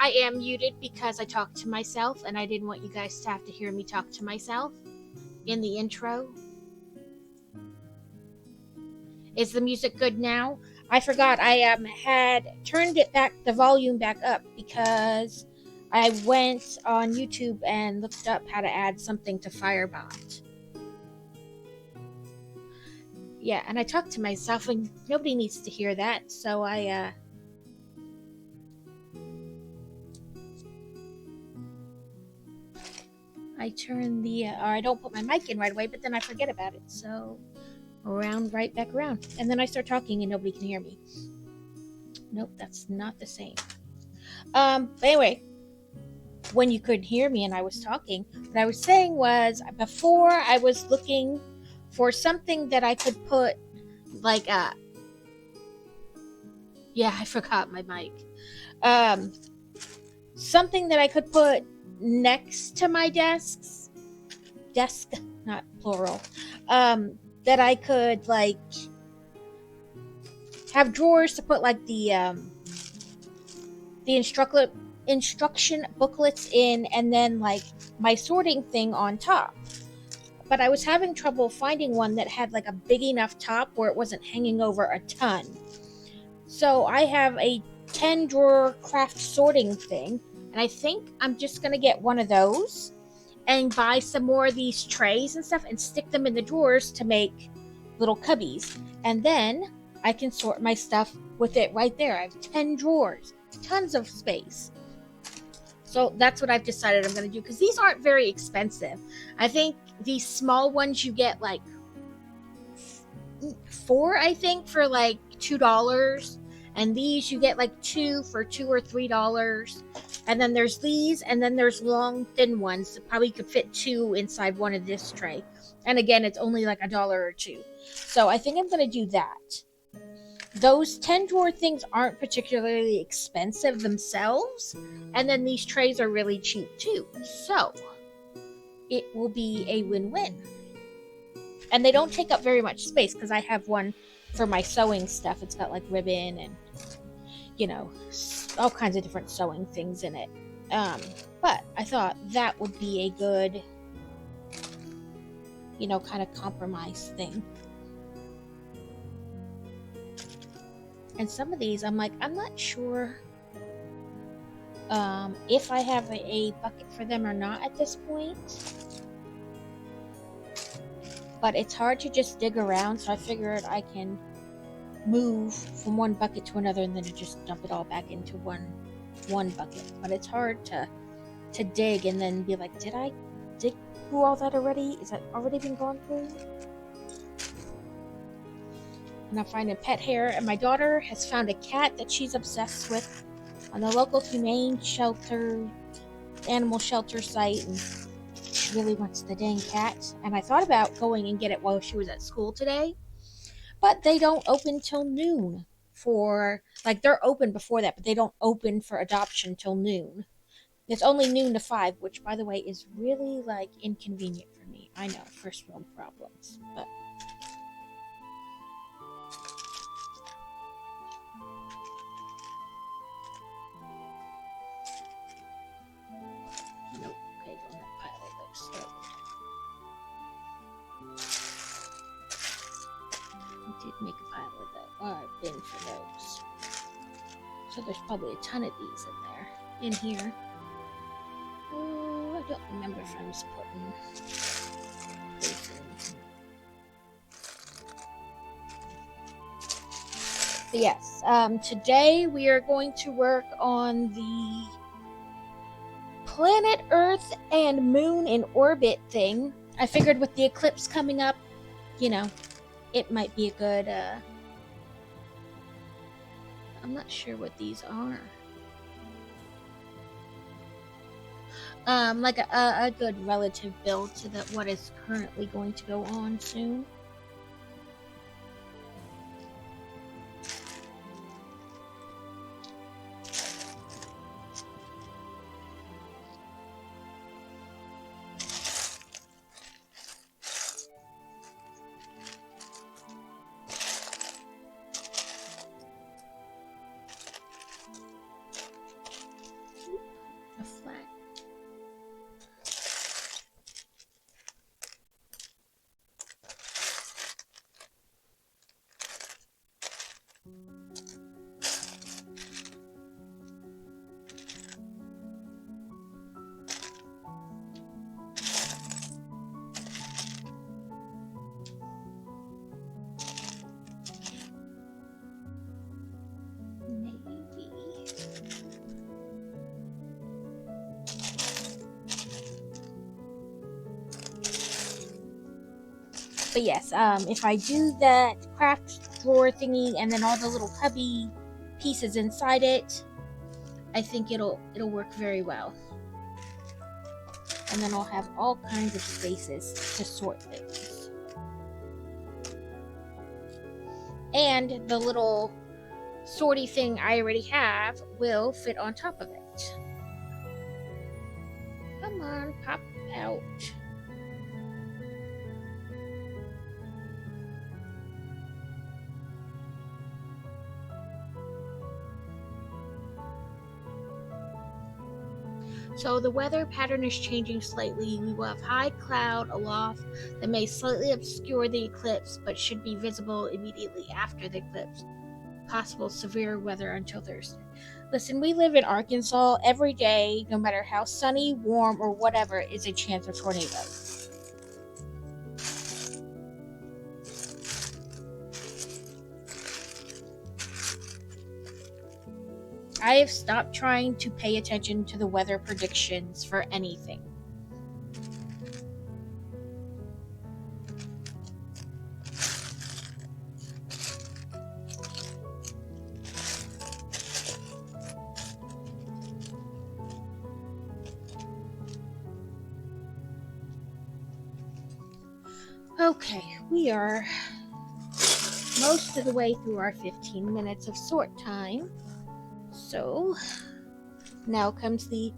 I am muted because I talk to myself and I didn't want you guys to have to hear me talk to myself in the intro. Is the music good now? I forgot I had turned the volume back up because I went on YouTube and looked up how to add something to Firebot. Yeah, and I talk to myself and nobody needs to hear that, so I turn or I don't put my mic in right away, but then I forget about it, so right back around. And then I start talking and nobody can hear me. Nope, that's not the same. But anyway, when you couldn't hear me and I was talking, what I was saying was before I was looking for something that I could put like yeah, I forgot my mic. Something that I could put next to my desk, not plural. That I could like have drawers to put like the instruction booklets in, and then like my sorting thing on top. But I was having trouble finding one that had like a big enough top where it wasn't hanging over a ton. So I have a 10 drawer craft sorting thing, and I think I'm just gonna get one of those and buy some more of these trays and stuff and stick them in the drawers to make little cubbies. And then I can sort my stuff with it right there. I have 10 drawers, tons of space. So that's what I've decided I'm going to do, because these aren't very expensive. I think these small ones you get like 4, I think, for like $2. And these you get like 2 for $2 or $3. And then there's these, and then there's long, thin ones that probably could fit 2 inside one of this tray. And again, it's only like $1 or $2. So I think I'm going to do that. Those 10 drawer things aren't particularly expensive themselves, and then these trays are really cheap too. So it will be a win-win. And they don't take up very much space because I have one for my sewing stuff. It's got like ribbon and, you know, all kinds of different sewing things in it. But I thought that would be a good, you know, kind of compromise thing. And some of these, I'm like, I'm not sure if I have a bucket for them or not at this point. But it's hard to just dig around, so I figured I can move from one bucket to another and then just dump it all back into one bucket. But it's hard to dig and then be like, did I dig through all that already? Is that already been gone through? And I'm finding pet hair, and my daughter has found a cat that she's obsessed with on the local humane shelter, animal shelter site, and she really wants the dang cat. And I thought about going and get it while she was at school today, but they don't open till noon for, like, they're open before that, but they don't open for adoption till noon. It's only noon to 5, which, by the way, is really, like, inconvenient for me. I know, first world problems, but nope. Okay, go in that pile of those. I did make a pile of those, or a bin for those. So there's probably a ton of these in there, in here. Oh, I don't remember if I was putting those in. But yes, today we are going to work on the planet Earth and moon in orbit thing. I figured with the eclipse coming up, you know, it might be a good, I'm not sure what these are. Like a good relative build to what is currently going to go on soon. But yes, if I do that craft drawer thingy and then all the little cubby pieces inside it, I think it'll work very well. And then I'll have all kinds of spaces to sort things. And the little sorty thing I already have will fit on top of it. Come on, pop out. So the weather pattern is changing slightly. We will have high cloud aloft that may slightly obscure the eclipse, but should be visible immediately after the eclipse. Possible severe weather until Thursday. Listen, we live in Arkansas. Every day, no matter how sunny, warm, or whatever, is a chance of tornado. I have stopped trying to pay attention to the weather predictions for anything. Okay, we are most of the way through our 15 minutes of sort time. So now comes the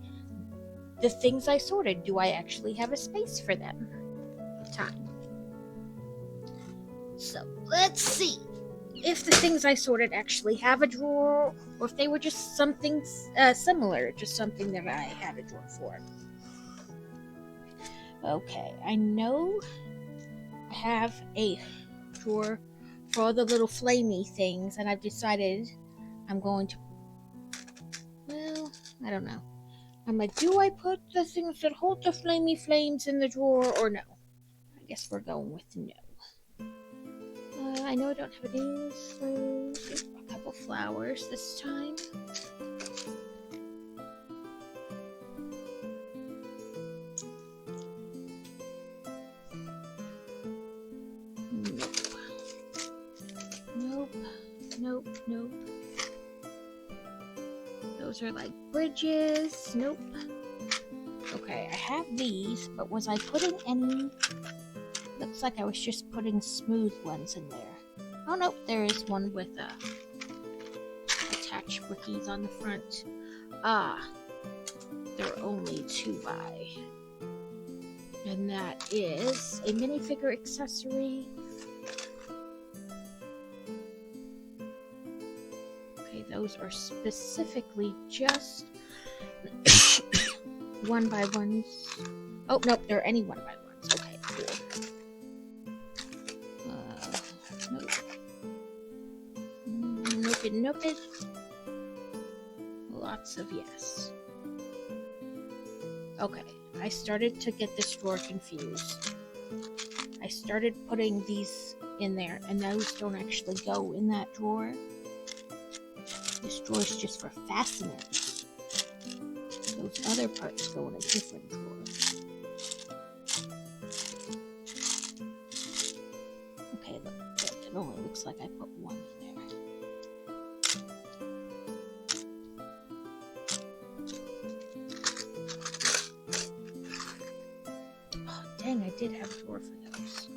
things I sorted. Do I actually have a space for them? Time. So let's see if the things I sorted actually have a drawer, or if they were just something similar, just something that I had a drawer for. Okay, I know I have a drawer for all the little flamey things, and I've decided I'm going to, well, I don't know. I'm like, do I put the things that hold the flamey flames in the drawer or no? I guess we're going with no. I know I don't have any, so a couple flowers this time. Nope. Those are like bridges. Nope. Okay, I have these, but was I putting any? Looks like I was just putting smooth ones in there. Oh nope, there is one with attached brickies on the front. They're only 2x. And that is a minifigure accessory. Okay, those are specifically just 1x1s. Oh nope, they're any 1x1s. Okay, cool. Nope. Lots of yes. Okay, I started to get this drawer confused. I started putting these in there, and those don't actually go in that drawer. This drawer is just for fastening. Those other parts go in a different drawer. Okay, look, it only looks like I put one in there. Oh, dang, I did have a drawer for those.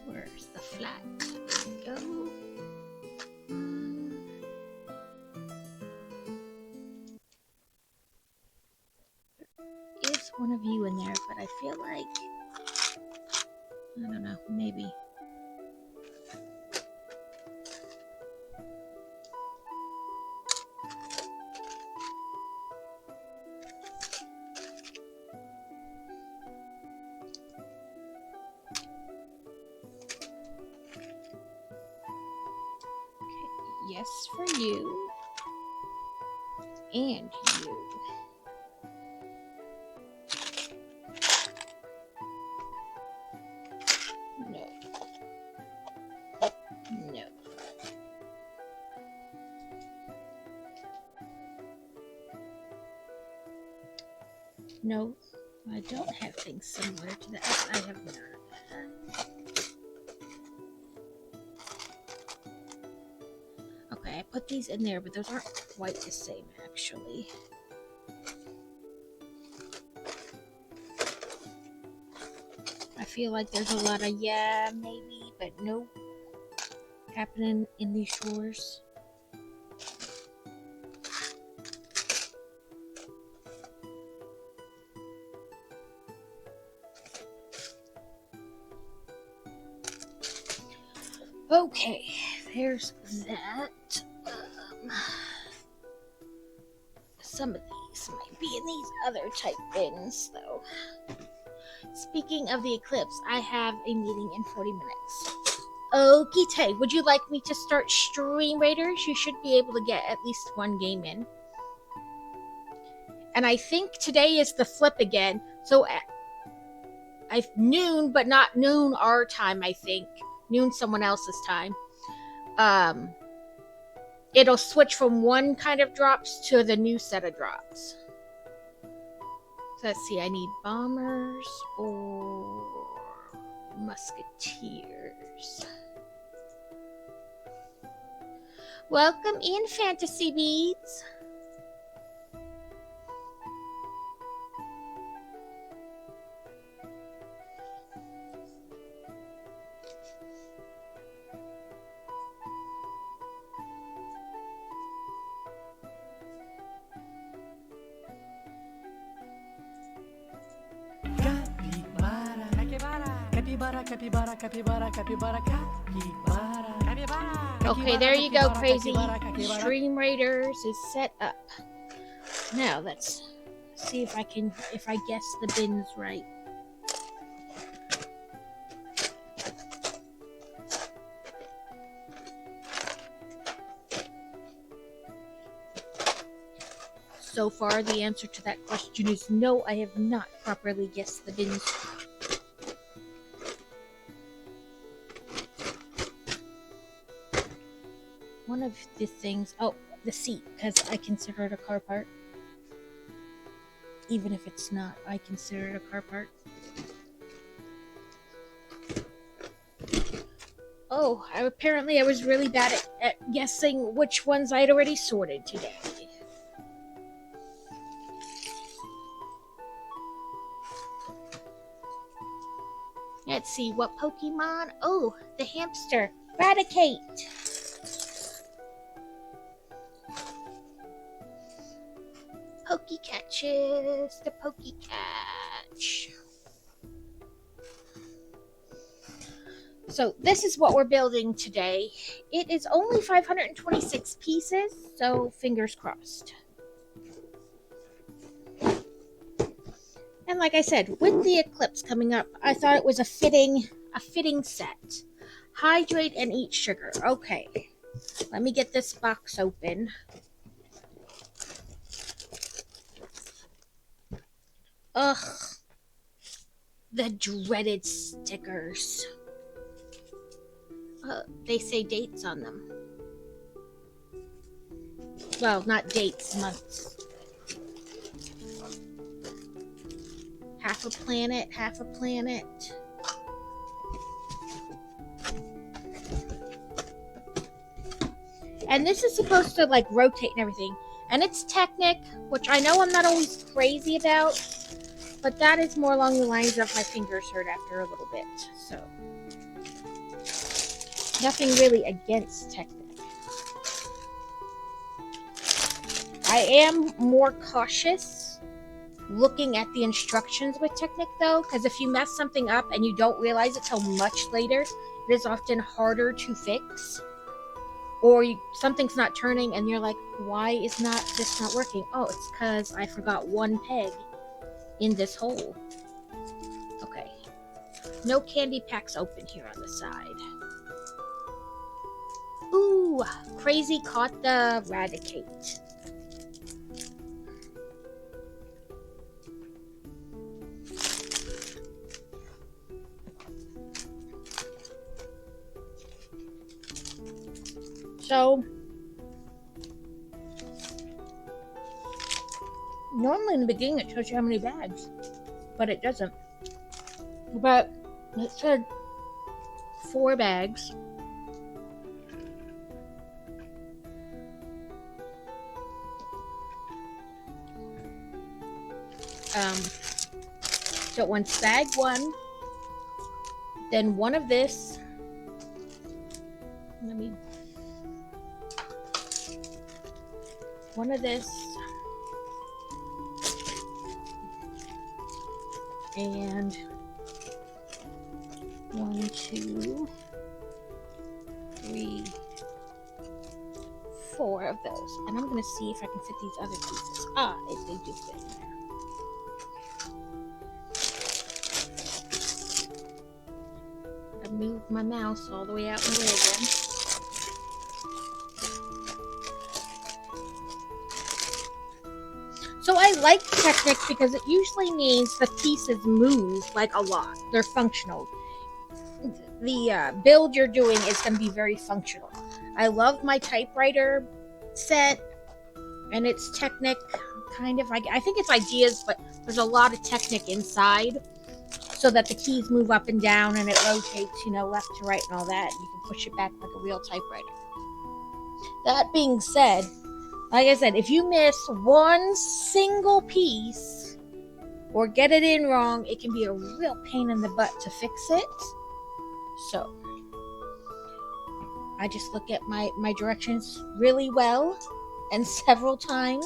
Where's the flat? There we go. There is one of you in there, but I feel like, I don't know, maybe. Yes for you. And you. No. No. No, I don't have things similar to that. I have none. Okay, I put these in there, but those aren't quite the same, actually. I feel like there's a lot of yeah, maybe, but nope, happening in these drawers. Okay, there's that. Some of these might be in these other type bins, though. Speaking of the eclipse, I have a meeting in 40 minutes. Okie Tay, would you like me to start Stream Raiders? You should be able to get at least one game in. And I think today is the flip again. So I've noon, but not noon our time, I think. Noon someone else's time. It'll switch from one kind of drops to the new set of drops. So let's see, I need bombers or musketeers. Welcome in, Fantasy Beads. Capybara, capybara, capybara, capybara, capybara. Okay, there you go, Crazy. Stream Raiders is set up. Now let's see if I guess the bins right. So far, the answer to that question is no, I have not properly guessed the bins. One of the things, the seat, because I consider it a car part. Even if it's not, I consider it a car part. Oh, apparently I was really bad at guessing which ones I'd already sorted today. Let's see, what Pokemon? Oh, the hamster. Raticate. Pokecatches, the Pokecatch. So this is what we're building today. It is only 526 pieces, so fingers crossed. And like I said, with the eclipse coming up, I thought it was a fitting set. Hydrate and eat sugar. Okay, let me get this box open. Ugh, the dreaded stickers. They say dates on them. Well, not dates, months. Half a planet, half a planet. And this is supposed to like rotate and everything. And it's Technic, which I know I'm not always crazy about, but that is more along the lines of my fingers hurt after a little bit. So nothing really against Technic. I am more cautious looking at the instructions with Technic though, because if you mess something up and you don't realize it till much later, it is often harder to fix. Or something's not turning and you're like, why is this not working? Oh, it's because I forgot one peg in this hole. Okay. No candy packs open here on the side. Ooh, Crazy caught the Raticate. So, Normally in the beginning it tells you how many bags, but it doesn't. But it said 4 bags. So it wants bag 1, then 1 of this. Let me. 1 of this. And 1, 2, 3, 4 of those. And I'm going to see if I can fit these other pieces. If they do fit in there. I moved my mouse all the way out in the way again. So I like Technic because it usually means the pieces move like a lot. They're functional. The build you're doing is going to be very functional. I love my typewriter set, and it's Technic, kind of. I think it's Ideas, but there's a lot of Technic inside, so that the keys move up and down, and it rotates, left to right and all that. And you can push it back like a real typewriter. That being said, like I said, if you miss one single piece or get it in wrong, it can be a real pain in the butt to fix it. So I just look at my directions really well and several times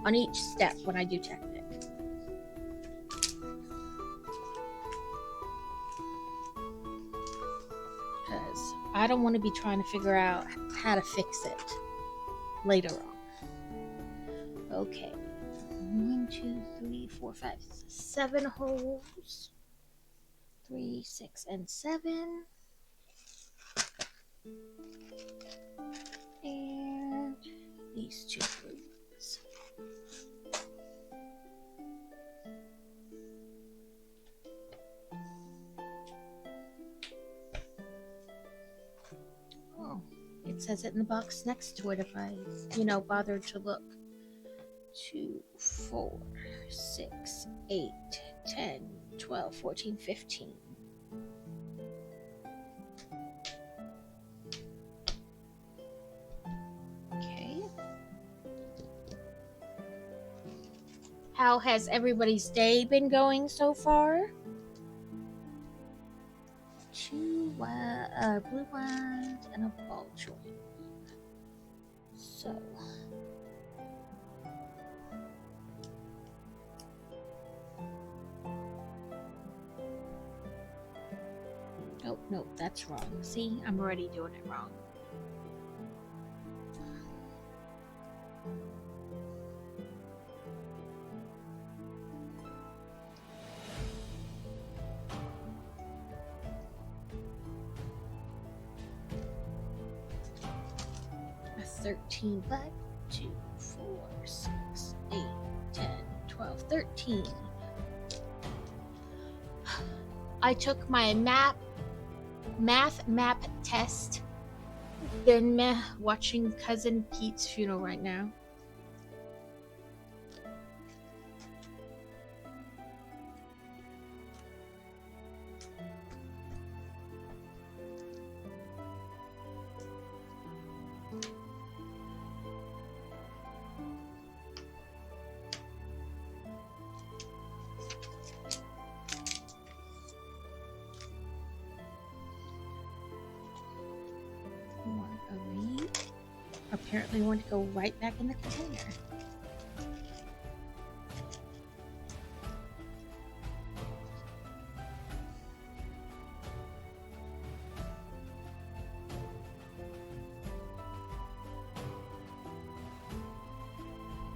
on each step when I do Technic. Because I don't want to be trying to figure out how to fix it later on. Okay, 1, 2, 3, 4, 5, 7 holes. 3, 6, and 7. And these 2 rooms. Oh, it says it in the box next to it if I, bothered to look. 2, 4, 6, 8, 10, 12, 14, 15. Okay. How has everybody's day been going so far? 2 blue ones and a ball joint. So. Oh, no, that's wrong. See, I'm already doing it wrong. A 13 black, 2, 4, 6, 8, 10, 12, 13. I took my math map test. Been watching Cousin Pete's funeral right now. Apparently want to go right back in the container.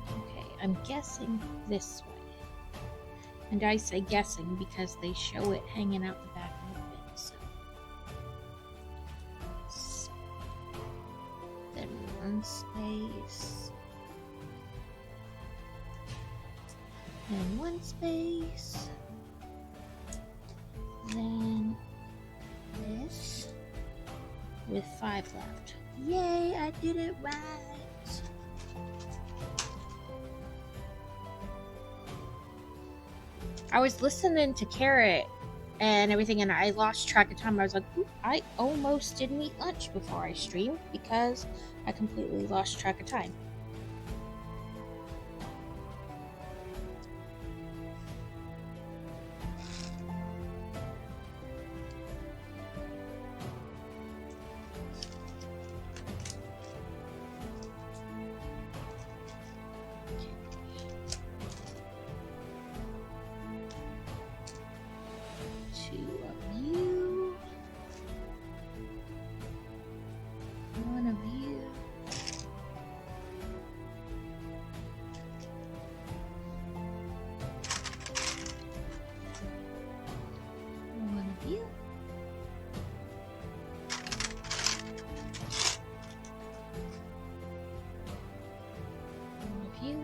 Okay, I'm guessing this way. And I say guessing because they show it hanging out the back of the bin, so. Then 1 space. Then 1 space. Then this with 5 left. Yay, I did it right. I was listening to Carrot and everything, and I lost track of time. I was like, "Oop, I almost didn't eat lunch before I streamed because I completely lost track of time." Two of you. One of you. One of you. One of you.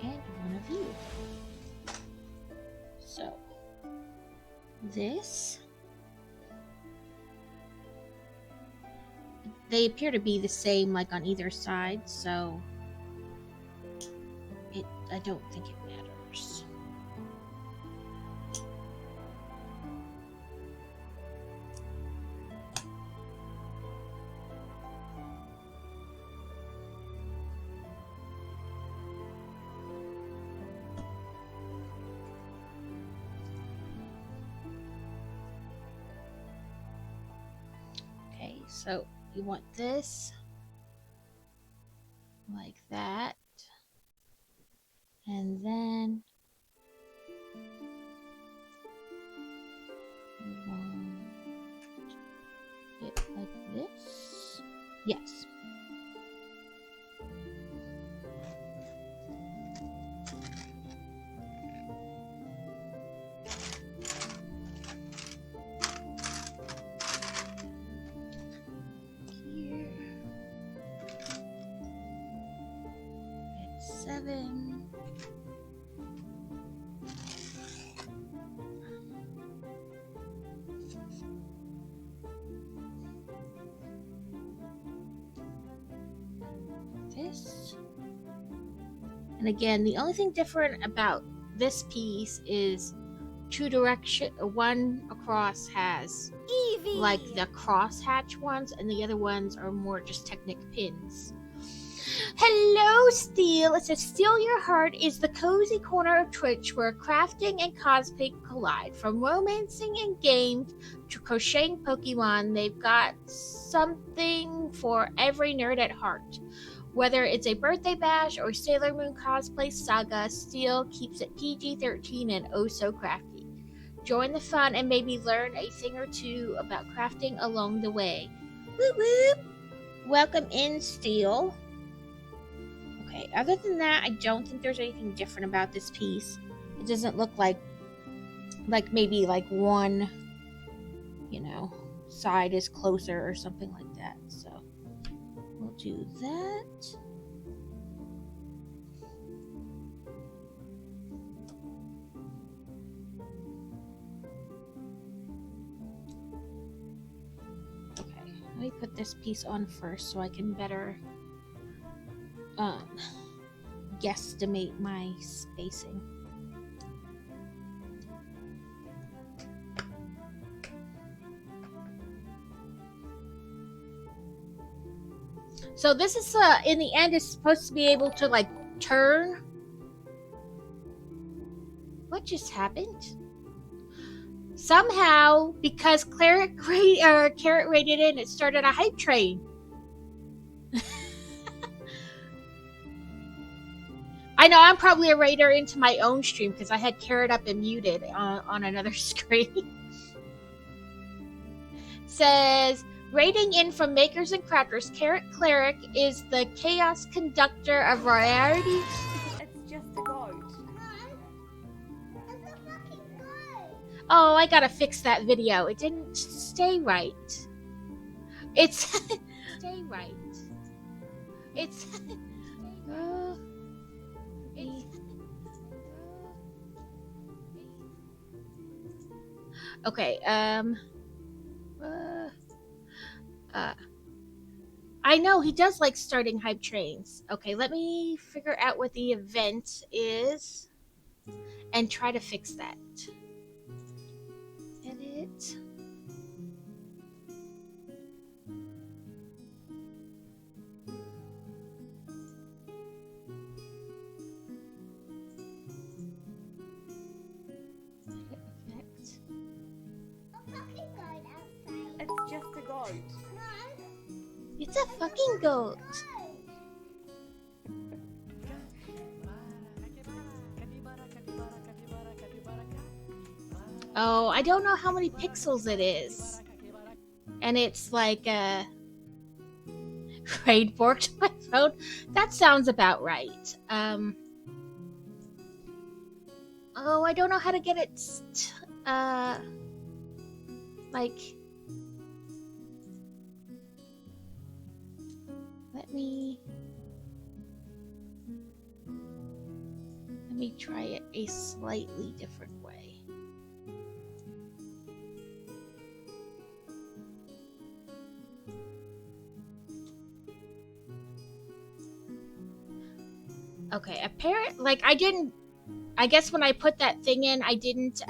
And one of you. So, this. They appear to be the same, like on either side, so I don't think it matters. Okay, so you want this like that, and then you want it like this. Yes. Here. It's 7. This. And again, the only thing different about this piece is two direction. One across has Evie! like the crosshatch ones, and the other ones are more just Technic pins. Hello, Steel. It says Steal Your Heart is the cozy corner of Twitch where crafting and cosplay collide. From romancing and games to crocheting Pokemon, they've got something for every nerd at heart. Whether it's a birthday bash or Sailor Moon cosplay saga, Steel keeps it PG-13 and oh so crafty. Join the fun and maybe learn a thing or two about crafting along the way. Whoop whoop! Welcome in, Steel. Okay, other than that, I don't think there's anything different about this piece. It doesn't look like maybe like one, side is closer or something like that. So we'll do that. Okay, let me put this piece on first so I can better guesstimate my spacing. So this is in the end is supposed to be able to like turn. What just happened? Somehow, because Carrot rated it, it started a hype train. I know I'm probably a raider into my own stream because I had Carrot up and muted on another screen. Says, rating in from Makers and Crafters, Carrot Cleric is the chaos conductor of variety. It's just a goat. Oh, I gotta fix that video. It didn't stay right. It's stay right. It's okay. I know he does like starting hype trains. Okay, let me figure out what the event is. and try to fix that. Edit. It's just a goat. It's a fucking goat. Oh, I don't know how many pixels it is. And it's like Rain forked my phone. That sounds about right. Oh, I don't know how to get it like, let me try it a slightly different way. Okay, I guess when I put that thing in, I didn't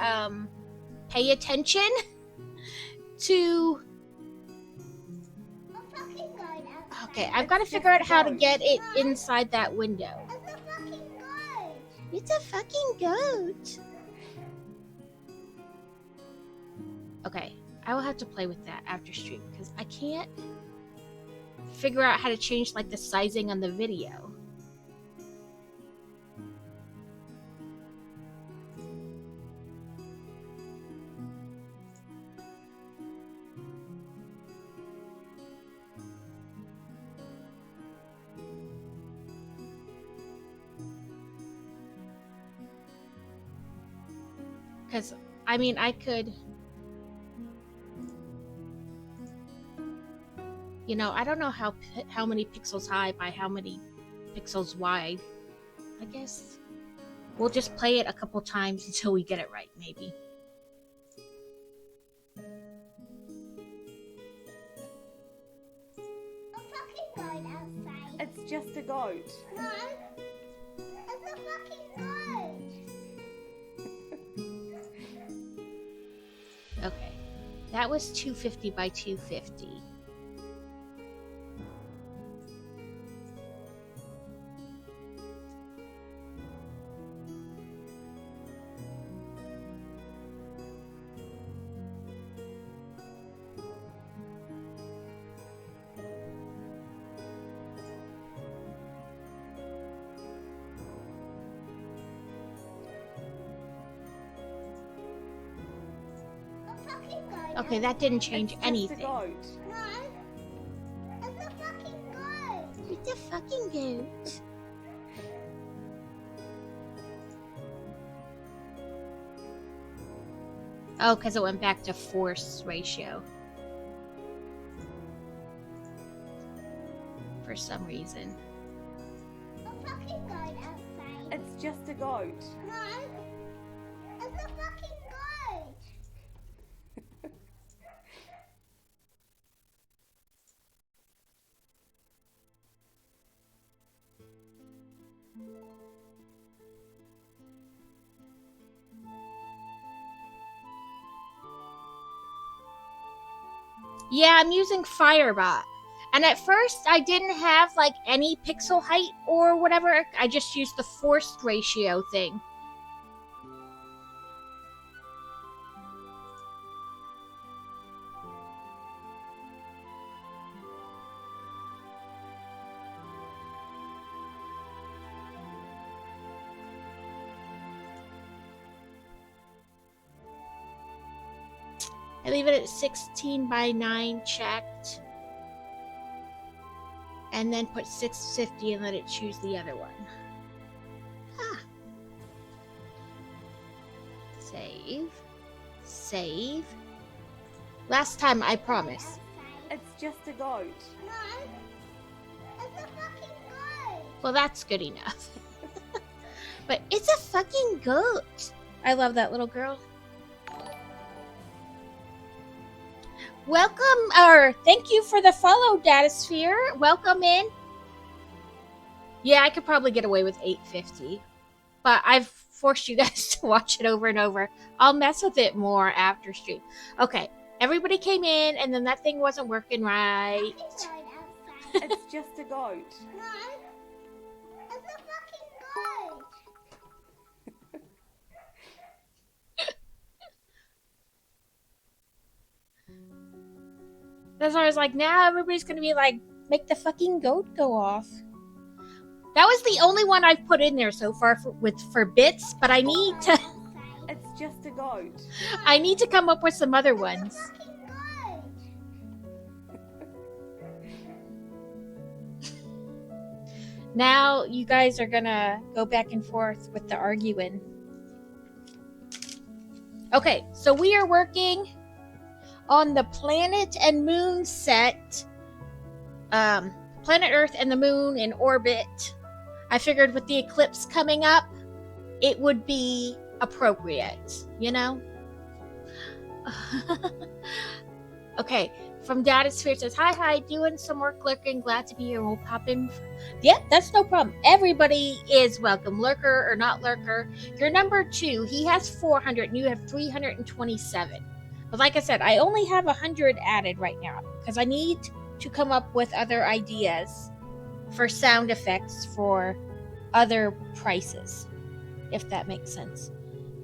pay attention to. Okay, I've got to figure out how to get it inside that window. It's a fucking goat. Okay, I will have to play with that after stream because I can't figure out how to change like the sizing on the video. Because, I mean, I could, you know, I don't know how many pixels high by how many pixels wide. I guess we'll just play it a couple times until we get it right, maybe. It's just a goat. No, it's a fucking goat. Okay, that was 250 by 250. Okay, that didn't change anything. No, it's a fucking goat. It's a fucking goat. Oh, because it went back to force ratio. For some reason. A fucking goat outside. It's just a goat. No, it's a fucking goat. Yeah, I'm using Firebot. And at first, I didn't have, like, any pixel height or whatever. I just used the forced ratio thing. I leave it at 16 by 9 checked. And then put 650 and let it choose the other one. Huh. Save. Save. Last time, I promise. It's just a goat. No, it's a fucking goat. Well, that's good enough. But it's a fucking goat. I love that little girl. Welcome, or thank you for the follow, Datasphere. Welcome in. Yeah, I could probably get away with 850. But I've force you guys to watch it over and over. I'll mess with it more after stream. Okay, everybody came in, and then that thing wasn't working right. It's going outside. It's just a goat. No. It's a fucking goat. That's why I was like, now everybody's gonna be like, make the fucking goat go off. That was the only one I've put in there so far for bits, but I need to It's just a goat. I need to come up with some other ones. Fucking goat. Now you guys are gonna go back and forth with the arguing. Okay, so we are working on the planet and moon set. Planet Earth and the moon in orbit. I figured with the eclipse coming up, it would be appropriate, you know? Okay, from Data Sphere says, hi, doing some work lurking, glad to be here, we'll pop in. Yeah, that's no problem. Everybody is welcome, lurker or not lurker. You're number 2, he has 400 and you have 327. But like I said, I only have 100 added right now because I need to come up with other ideas for sound effects for other prices, if that makes sense.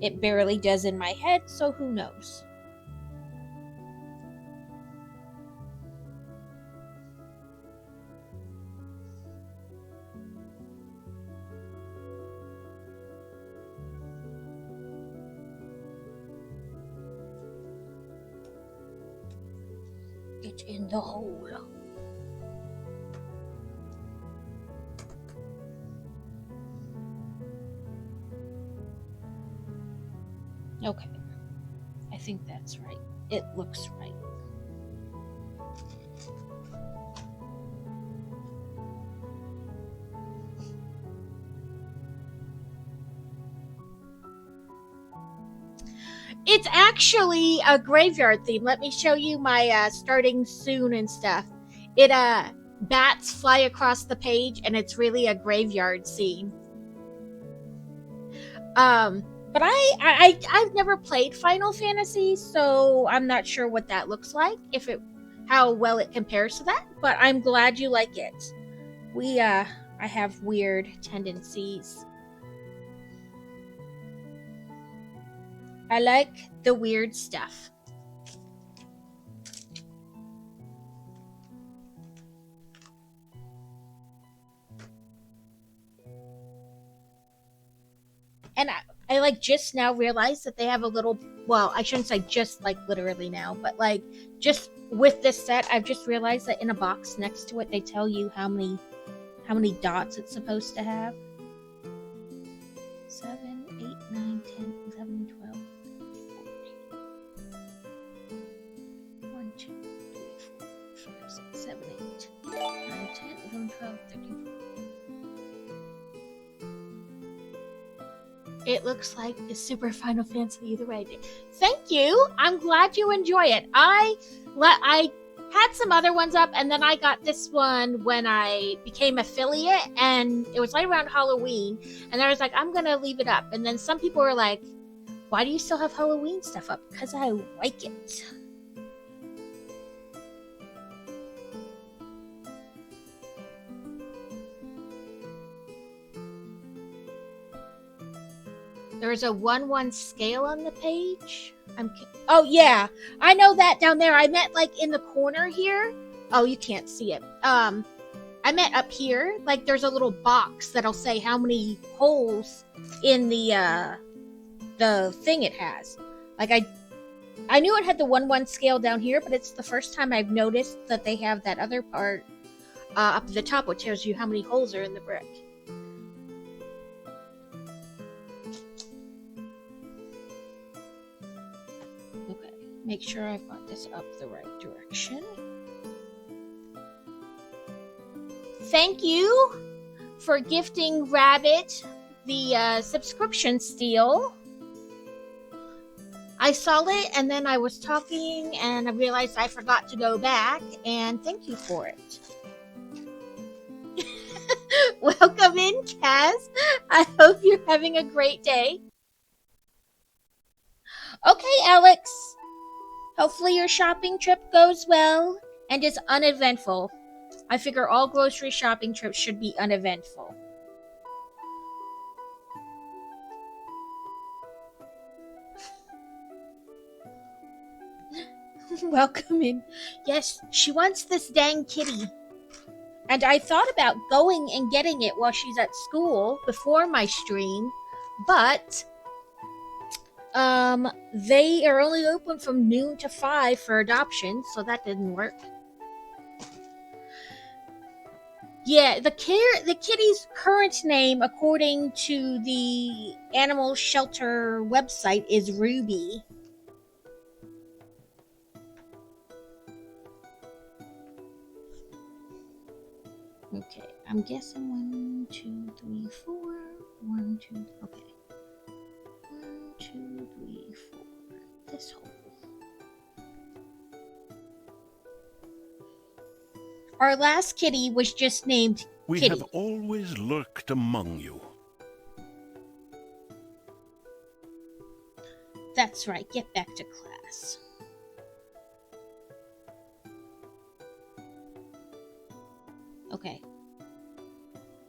It barely does in my head, so who knows? Get in the hole. Okay. I think that's right. It looks right. It's actually a graveyard theme. Let me show you my starting soon and stuff. It bats fly across the page and it's really a graveyard scene. But I've never played Final Fantasy, so I'm not sure what that looks like, how well it compares to that, but I'm glad you like it. I have weird tendencies. I like the weird stuff. And I like just now realized that they have a little, well, I shouldn't say just like literally now, but like just with this set, I've just realized that in a box next to it, they tell you how many dots it's supposed to have. 7, 8, 9, 10, 11, 12, 14. 1, 2, 3, 4, 5, 6, 7, 8, 9, 10, 11, 12, 13. It looks like a super Final Fantasy either way. Thank you. I'm glad you enjoy it. I had some other ones up, and then I got this one when I became affiliate, and it was right around Halloween. And I was like, I'm gonna leave it up. And then some people were like, "Why do you still have Halloween stuff up?" Because I like it. There's a 1/1 scale on the page. Oh yeah, I know that down there. I meant like in the corner here. Oh, you can't see it. I meant up here. Like there's a little box that'll say how many holes in the thing it has. Like I knew it had the 1/1 scale down here, but it's the first time I've noticed that they have that other part up at the top, which tells you how many holes are in the brick. Make sure I've got this up the right direction. Thank you for gifting Rabbit the subscription steal. I saw it and then I was talking and I realized I forgot to go back, and thank you for it. Welcome in, Kaz. I hope you're having a great day. Okay, Alex. Hopefully your shopping trip goes well and is uneventful. I figure all grocery shopping trips should be uneventful. Welcome in. Yes, she wants this dang kitty. And I thought about going and getting it while she's at school before my stream, but they are only open from noon to 5 for adoption, so that didn't work. Yeah, the kitty's current name, according to the animal shelter website, is Ruby. Okay, I'm guessing 1, 2, 3, 4. 1, 2. Okay. 1, 2, 3, 4. This hole. Our last kitty was just named We Kitty. have always lurked among you. That's right. Get back to class. Okay.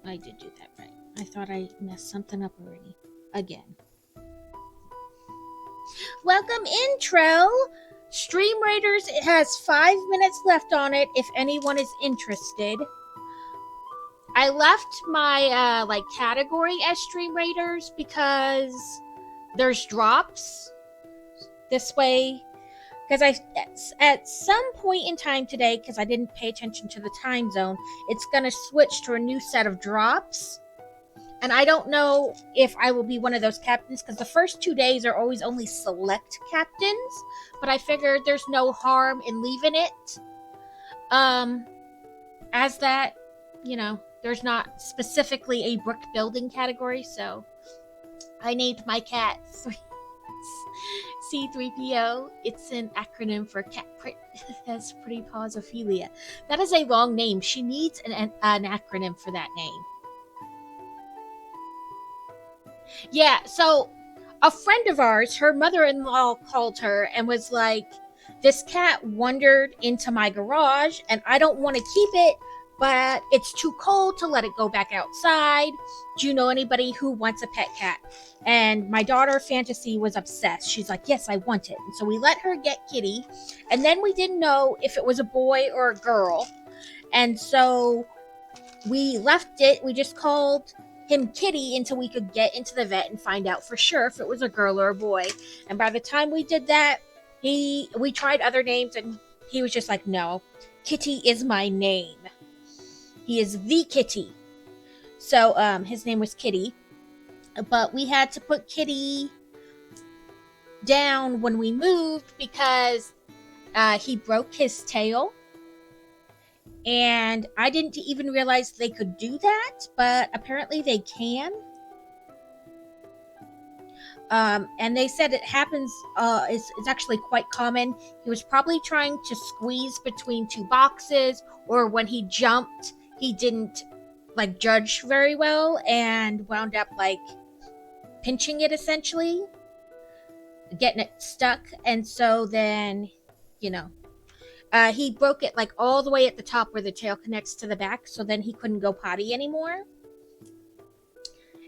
I did do that right. I thought I messed something up already. Again. Welcome in, Trell. Stream Raiders has 5 minutes left on it if anyone is interested. I left my category as Stream Raiders because there's drops this way. Because at some point in time today, because I didn't pay attention to the time zone, it's going to switch to a new set of drops. And I don't know if I will be one of those captains, because the first 2 days are always only select captains. But I figured there's no harm in leaving it. As that, there's not specifically a brick building category, so I named my cat C3PO. It's an acronym for Cat has Pretty Paws Ophelia. That is a long name. She needs an acronym for that name. Yeah, so a friend of ours, her mother-in-law called her and was like, this cat wandered into my garage and I don't want to keep it, but it's too cold to let it go back outside. Do you know anybody who wants a pet cat? And my daughter, Fantasy, was obsessed. She's like, yes, I want it. And so we let her get Kitty. And then we didn't know if it was a boy or a girl. And so we left it. We just called him Kitty until we could get into the vet and find out for sure if it was a girl or a boy. And by the time we did that, we tried other names and he was just like, no, Kitty is my name. He is the Kitty. So his name was Kitty. But we had to put Kitty down when we moved because he broke his tail. And I didn't even realize they could do that, but apparently they can. And they said it happens, it's actually quite common. He was probably trying to squeeze between two boxes, or when he jumped, he didn't judge very well and wound up pinching it, essentially, getting it stuck. And so then, he broke it all the way at the top where the tail connects to the back, so then he couldn't go potty anymore.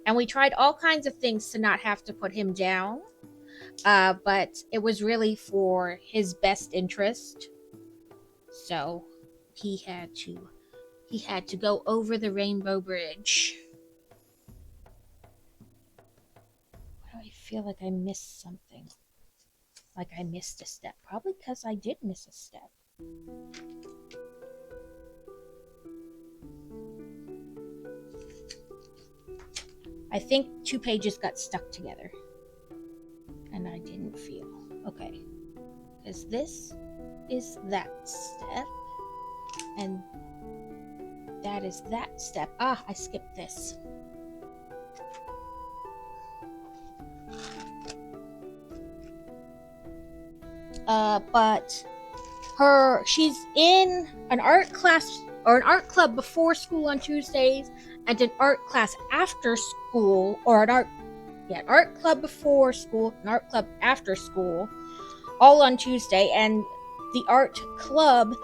And we tried all kinds of things to not have to put him down, but it was really for his best interest. So he had to go over the Rainbow Bridge. I feel like I missed something. Like I missed a step. Probably because I did miss a step. I think 2 pages got stuck together. And I didn't feel. Okay. Because this is that step. And that is that step. Ah, I skipped this. But she's in an art class or an art club before school on Tuesdays and an art class after school, or an art Yeah, art club before school, an art club after school, all on Tuesday. And the art club,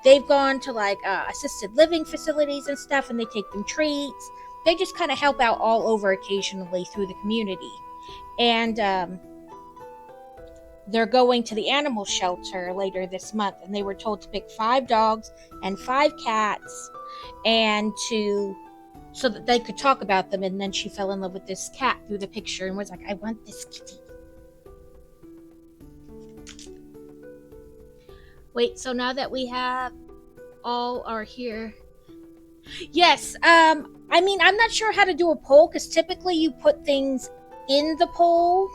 they've gone to like assisted living facilities and stuff, and they take them treats. They just kind of help out all over occasionally through the community. And they're going to the animal shelter later this month, and they were told to pick 5 dogs and 5 cats, and so that they could talk about them. And then she fell in love with this cat through the picture and was like, I want this kitty. Wait, so now that we have all are here. Yes, I mean, I'm not sure how to do a poll, because typically you put things in the poll,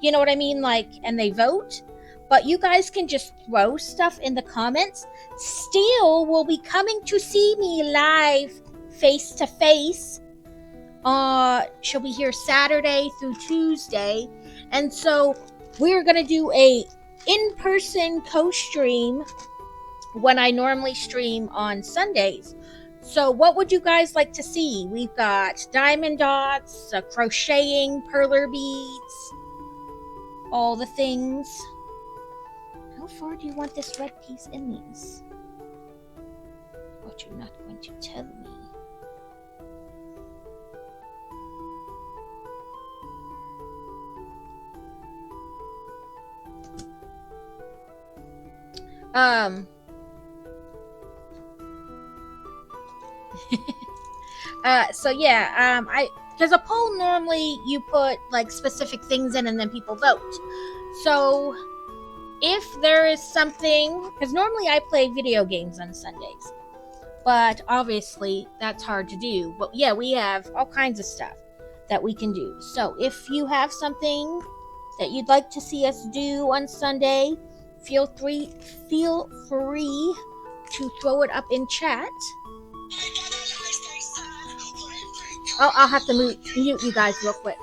you know what I mean, like, and they vote. But you guys can just throw stuff in the comments. Steele will be coming to see me live, face to face. She'll be here Saturday through Tuesday, and so we're gonna do a in-person co-stream when I normally stream on Sundays. So what would you guys like to see? We've got diamond dots, crocheting, perler beads, all the things. How far do you want this red piece in these? But you're not going to tell me. So yeah, because a poll normally you put like specific things in and then people vote. So if there is something, because normally I play video games on Sundays, but obviously that's hard to do. But yeah, we have all kinds of stuff that we can do. So if you have something that you'd like to see us do on Sunday, feel free to throw it up in chat. Oh, I'll have to mute you guys real quick.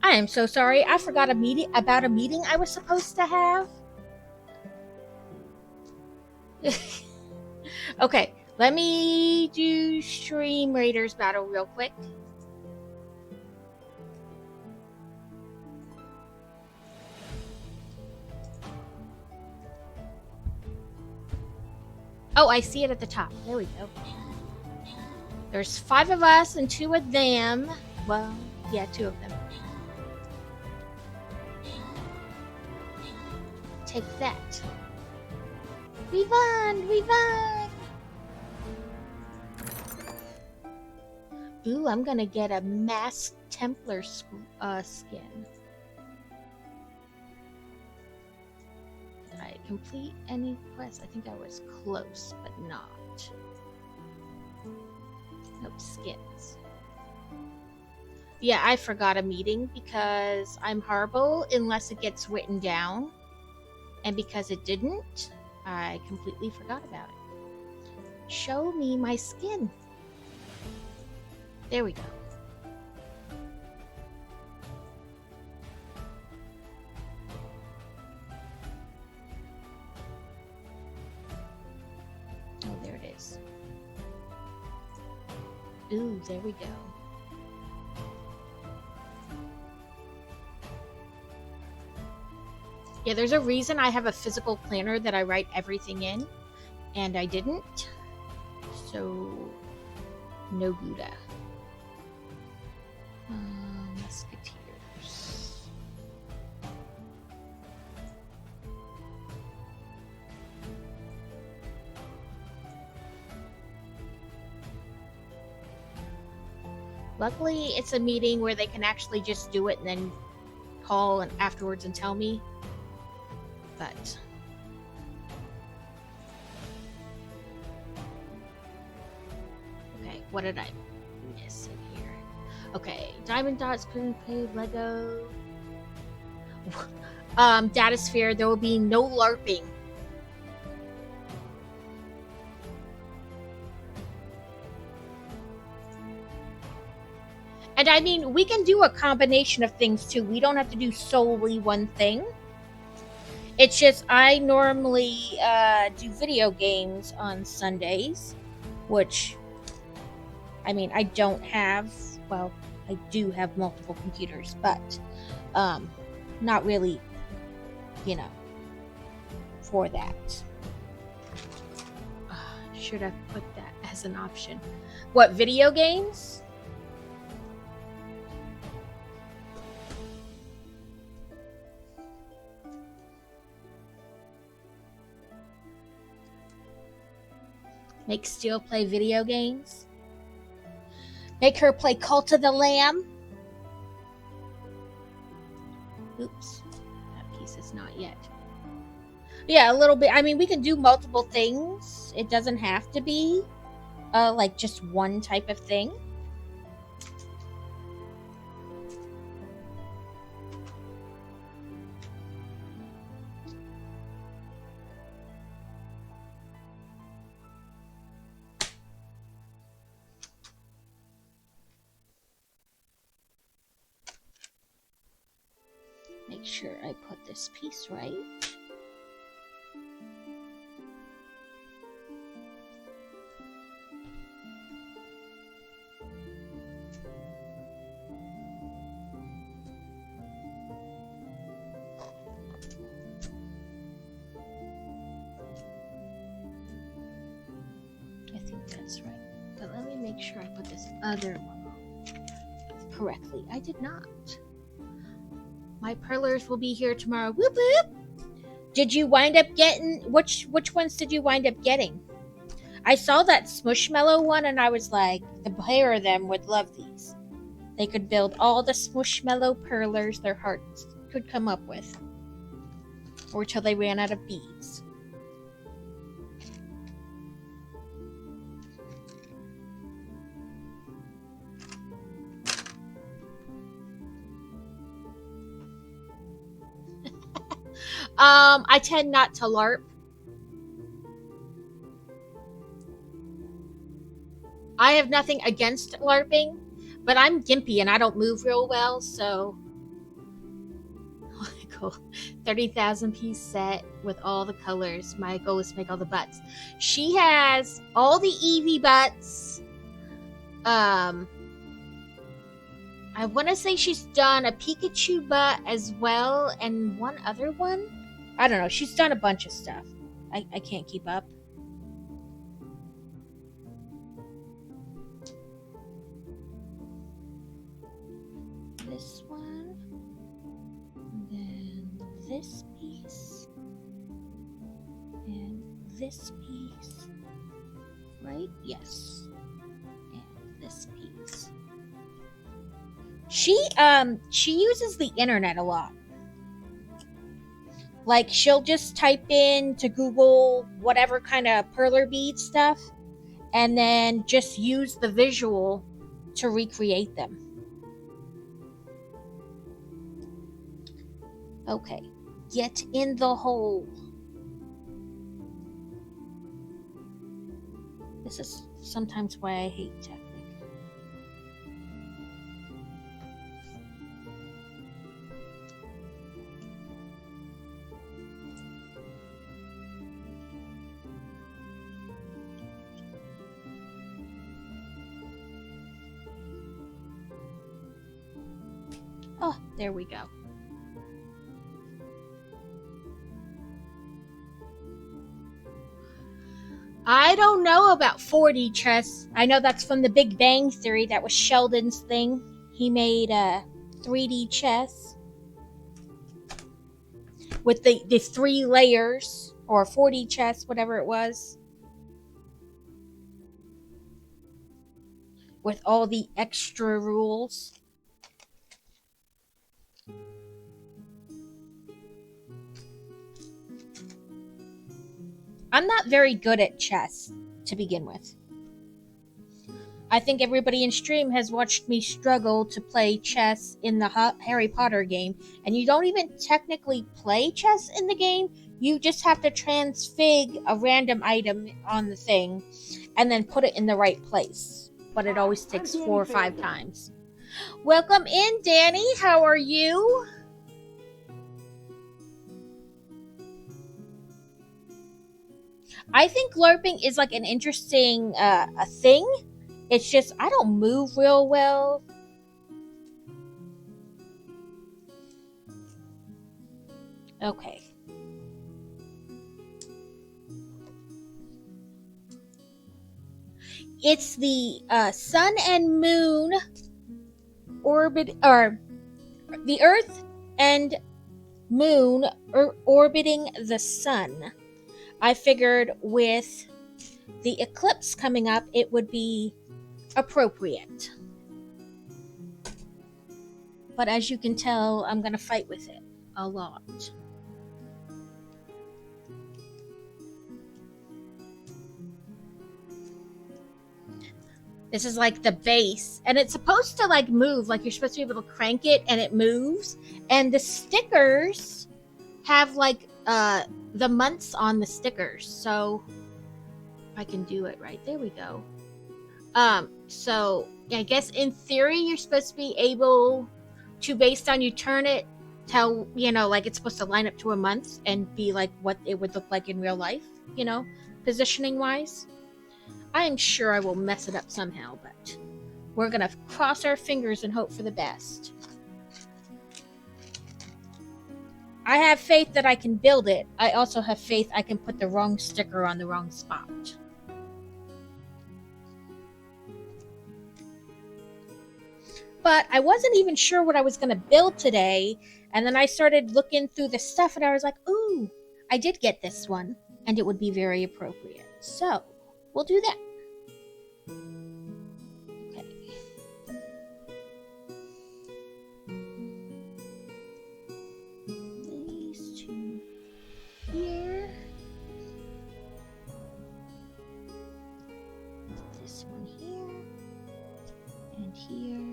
I am so sorry. I forgot about a meeting I was supposed to have. Okay, let me do Stream Raiders battle real quick. Oh, I see it at the top. There we go. There's 5 of us and 2 of them. Well, yeah, 2 of them. Take that. We won! We won! Ooh, I'm gonna get a Masked Templar skin. Did I complete any quests? I think I was close, but not. Nope, skins. Yeah, I forgot a meeting because I'm horrible unless it gets written down. And because it didn't, I completely forgot about it. Show me my skin. There we go. Ooh, there we go. Yeah, there's a reason I have a physical planner that I write everything in, and I didn't. So, no Buddha. Musketeers. Luckily, it's a meeting where they can actually just do it and then call and afterwards and tell me. But okay, what did I miss in here? Okay, Diamond Dots couldn't play Lego. Datasphere, there will be no LARPing. And I mean, we can do a combination of things too. We don't have to do solely one thing. It's just I normally do video games on Sundays, which, I mean, I don't have, well, I do have multiple computers, but not really, you know, for that. Should have put that as an option. What, video games? Make Steel play video games. Make her play Cult of the Lamb. Oops. That piece is not yet. Yeah, a little bit. I mean, we can do multiple things. It doesn't have to be like just one type of thing. Make sure I put this piece right. I think that's right. But let me make sure I put this other one on correctly. I did not. My perlers will be here tomorrow. Whoop whoop. Did you wind up getting which ones did you wind up getting? I saw that Smushmallow one and I was like, the pair of them would love these. They could build all the Smushmallow perlers their hearts could come up with. Or till they ran out of beads. I tend not to LARP. I have nothing against LARPing, but I'm gimpy and I don't move real well, so 30,000 piece set with all the colors. My goal is to make all the butts. She has all the Eevee butts. I want to say she's done a Pikachu butt as well, and one other one. I don't know. She's done a bunch of stuff. I can't keep up. This one. And then this piece. And this piece. Right? Yes. And this piece. She uses the internet a lot. Like, she'll just type in to Google whatever kind of perler bead stuff and then just use the visual to recreate them. Okay, get in the hole. This is sometimes why I hate Technic. There we go. I don't know about 4D chess. I know that's from the Big Bang Theory. That was Sheldon's thing. He made 3D chess with the 3 layers, or 4D chess, whatever it was, with all the extra rules. I'm not very good at chess to begin with. I think everybody in stream has watched me struggle to play chess in the Harry Potter game, and you don't even technically play chess in the game. You just have to transfig a random item on the thing and then put it in the right place. But it always takes 4 or 5 times. Welcome in, Danny. How are you? I think LARPing is like an interesting a thing. It's just I don't move real well. Okay. It's the sun and moon orbit, or the Earth and moon orbiting the sun. I figured with the eclipse coming up, it would be appropriate. But as you can tell, I'm going to fight with it a lot. This is like the base, and it's supposed to like move, like you're supposed to be able to crank it and it moves. And the stickers have like the months on the stickers, so I can do it right. There we go. So I guess in theory you're supposed to be able to, based on you turn it, tell, you know, like it's supposed to line up to a month and be like what it would look like in real life, you know, positioning wise. I am sure I will mess it up somehow, but we're gonna cross our fingers and hope for the best. I have faith that I can build it. I also have faith I can put the wrong sticker on the wrong spot. But I wasn't even sure what I was going to build today, and then I started looking through the stuff, and I was like, ooh, I did get this one, and it would be very appropriate. So, we'll do that. Okay. These two here. This one here. And here.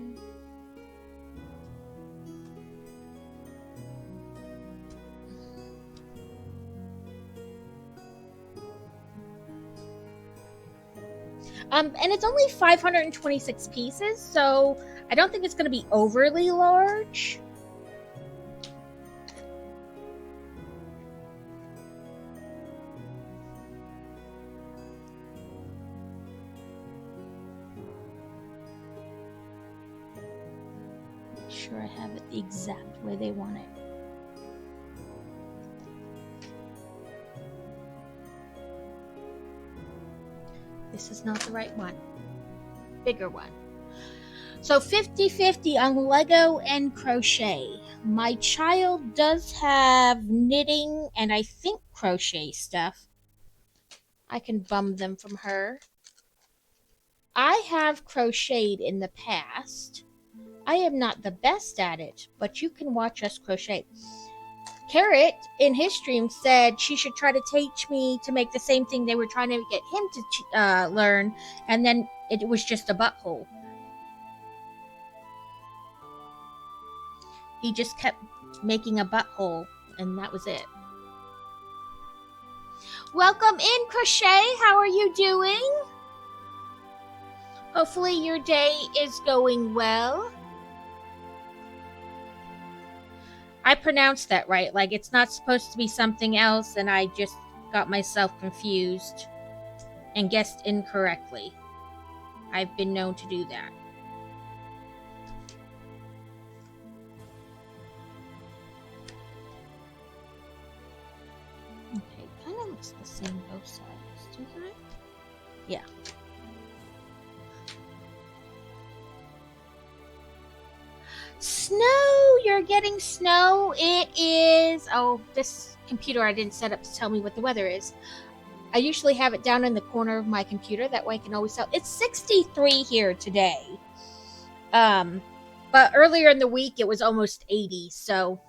And it's only 526 pieces, so I don't think it's going to be overly large. Make sure I have it the exact way they want it. This is not the right one. Bigger one. So 50-50 on Lego and crochet. My child does have knitting and I think crochet stuff. I can bum them from her. I have crocheted in the past. I am not the best at it, but you can watch us crochet. Carrot, in his stream, said she should try to teach me to make the same thing they were trying to get him to learn, and then it was just a butthole. He just kept making a butthole, and that was it. Welcome in, Crochet. How are you doing? Hopefully your day is going well. I pronounced that right. Like, it's not supposed to be something else, and I just got myself confused and guessed incorrectly. I've been known to do that. both sides, doesn't it? Yeah. Snow! You're getting snow. It is... Oh, this computer I didn't set up to tell me what the weather is. I usually have it down in the corner of my computer. That way I can always tell. It's 63 here today. But earlier in the week it was almost 80, so...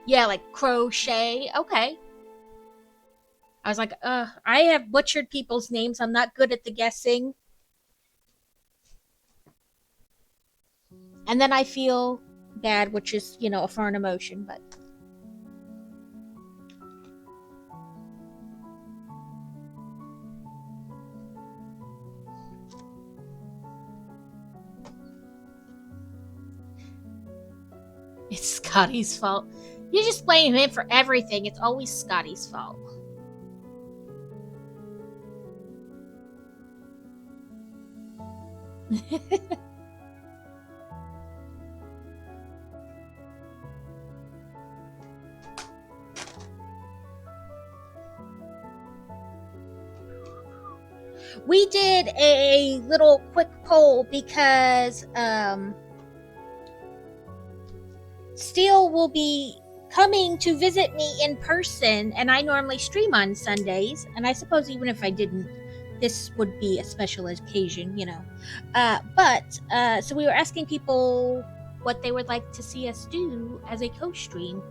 Yeah, like crochet. Okay. I was like, I have butchered people's names. I'm not good at the guessing. And then I feel bad, which is, you know, a foreign emotion, but... It's Scotty's fault. You just blame him for everything. It's always Scotty's fault. We did a little quick poll because Steele will be coming to visit me in person, and I normally stream on Sundays, and I suppose even if I didn't, this would be a special occasion, you know. So we were asking people what they would like to see us do as a co-stream.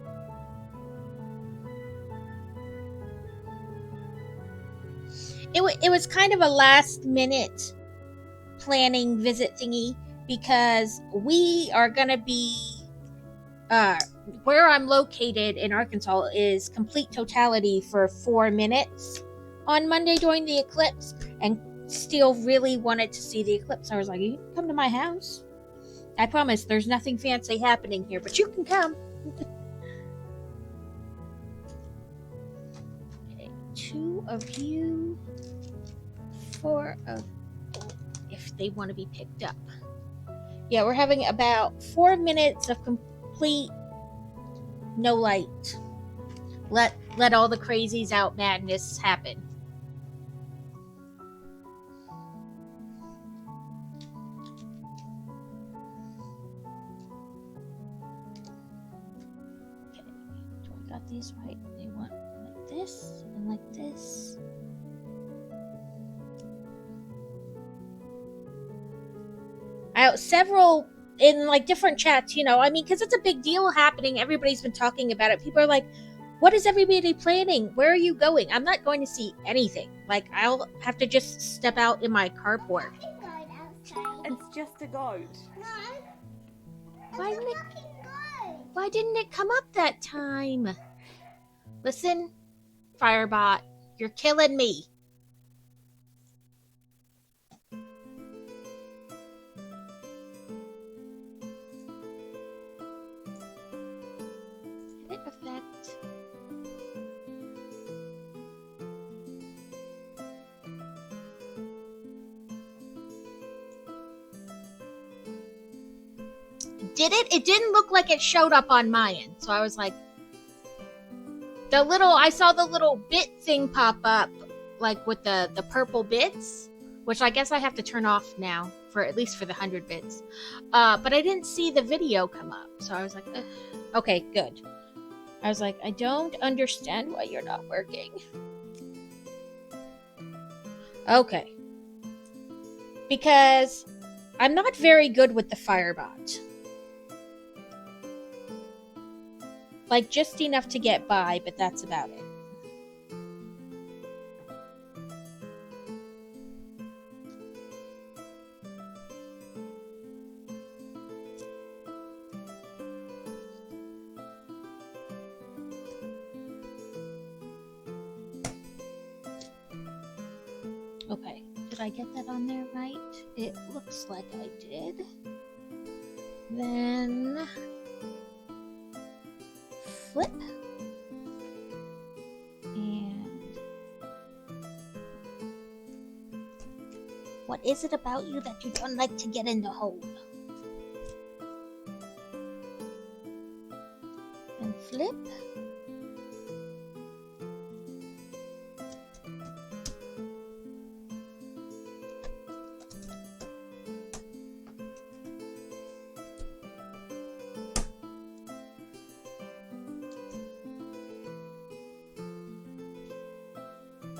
It was kind of a last minute planning visit thingy because we are going to be where I'm located in Arkansas is complete totality for 4 minutes on Monday during the eclipse, and Steele really wanted to see the eclipse. I was like, you can come to my house. I promise there's nothing fancy happening here, but you can come. Okay, 2 of you, 4 of if they want to be picked up. Yeah, we're having about 4 minutes of complete no light. Let all the crazies out madness happen. Okay, do I got these right? They want like this and like this. Several in like different chats, you know, I mean, because it's a big deal happening. Everybody's been talking about it. People are like, what is everybody planning? Where are you going? I'm not going to see anything. Like, I'll have to just step out in my carport. It's just a goat. Why didn't it come up that time? Listen, Firebot, you're killing me. Effect. Did it? It didn't look like it showed up on my end, so I was like, I saw the little bit thing pop up, like with the purple bits, which I guess I have to turn off now for at least for the 100 bits. But I didn't see the video come up, so I was like, ugh. Okay, good. I was like, I don't understand why you're not working. Okay. Because I'm not very good with the Firebot. Like, just enough to get by, but that's about it. Okay, did I get that on there right? It looks like I did. Then flip. And what is it about you that you don't like to get in the hole? Flip.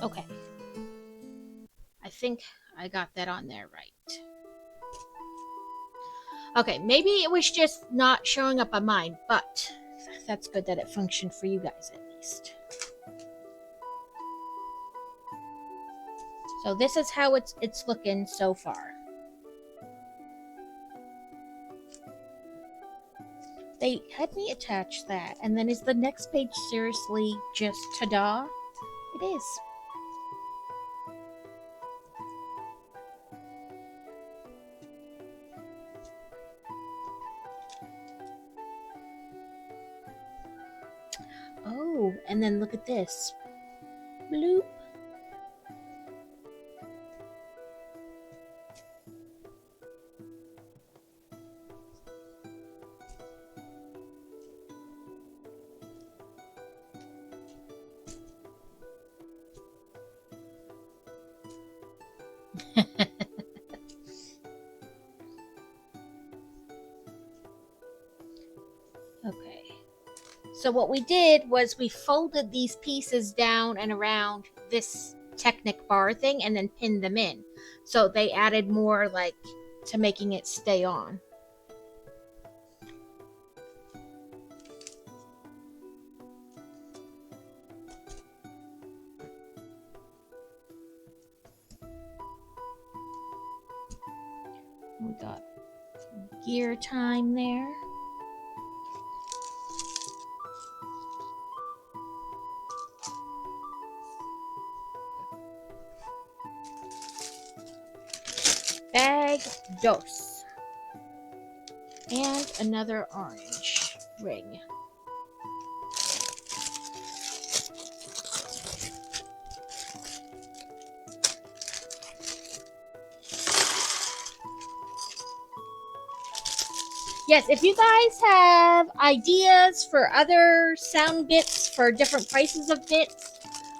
Okay. I think I got that on there right. Okay, maybe it was just not showing up on mine, but that's good that it functioned for you guys at least. So this is how it's looking so far. They had me attach that, and then is the next page seriously just ta-da? It is. Oh, and then look at this. Bloop. Okay. So what we did was we folded these pieces down and around this Technic bar thing and then pinned them in. So they added more like to making it stay on. We got gear time there. Bag dos. And another orange ring. Yes, if you guys have ideas for other sound bits for different prices of bits,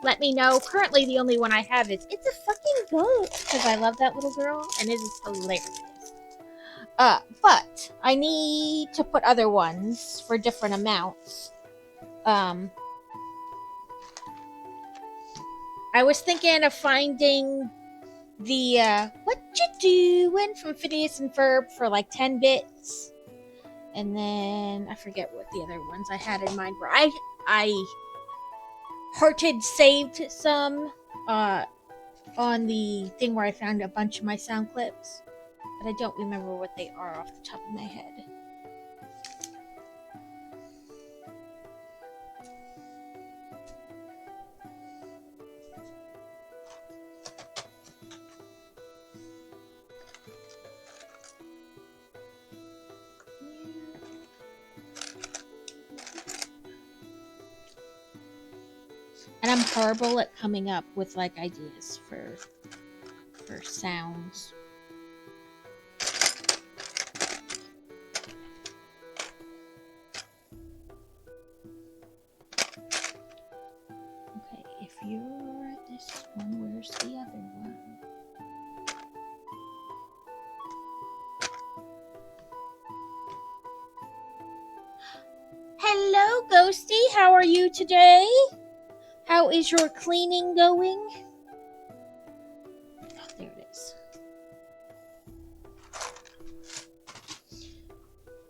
let me know. Currently, the only one I have is It's a Fucking Goat, because I love that little girl, and it is hilarious. But I need to put other ones for different amounts. I was thinking of finding the, What You Doin' from Phineas and Ferb for like 10 bits. And then I forget what the other ones I had in mind were. I hearted saved some on the thing where I found a bunch of my sound clips, but I don't remember what they are off the top of my head. And I'm horrible at coming up with like ideas for sounds. Okay, if you're this one, where's the other one? Hello, Ghosty. How are you today? How is your cleaning going? Oh, there it is.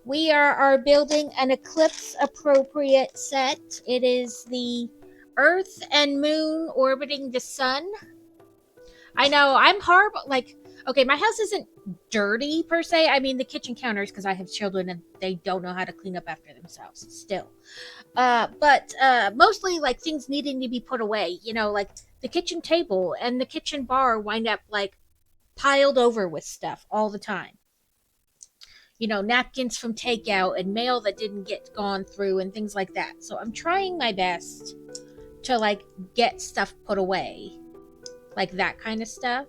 We are building an eclipse appropriate set. It is the Earth and Moon orbiting the Sun. I know, I'm horrible. Like, okay, my house isn't dirty per se. I mean, the kitchen counters, because I have children and they don't know how to clean up after themselves still. But mostly like things needing to be put away, you know, like the kitchen table and the kitchen bar wind up like piled over with stuff all the time. You know, napkins from takeout and mail that didn't get gone through and things like that. So I'm trying my best to like get stuff put away, like that kind of stuff.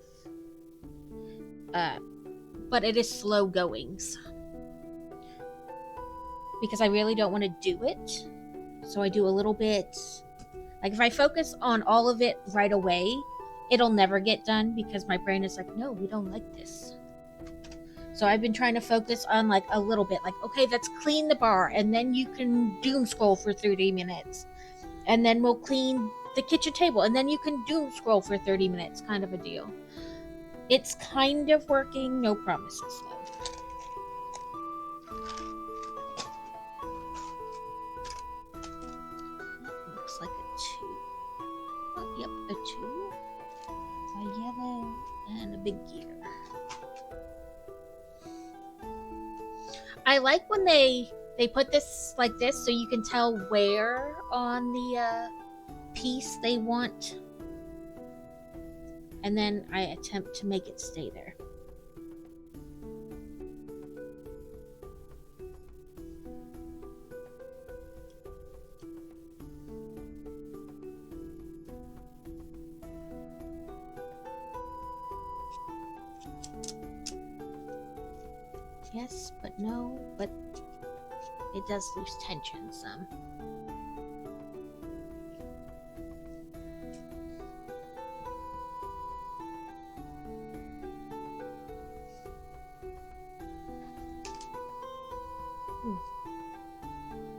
But it is slow goings because I really don't want to do it So I do a little bit. Like if I focus on all of it right away, it'll never get done because my brain is like, no, we don't like this. So I've been trying to focus on like a little bit, like, okay, let's clean the bar, and then you can doom scroll for 30 minutes. And then we'll clean the kitchen table, and then you can doom scroll for 30 minutes, kind of a deal. It's kind of working, no promises though. Looks like a 2. Oh, yep, a 2. A yellow and a big gear. I like when they put this like this so you can tell where on the piece they want. And then I attempt to make it stay there. Yes, but no, but it does lose tension some.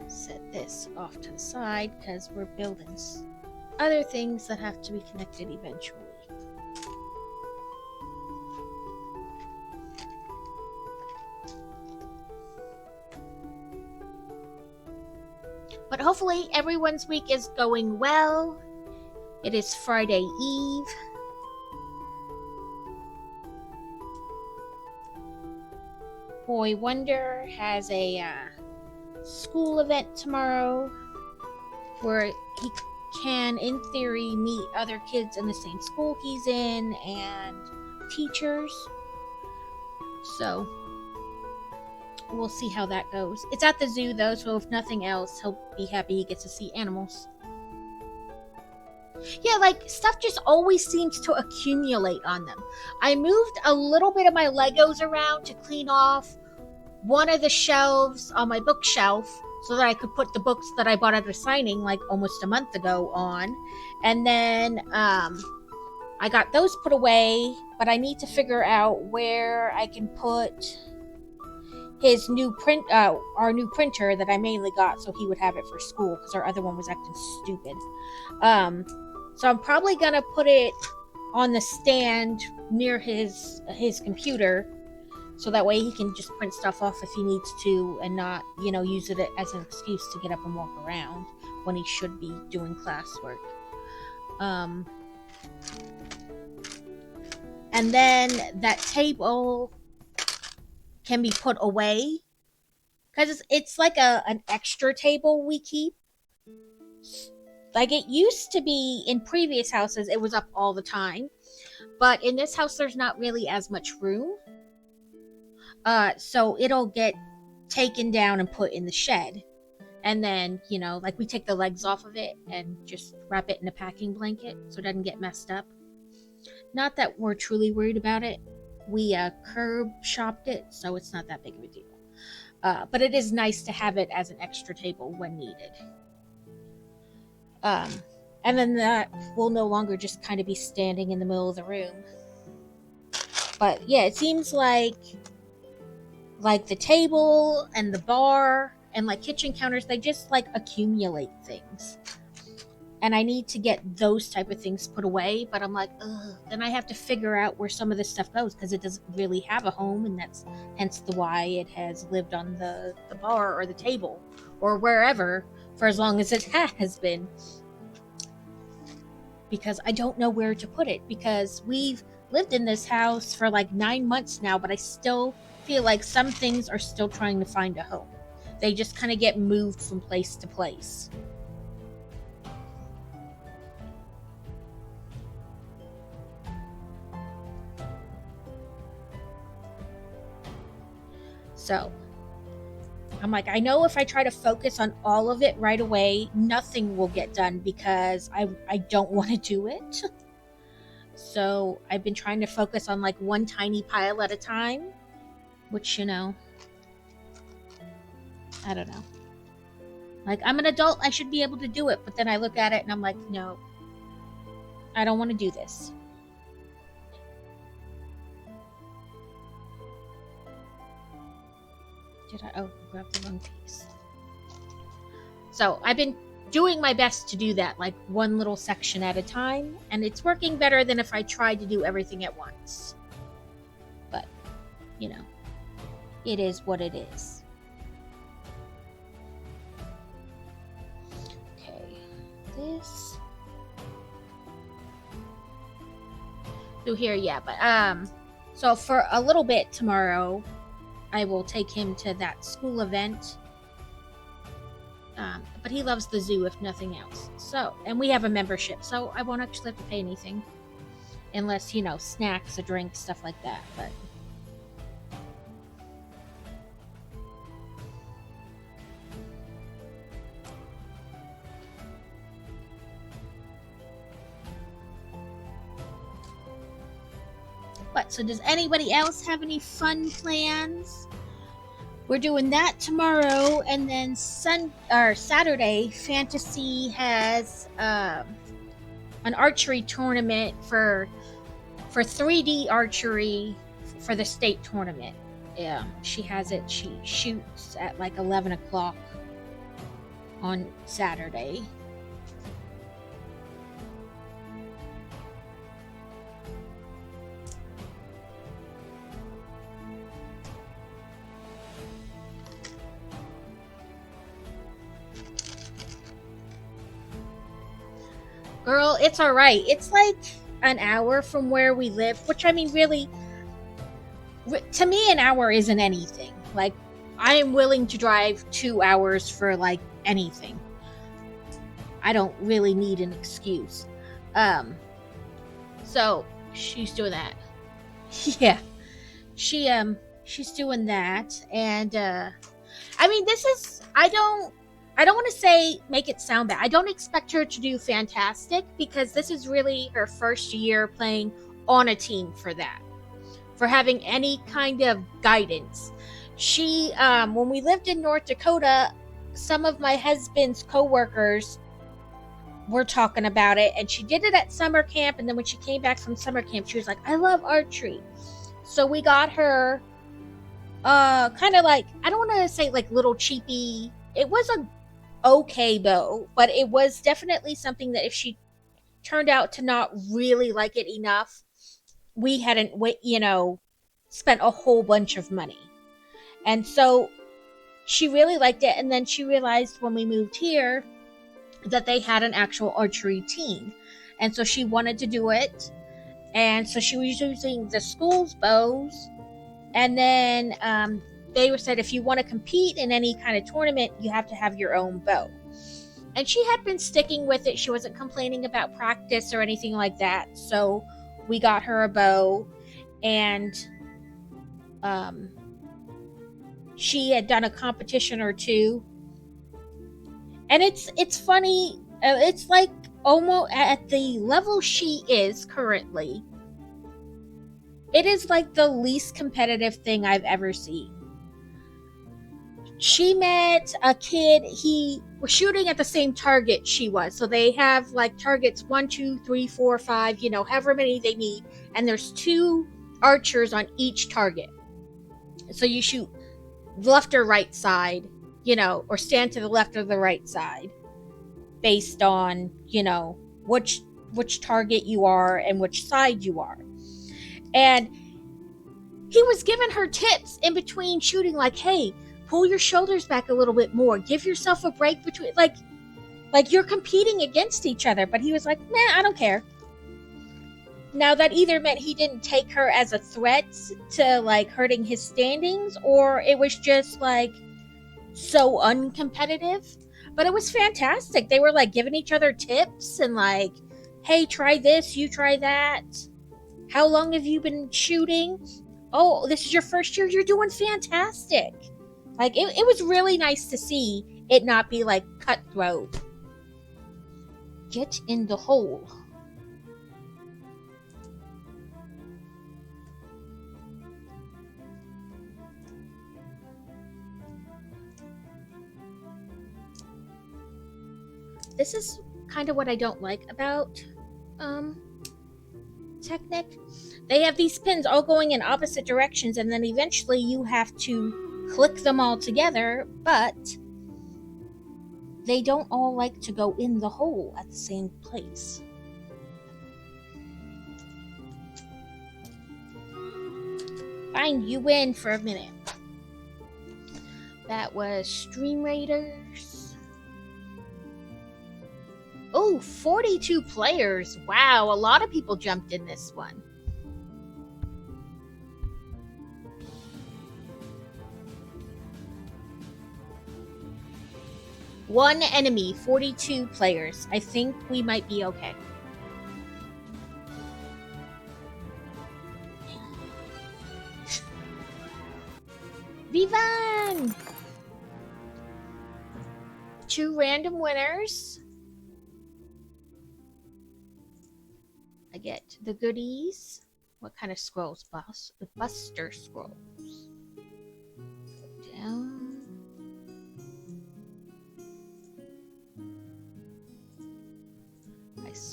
Set this off to the side because we're building other things that have to be connected eventually. But hopefully everyone's week is going well. It is Friday Eve. Boy Wonder has a school event tomorrow where he can, in theory, meet other kids in the same school he's in and teachers. So we'll see how that goes. It's at the zoo though, so if nothing else, he'll be happy he gets to see animals. Yeah, like, stuff just always seems to accumulate on them. I moved a little bit of my Legos around to clean off one of the shelves on my bookshelf so that I could put the books that I bought at a signing like almost a month ago on. And then I got those put away, but I need to figure out where I can put his new our new printer that I mainly got so he would have it for school because our other one was acting stupid. So I'm probably gonna put it on the stand near his computer, so that way he can just print stuff off if he needs to, and not, use it as an excuse to get up and walk around when he should be doing classwork. And then that table can be put away because it's like an extra table we keep. Like it used to be in previous houses, it was up all the time. But in this house, there's not really as much room. So it'll get taken down and put in the shed. And then, like we take the legs off of it and just wrap it in a packing blanket so it doesn't get messed up. Not that we're truly worried about it. We curb shopped it, so it's not that big of a deal. But it is nice to have it as an extra table when needed. And then that will no longer just kind of be standing in the middle of the room. But yeah, it seems like the table and the bar and like kitchen counters, they just like accumulate things. And I need to get those type of things put away, but I'm like, ugh. Then I have to figure out where some of this stuff goes because it doesn't really have a home, and that's hence the why it has lived on the bar or the table or wherever for as long as it has been. Because I don't know where to put it, because we've lived in this house for like 9 months now, but I still feel like some things are still trying to find a home. They just kind of get moved from place to place. So I'm like, I know if I try to focus on all of it right away, nothing will get done because I don't want to do it. So I've been trying to focus on like one tiny pile at a time, which, I don't know. Like, I'm an adult, I should be able to do it. But then I look at it and I'm like, no, I don't want to do this. Did I? Oh, grab the wrong piece. So I've been doing my best to do that, like one little section at a time. And it's working better than if I tried to do everything at once. But, you know, it is what it is. Okay, this. So here, yeah, but so for a little bit tomorrow, I will take him to that school event. But he loves the zoo if nothing else. So, and we have a membership, so I won't actually have to pay anything, unless, you know, snacks, a drink, stuff like that. But so does anybody else have any fun plans? We're doing that tomorrow, and then Saturday, Fantasy has an archery tournament for 3D archery for the state tournament. Yeah, she has it. She shoots at like 11 o'clock on Saturday. Girl, it's alright. It's like an hour from where we live, which, I mean, really, to me, an hour isn't anything. Like, I am willing to drive 2 hours for, like, anything. I don't really need an excuse. So, she's doing that. Yeah. She's doing that, and, I mean, this is, I don't want to say make it sound bad. I don't expect her to do fantastic, because this is really her first year playing on a team for that. For having any kind of guidance. She, when we lived in North Dakota, some of my husband's coworkers were talking about it, and she did it at summer camp, and then when she came back from summer camp, she was like, I love archery. So we got her, kind of like, I don't want to say like little cheapy. It was a okay bow, but it was definitely something that if she turned out to not really like it enough, we hadn't, you know, spent a whole bunch of money. And so she really liked it, and then she realized when we moved here that they had an actual archery team, and so she wanted to do it, and so she was using the school's bows, and then they said, if you want to compete in any kind of tournament, you have to have your own bow. And she had been sticking with it. She wasn't complaining about practice or anything like that. So we got her a bow, and she had done a competition or two. And it's funny. It's like almost at the level she is currently. It is like the least competitive thing I've ever seen. She met a kid, he was shooting at the same target she was. So they have like targets 1, 2, 3, 4, 5, you know, however many they need. And there's 2 archers on each target. So you shoot left or right side, you know, or stand to the left or the right side based on, you know, which target you are and which side you are. And he was giving her tips in between shooting, like, hey, pull your shoulders back a little bit more. Give yourself a break between, like you're competing against each other. But he was like, nah, I don't care. Now that either meant he didn't take her as a threat to like hurting his standings, or it was just like so uncompetitive. But it was fantastic. They were like giving each other tips and like, hey, try this, you try that. How long have you been shooting? Oh, this is your first year. You're doing fantastic. Like, it was really nice to see it not be, like, cutthroat. Get in the hole. This is kind of what I don't like about Technic. They have these pins all going in opposite directions, and then eventually you have to click them all together, but they don't all like to go in the hole at the same place. Fine, you win for a minute. That was Stream Raiders. Oh, 42 players. Wow, a lot of people jumped in this one. One enemy, 42 players. I think we might be okay. Vivan! 2 random winners. I get the goodies. What kind of scrolls, boss? The Buster Scrolls. Go down.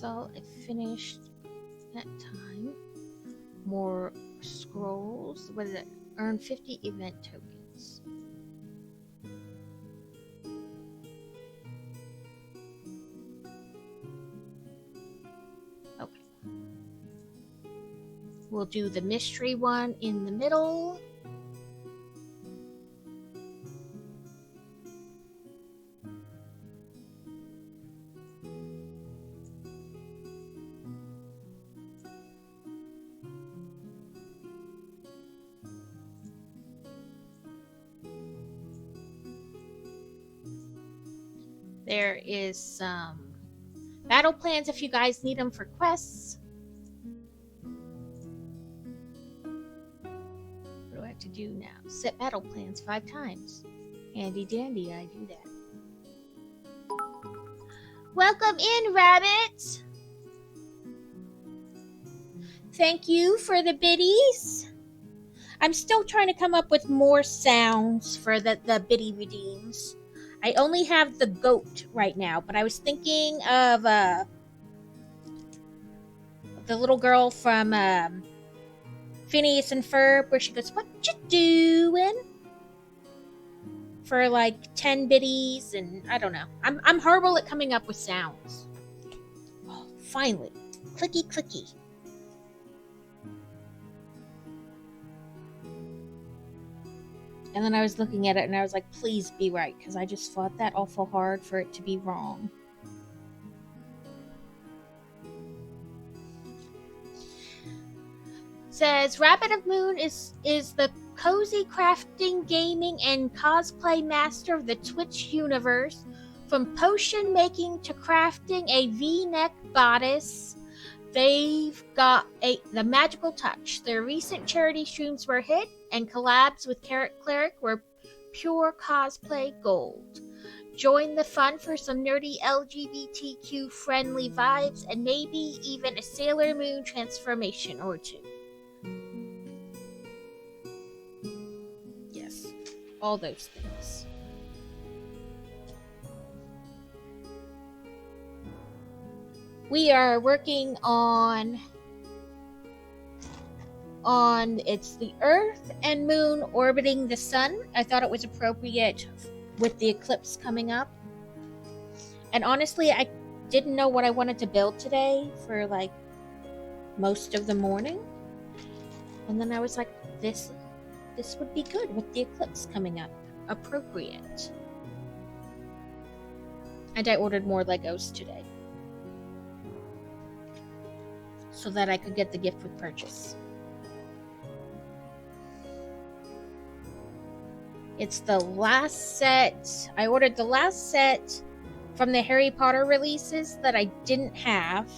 I finished that time. More scrolls. What is it? Earn 50 event tokens. Okay. We'll do the mystery one in the middle. There is some battle plans if you guys need them for quests. What do I have to do now? Set battle plans 5 times. Handy dandy, I do that. Welcome in, Rabbit! Thank you for the biddies. I'm still trying to come up with more sounds for the biddy redeems. I only have the goat right now, but I was thinking of the little girl from Phineas and Ferb, where she goes, "What you doing?" For like 10 biddies, and I don't know. I'm horrible at coming up with sounds. Oh, finally, clicky clicky. And then I was looking at it and I was like, please be right, because I just fought that awful hard for it to be wrong. Says, Rabbit of Moon is the cozy crafting, gaming, and cosplay master of the Twitch universe. From potion making to crafting a V-neck bodice, they've got the magical touch. Their recent charity streams were hit, and collabs with Carrot Cleric were pure cosplay gold. Join the fun for some nerdy LGBTQ friendly vibes and maybe even a Sailor Moon transformation or 2. Yes, all those things. We are working on it's the Earth and Moon orbiting the Sun. I thought it was appropriate with the eclipse coming up. And honestly, I didn't know what I wanted to build today for like most of the morning. And then I was like, this would be good with the eclipse coming up. Appropriate. And I ordered more Legos today, so that I could get the gift with purchase. It's the last set. I ordered the last set from the Harry Potter releases that I didn't have.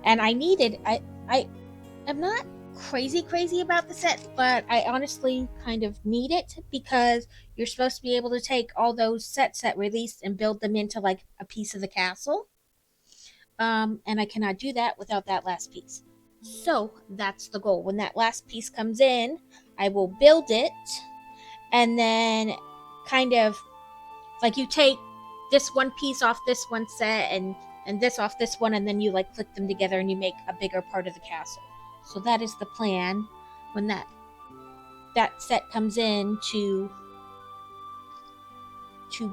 And I needed, I'm not crazy about the set, but I honestly kind of need it because you're supposed to be able to take all those sets that released and build them into like a piece of the castle. And I cannot do that without that last piece. So that's the goal. When that last piece comes in, I will build it, and then kind of like you take this one piece off this one set and this off this one, and then you like click them together and you make a bigger part of the castle. So that is the plan when that set comes in to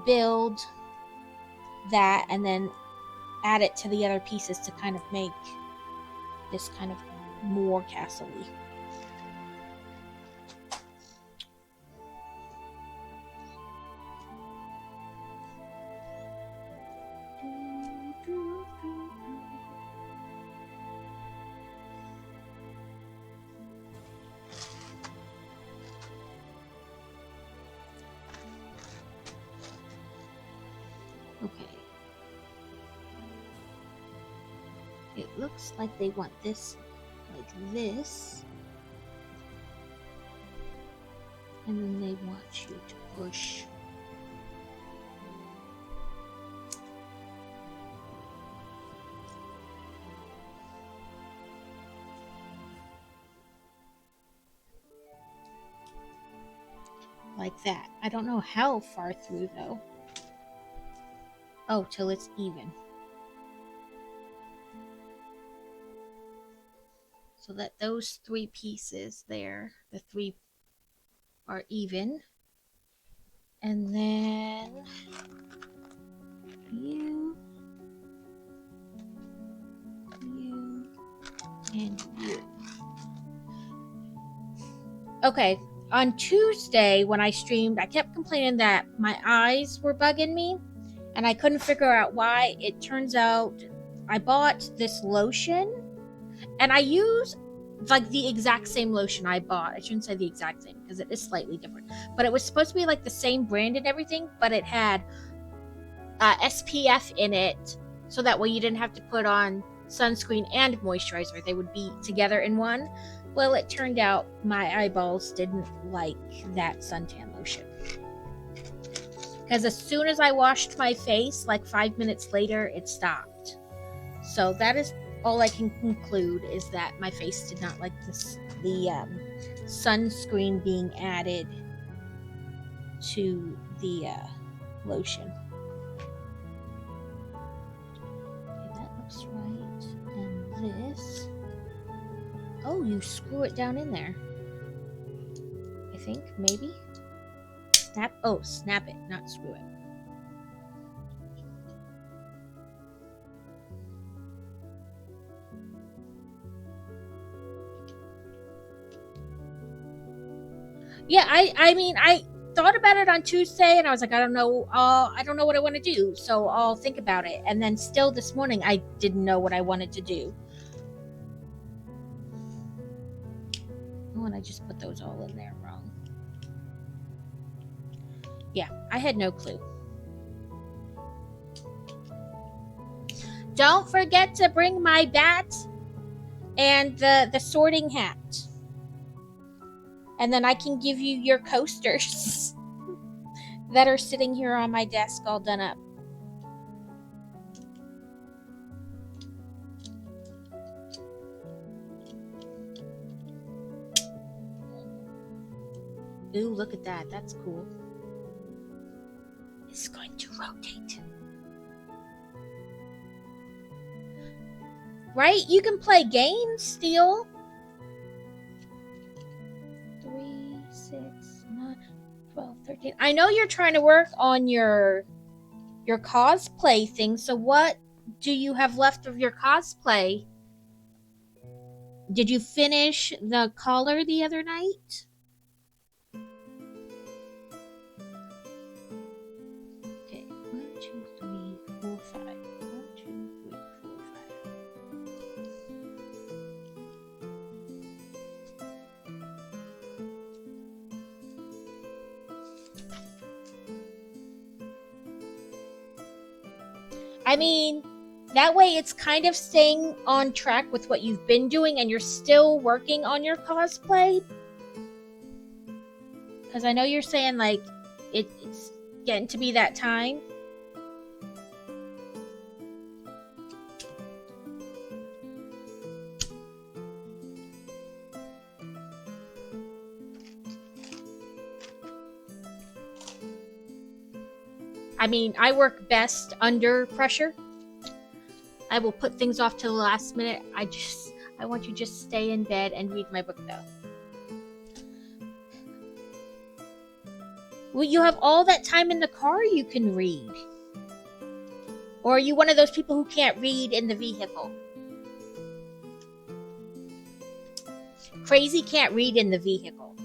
build that and then add it to the other pieces to kind of make this kind of more castle-y. Okay. It looks like they want this like this. And then they want you to push like that. I don't know how far through though. Oh, till it's even. So that those three pieces there, the three are even. And then you, and you. Okay, on Tuesday when I streamed, I kept complaining that my eyes were bugging me and I couldn't figure out why. It turns out I bought this lotion and I use like the exact same lotion I bought. I shouldn't say the exact same because it is slightly different, but it was supposed to be like the same brand and everything, but it had SPF in it, so that way you didn't have to put on sunscreen and moisturizer. They would be together in one. Well, it turned out my eyeballs didn't like that suntan lotion. Because as soon as I washed my face, like 5 minutes later, it stopped. So that is all I can conclude, is that my face did not like this, the sunscreen being added to the lotion. Okay, that looks right. And this... Oh, you screw it down in there. I think, maybe? Snap? Oh, snap it, not screw it. Yeah, I mean, I thought about it on Tuesday, and I was like, I don't know what I want to do, so I'll think about it. And then still this morning, I didn't know what I wanted to do. Oh, and I just put those all in there wrong. Yeah, I had no clue. Don't forget to bring my bat and the sorting hat. And then I can give you your coasters that are sitting here on my desk all done up. Ooh, look at that. That's cool. It's going to rotate. Right? You can play games still. 3, 6, 9, 12, 13. I know you're trying to work on your cosplay thing. So what do you have left of your cosplay? Did you finish the collar the other night? Okay, 1, 2, 3, 4, 5. 1, 2, 3, 4, 5. I mean, that way it's kind of staying on track with what you've been doing and you're still working on your cosplay. Because I know you're saying, like, it's getting to be that time. I mean, I work best under pressure. I will put things off to the last minute. I want you to just stay in bed and read my book, though. Well, you have all that time in the car you can read. Or are you one of those people who can't read in the vehicle? Crazy can't read in the vehicle,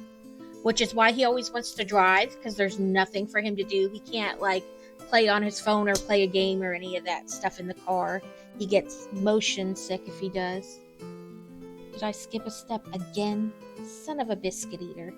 which is why he always wants to drive, because there's nothing for him to do. He can't, like, play on his phone or play a game or any of that stuff in the car. He gets motion sick if he does. Did I skip a step again? Son of a biscuit eater.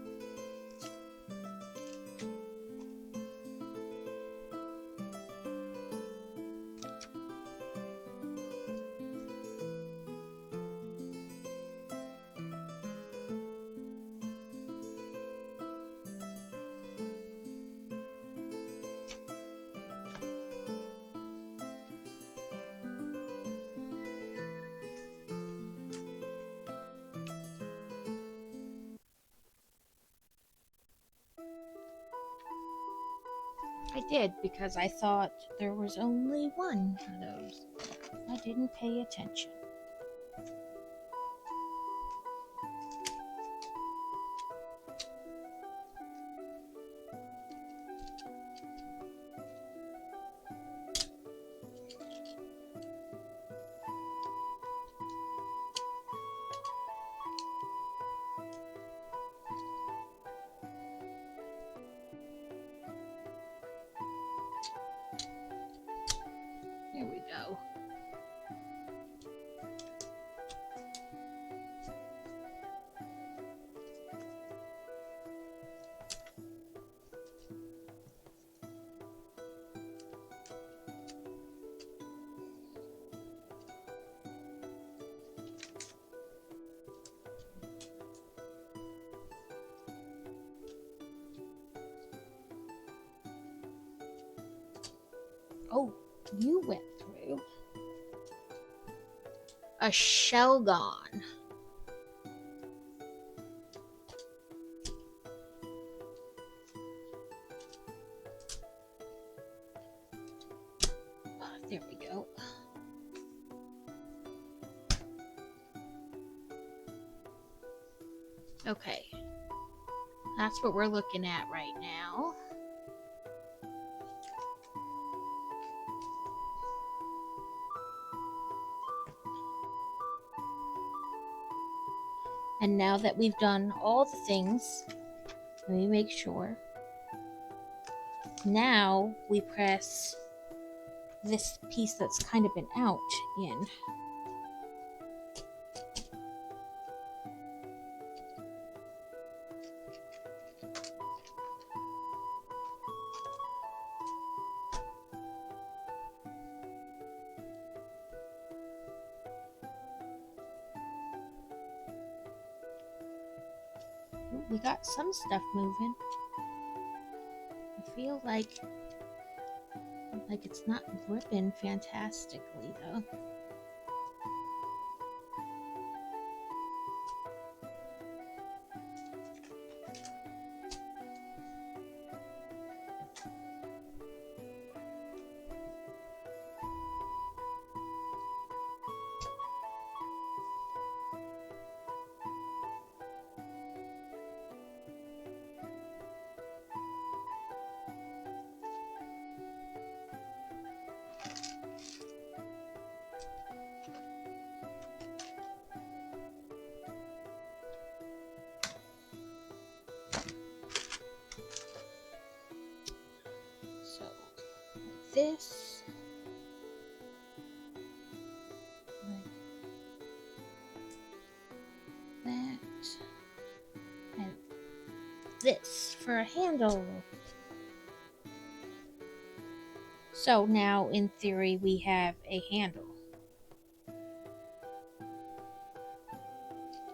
I did, because I thought there was only one of those. I didn't pay attention. There we go. Oh, you went through. A Shelgon. There we go. Okay. That's what we're looking at right now. And now that we've done all the things, let me make sure. Now we press this piece that's kind of been out in. We got some stuff moving. I feel like it's not gripping fantastically though. This, like that, and this for a handle. So now, in theory, we have a handle.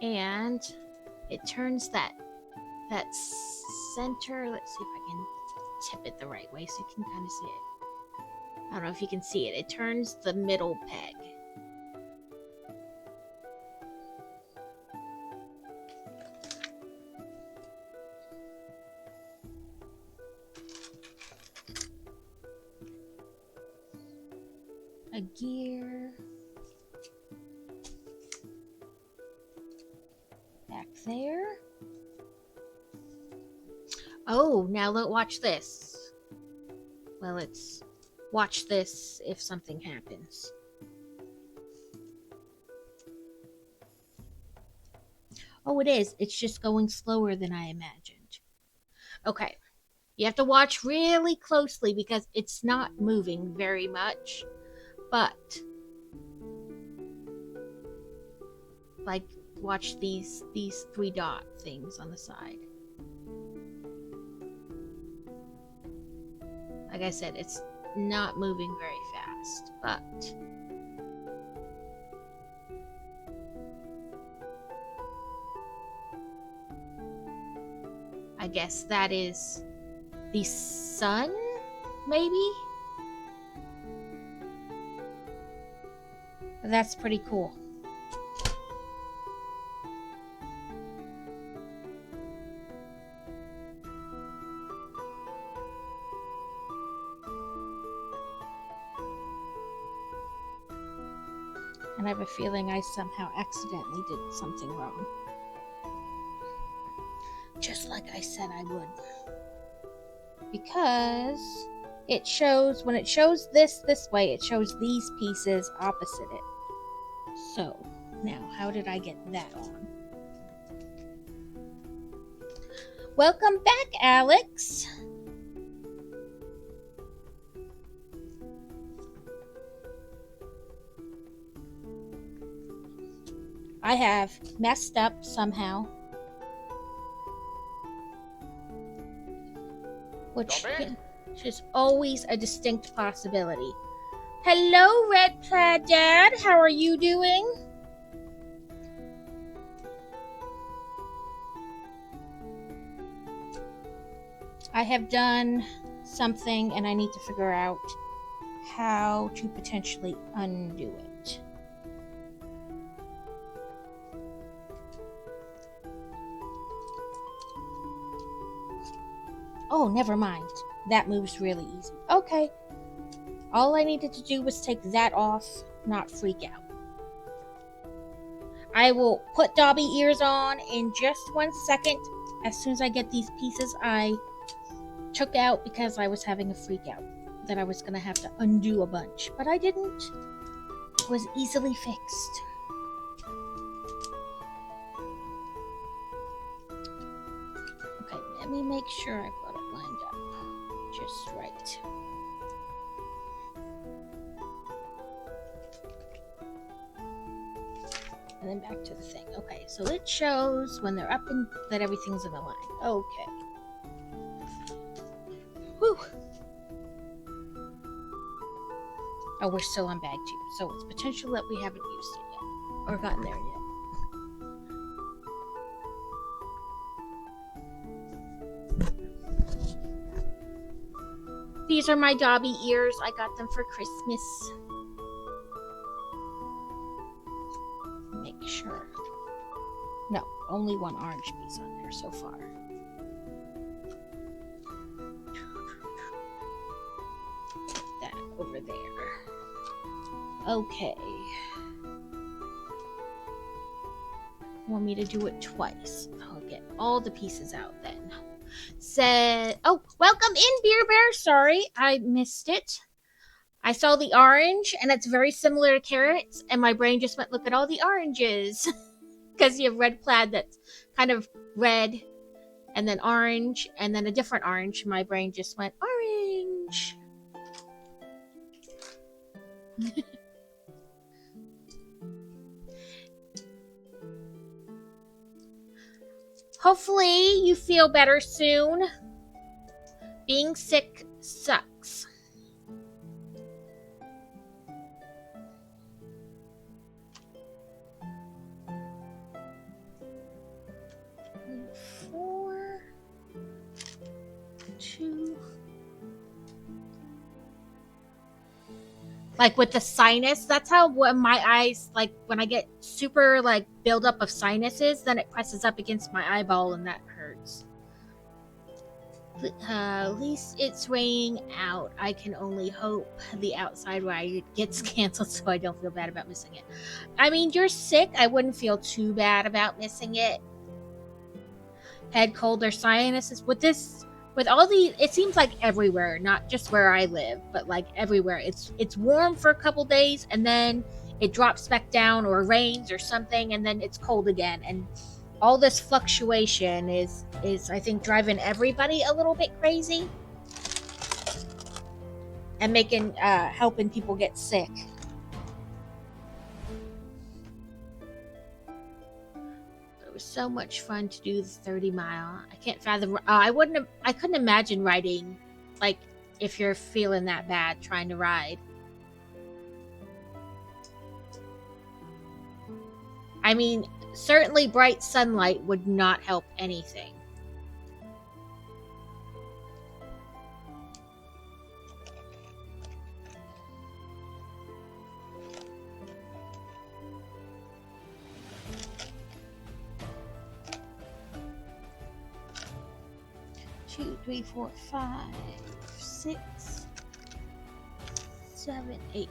And it turns that center, let's see if I can tip it the right way so you can kind of see it. I don't know if you can see it. It turns the middle peg. A gear. Back there. Oh, now watch this. Well, it's watch this if something happens. Oh, it is. It's just going slower than I imagined. Okay. You have to watch really closely because it's not moving very much. But, like, watch these 3 dot things on the side. Like I said, it's not moving very fast, but I guess that is the sun, maybe? That's pretty cool. And I have a feeling I somehow accidentally did something wrong. Just like I said I would. Because it shows, when it shows this way, it shows these pieces opposite it. So, now, how did I get that on? Welcome back, Alex. I have messed up somehow. Which is always a distinct possibility. Hello, Red Plaid Dad. How are you doing? I have done something and I need to figure out how to potentially undo it. Oh, never mind. That moves really easy. Okay. All I needed to do was take that off, not freak out. I will put Dobby ears on in just 1 second. As soon as I get these pieces I took out because I was having a freak out. That I was going to have to undo a bunch. But I didn't. It was easily fixed. Okay, let me make sure I've got it lined up just right. And then back to the thing. Okay, so it shows when they're up and that everything's in a line. Okay. Whew. Oh, we're still on bag 2, so it's potential that we haven't used it yet, or gotten there yet. These are my Dobby ears. I got them for Christmas. Make sure. No, only one orange piece on there so far. Put that over there. Okay. Want me to do it twice? I'll get all the pieces out then. Oh, welcome in, Beer Bear. Sorry, I missed it. I saw the orange, and it's very similar to carrots, and my brain just went, look at all the oranges. Because you have red plaid that's kind of red, and then orange, and then a different orange. My brain just went, orange. Hopefully you feel better soon. Being sick sucks. Four, 2. Like with the sinus, that's how when my eyes, like when I get super like buildup of sinuses, then it presses up against my eyeball and that hurts. At least it's raining out. I can only hope the outside ride gets canceled so I don't feel bad about missing it. I mean, you're sick. I wouldn't feel too bad about missing it. Head cold or sinuses. With all the, it seems like everywhere, not just where I live, but like everywhere. It's warm for a couple days and then it drops back down or rains or something and then it's cold again. And all this fluctuation is I think driving everybody a little bit crazy and making helping people get sick. It was so much fun to do the 30 mile. I can't fathom. I couldn't imagine riding, like if you're feeling that bad trying to ride. I mean, certainly bright sunlight would not help anything. Two, 3, 4, 5, 6, 7, 8.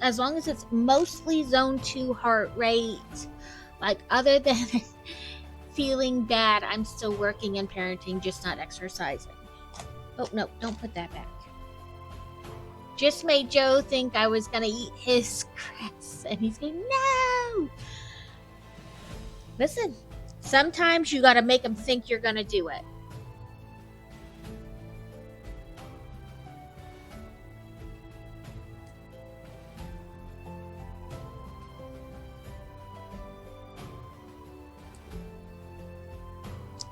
As long as it's mostly zone 2 heart rate, like other than feeling bad, I'm still working and parenting, just not exercising. Oh no, don't put that back. Just made Joe think I was gonna eat his cress, and he's going, no! Listen, sometimes you gotta make him think you're gonna do it.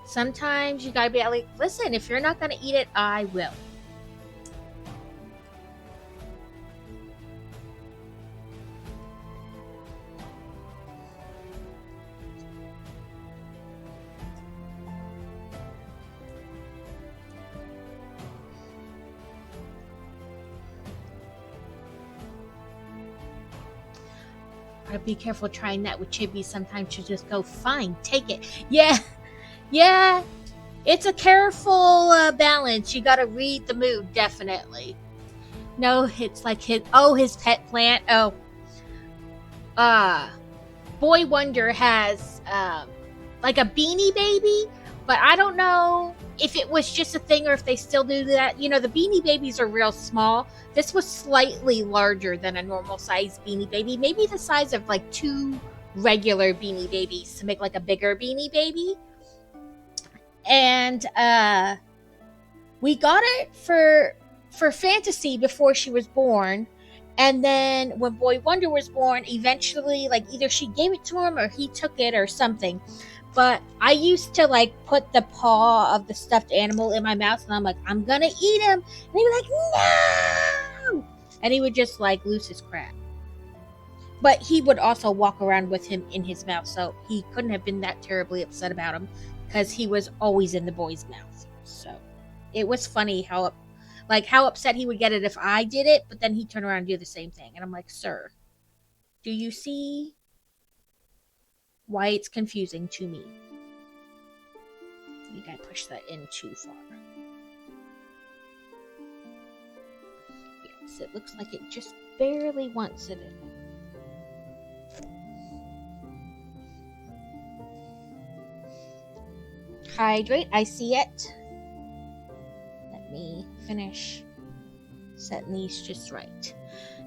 Sometimes you gotta be like, listen, if you're not gonna eat it, I will. I'd be careful trying that with Chibi. Sometimes you just go, fine, take it. Yeah, it's a careful balance. You gotta read the mood, definitely. No, it's like his pet plant. Boy Wonder has like a Beanie Baby, but I don't know if it was just a thing or if they still do that. You know, the Beanie Babies are real small. This was slightly larger than a normal size Beanie Baby, maybe the size of like 2 regular Beanie Babies to make like a bigger Beanie Baby. And we got it for Fantasy before she was born, and then when Boy Wonder was born, eventually, like, either she gave it to him or he took it or something. But I used to like put the paw of the stuffed animal in my mouth, and I'm like, I'm gonna eat him, and he'd be like, no, and he would just like lose his crap. But he would also walk around with him in his mouth, so he couldn't have been that terribly upset about him, because he was always in the boy's mouth. So it was funny how upset he would get it if I did it, but then he'd turn around and do the same thing. And I'm like, sir, do you see why it's confusing to me? You gotta push that in too far. Yes, it looks like it just barely wants it in. Hydrate, I see it. Let me finish setting these just right.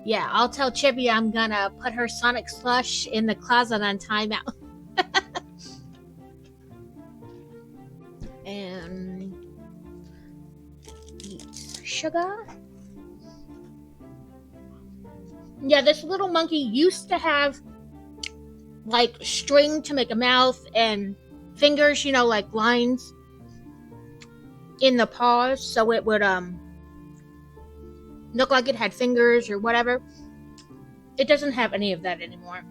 Yeah, I'll tell Chibi I'm gonna put her Sonic Slush in the closet on timeout. And eat sugar. Yeah, this little monkey used to have like string to make a mouth and fingers, you know, like lines in the paws, so it would look like it had fingers or whatever. It doesn't have any of that anymore.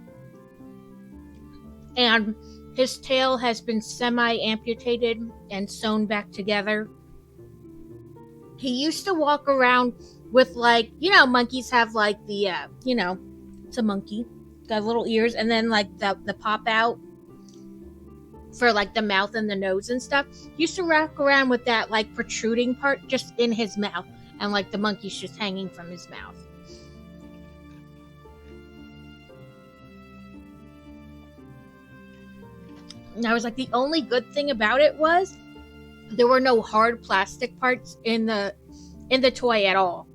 And his tail has been semi-amputated and sewn back together. He used to walk around with, like, you know, monkeys have like the you know, it's a monkey, got little ears, and then like the pop out. for like the mouth and the nose and stuff. He used to walk around with that like protruding part just in his mouth, and like the monkey's just hanging from his mouth. And I was like, the only good thing about it was there were no hard plastic parts in the toy at all.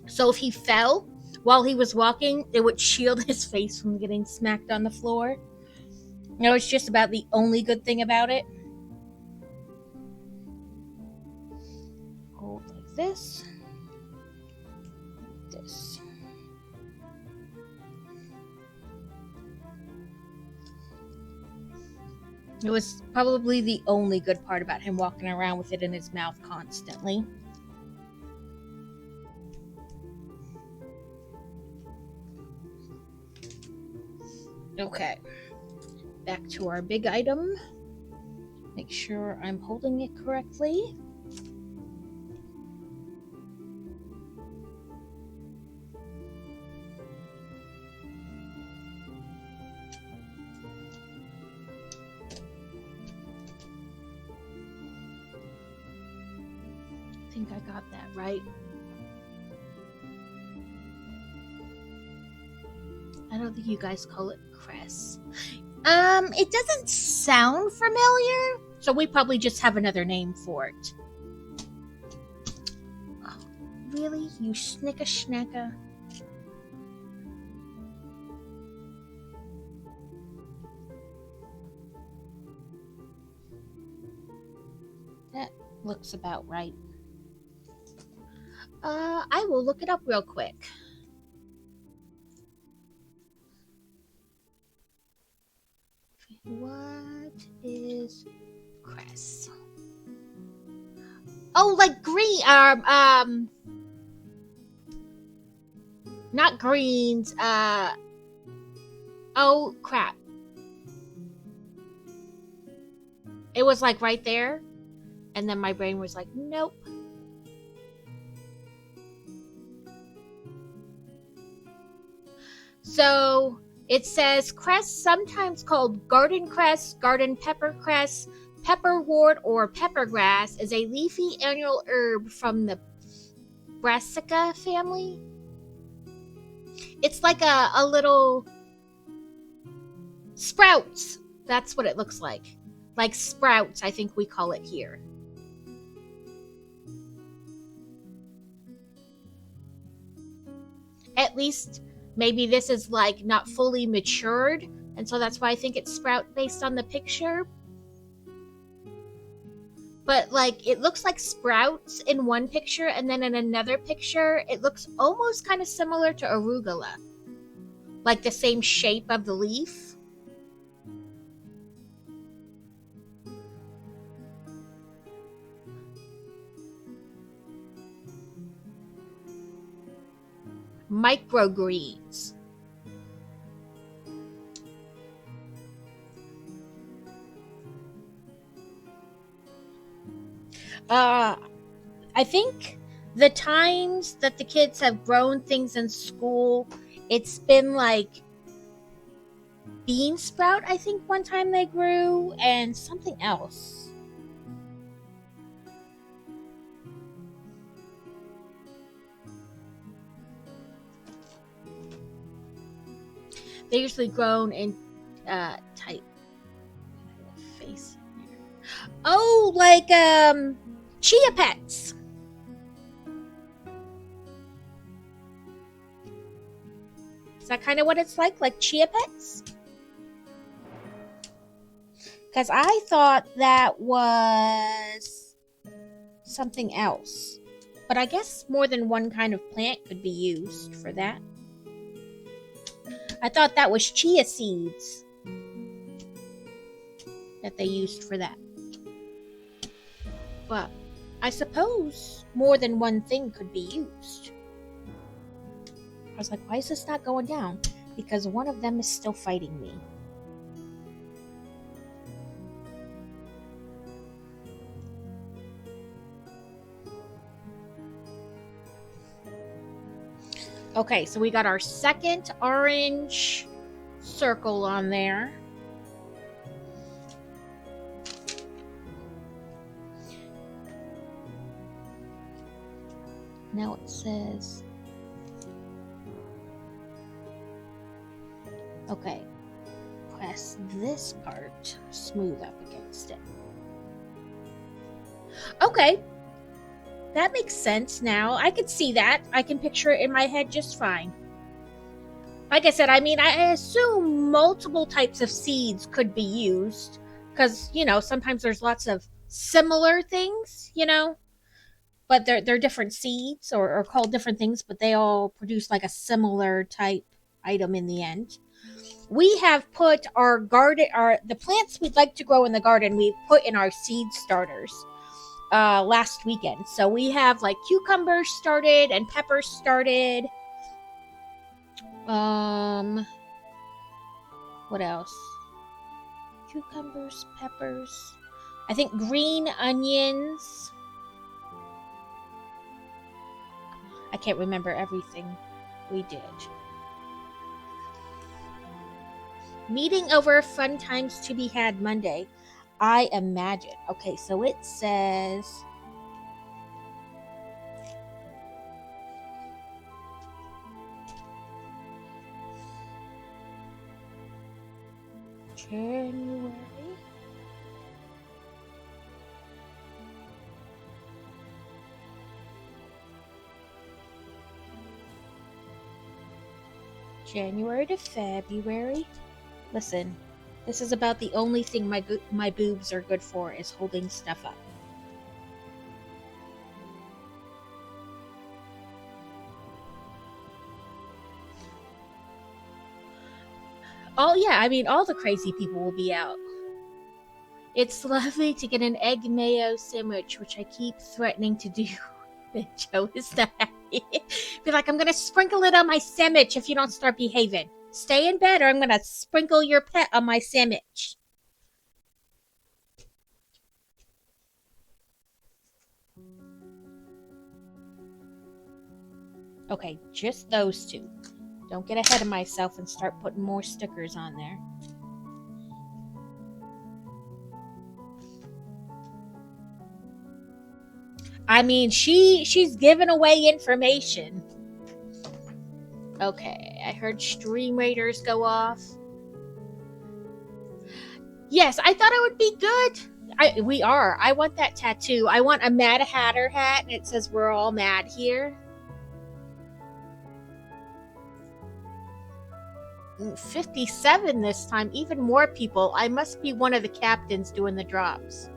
So if he fell while he was walking, it would shield his face from getting smacked on the floor. That was just about the only good thing about it. Hold like this. This. It was probably the only good part about him walking around with it in his mouth constantly. Okay, back to our big item. Make sure I'm holding it correctly. I think I got that right. I don't think you guys call it cress. It doesn't sound familiar, so we probably just have another name for it. Oh, really? You snicka-snacka? That looks about right. I will look it up real quick. What is cress? Oh, like green, not greens, oh crap. It was like right there, and then my brain was like, nope. So it says cress, sometimes called garden cress, garden peppercress, pepperwort, or peppergrass, is a leafy annual herb from the Brassica family. It's like a little sprouts. That's what it looks like. Like sprouts, I think we call it here. At least maybe this is like not fully matured, and so that's why I think it's sprout based on the picture. But like it looks like sprouts in one picture, and then in another picture it looks almost kind of similar to arugula. Like the same shape of the leaf. Microgreens. I think the times that the kids have grown things in school, it's been like bean sprout, I think one time they grew, and something else. They're usually grown in tight face. Oh, like chia pets. Is that kind of what it's like chia pets? Because I thought that was something else. But I guess more than one kind of plant could be used for that. I thought that was chia seeds that they used for that. But I suppose more than one thing could be used. I was like, why is this not going down? Because one of them is still fighting me. Okay, so we got our second orange circle on there. Now it says, okay, press this part smooth up against it. Okay, that makes sense now. I could see that. I can picture it in my head just fine. Like I said, I mean, I assume multiple types of seeds could be used because, you know, sometimes there's lots of similar things, you know, but they're different seeds or called different things, but they all produce like a similar type item in the end. We have put our garden, the plants we'd like to grow in the garden, we put in our seed starters last weekend. So we have like cucumbers started and peppers started. What else? Cucumbers, peppers. I think green onions. I can't remember everything we did. Meeting over fun times to be had Monday. I imagine. Okay, so it says January. January to February. Listen, this is about the only thing my boobs are good for is holding stuff up. Oh yeah, I mean, all the crazy people will be out. It's lovely to get an egg mayo sandwich, which I keep threatening to do. Joe is not happy. Be like, I'm gonna sprinkle it on my sandwich if you don't start behaving. Stay in bed or I'm gonna sprinkle your pet on my sandwich. Okay, just those two. Don't get ahead of myself and start putting more stickers on there. I mean, she's giving away information. Okay, I heard Stream Raiders go off. Yes, I thought it would be good. We are. I want that tattoo. I want a Mad Hatter hat and it says we're all mad here. 57 this time, even more people. I must be one of the captains doing the drops.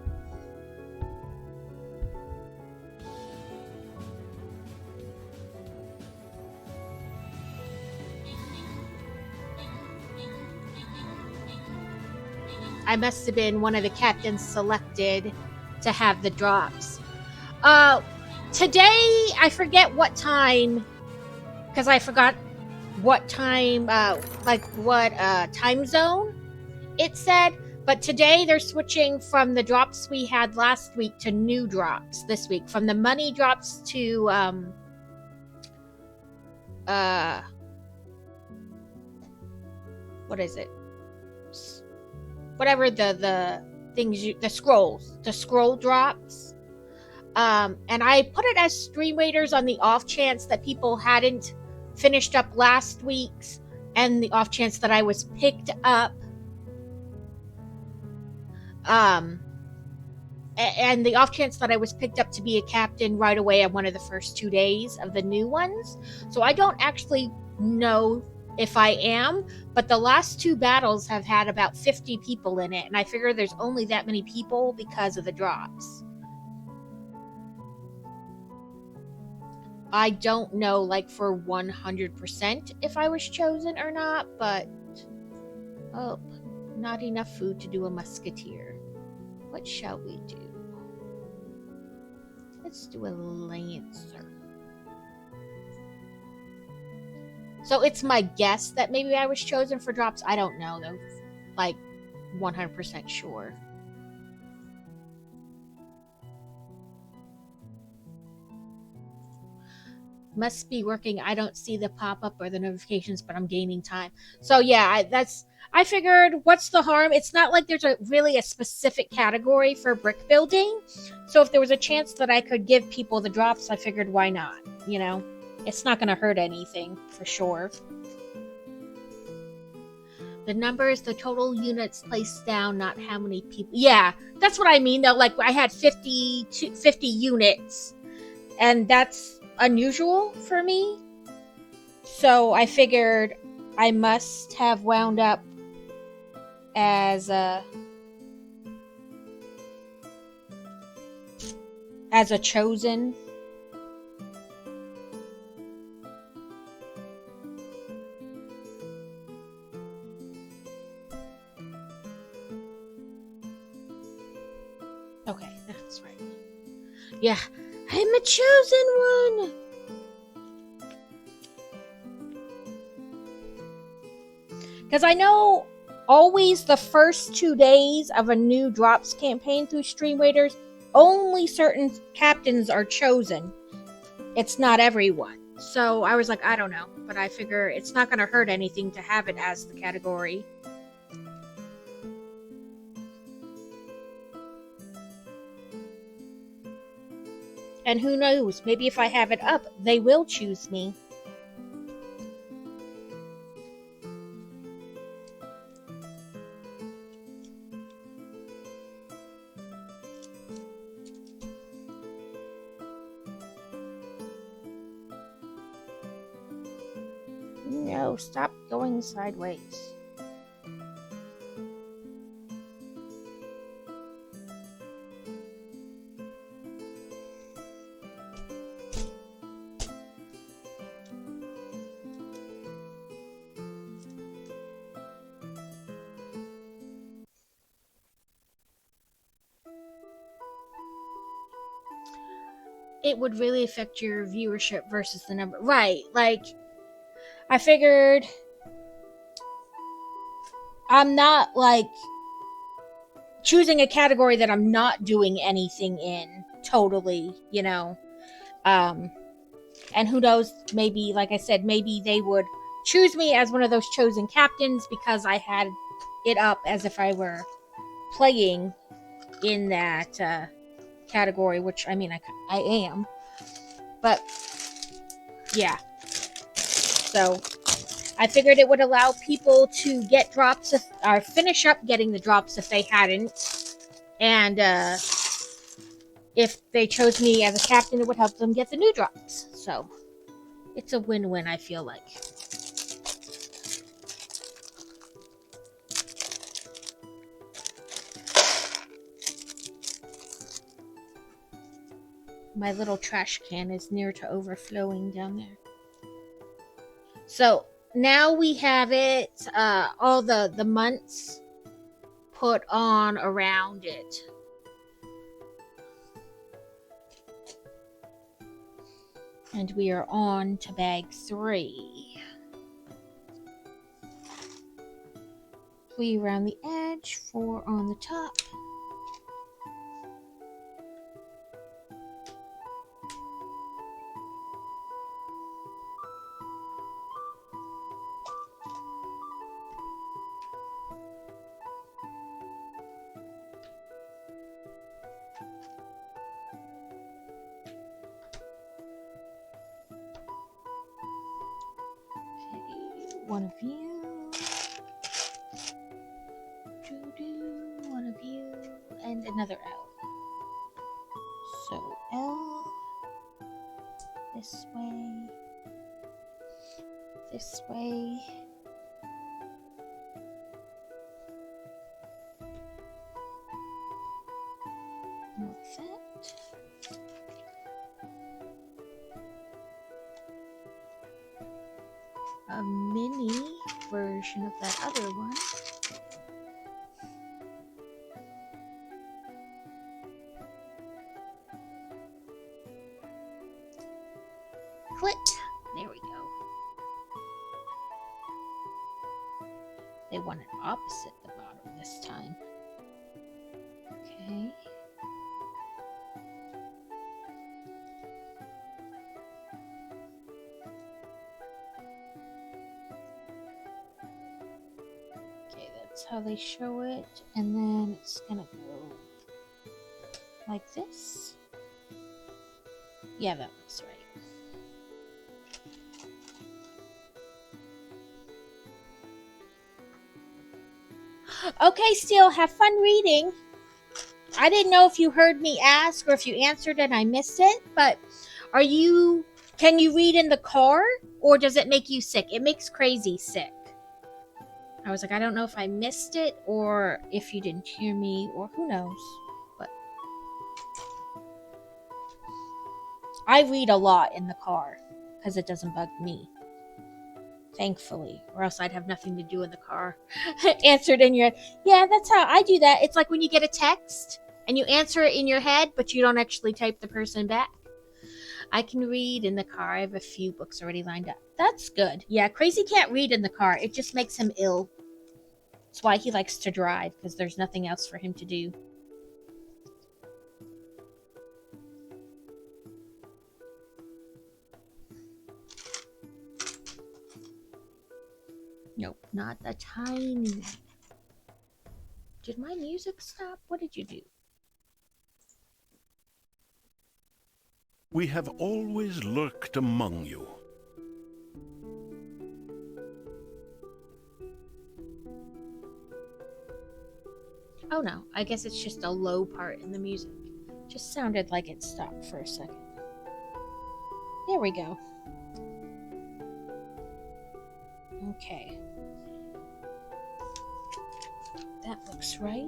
I must have been one of the captains selected to have the drops. Today, I forget what time, because I forgot what time, what time zone it said. But today they're switching from the drops we had last week to new drops this week. From the money drops to, what is it? Whatever the things the scroll drops. And I put it as Stream Raiders on the off chance that people hadn't finished up last week's and the off chance that I was picked up. And the off chance that I was picked up to be a captain right away on one of the first 2 days of the new ones. So I don't actually know if I am, but the last two battles have had about 50 people in it, and I figure there's only that many people because of the drops. I don't know, like, for 100% if I was chosen or not, but... Oh, not enough food to do a musketeer. What shall we do? Let's do a lancer. So it's my guess that maybe I was chosen for drops. I don't know, though. Like, 100% sure. Must be working. I don't see the pop-up or the notifications, but I'm gaining time. So yeah, I figured, what's the harm? It's not like there's really a specific category for brick building. So if there was a chance that I could give people the drops, I figured, why not? you know, it's not going to hurt anything for sure. The number is the total units placed down, not how many people. Yeah, that's what I mean though. Like I had 50 units, and that's unusual for me. So I figured I must have wound up as a chosen. Okay, that's right. Yeah, I'm a chosen one. Because I know always the first 2 days of a new drops campaign through Stream Raiders, only certain captains are chosen. It's not everyone. So I was like, I don't know. But I figure it's not going to hurt anything to have it as the category. And who knows, maybe if I have it up, they will choose me. No, stop going sideways. It would really affect your viewership versus the number. Right, like, I figured I'm not, like, choosing a category that I'm not doing anything in, totally, you know. And who knows, maybe, like I said, maybe they would choose me as one of those chosen captains because I had it up as if I were playing in that category, which, I mean, I am. But, yeah. So, I figured it would allow people to get drops, or finish up getting the drops if they hadn't. And, if they chose me as a captain, it would help them get the new drops. So, it's a win-win, I feel like. My little trash can is near to overflowing down there. So, now we have it, all the months put on around it. And we are on to bag 3. 3 around the edge, 4 on the top. One of you, one of you, and another L. So L, this way, like that. A mini version of that other one. Clit. There we go. They want it opposite the bottom this time. Okay. That's how they show it, and then it's gonna go like this. Yeah, that looks right. Okay, Steele, have fun reading. I didn't know if you heard me ask or if you answered and I missed it, but can you read in the car or does it make you sick? It makes Crazy sick. I was like, I don't know if I missed it or if you didn't hear me or who knows. But I read a lot in the car because it doesn't bug me. Thankfully, or else I'd have nothing to do in the car. Answered in your yeah, that's how I do that. It's like when you get a text and you answer it in your head, but you don't actually type the person back. I can read in the car. I have a few books already lined up. That's good. Yeah, Crazy can't read in the car. It just makes him ill. That's why he likes to drive, because there's nothing else for him to do. Nope, not the tiny. Did my music stop? What did you do? We have always lurked among you. Oh no, I guess it's just a low part in the music. Just sounded like it stopped for a second. There we go. Okay. That looks right.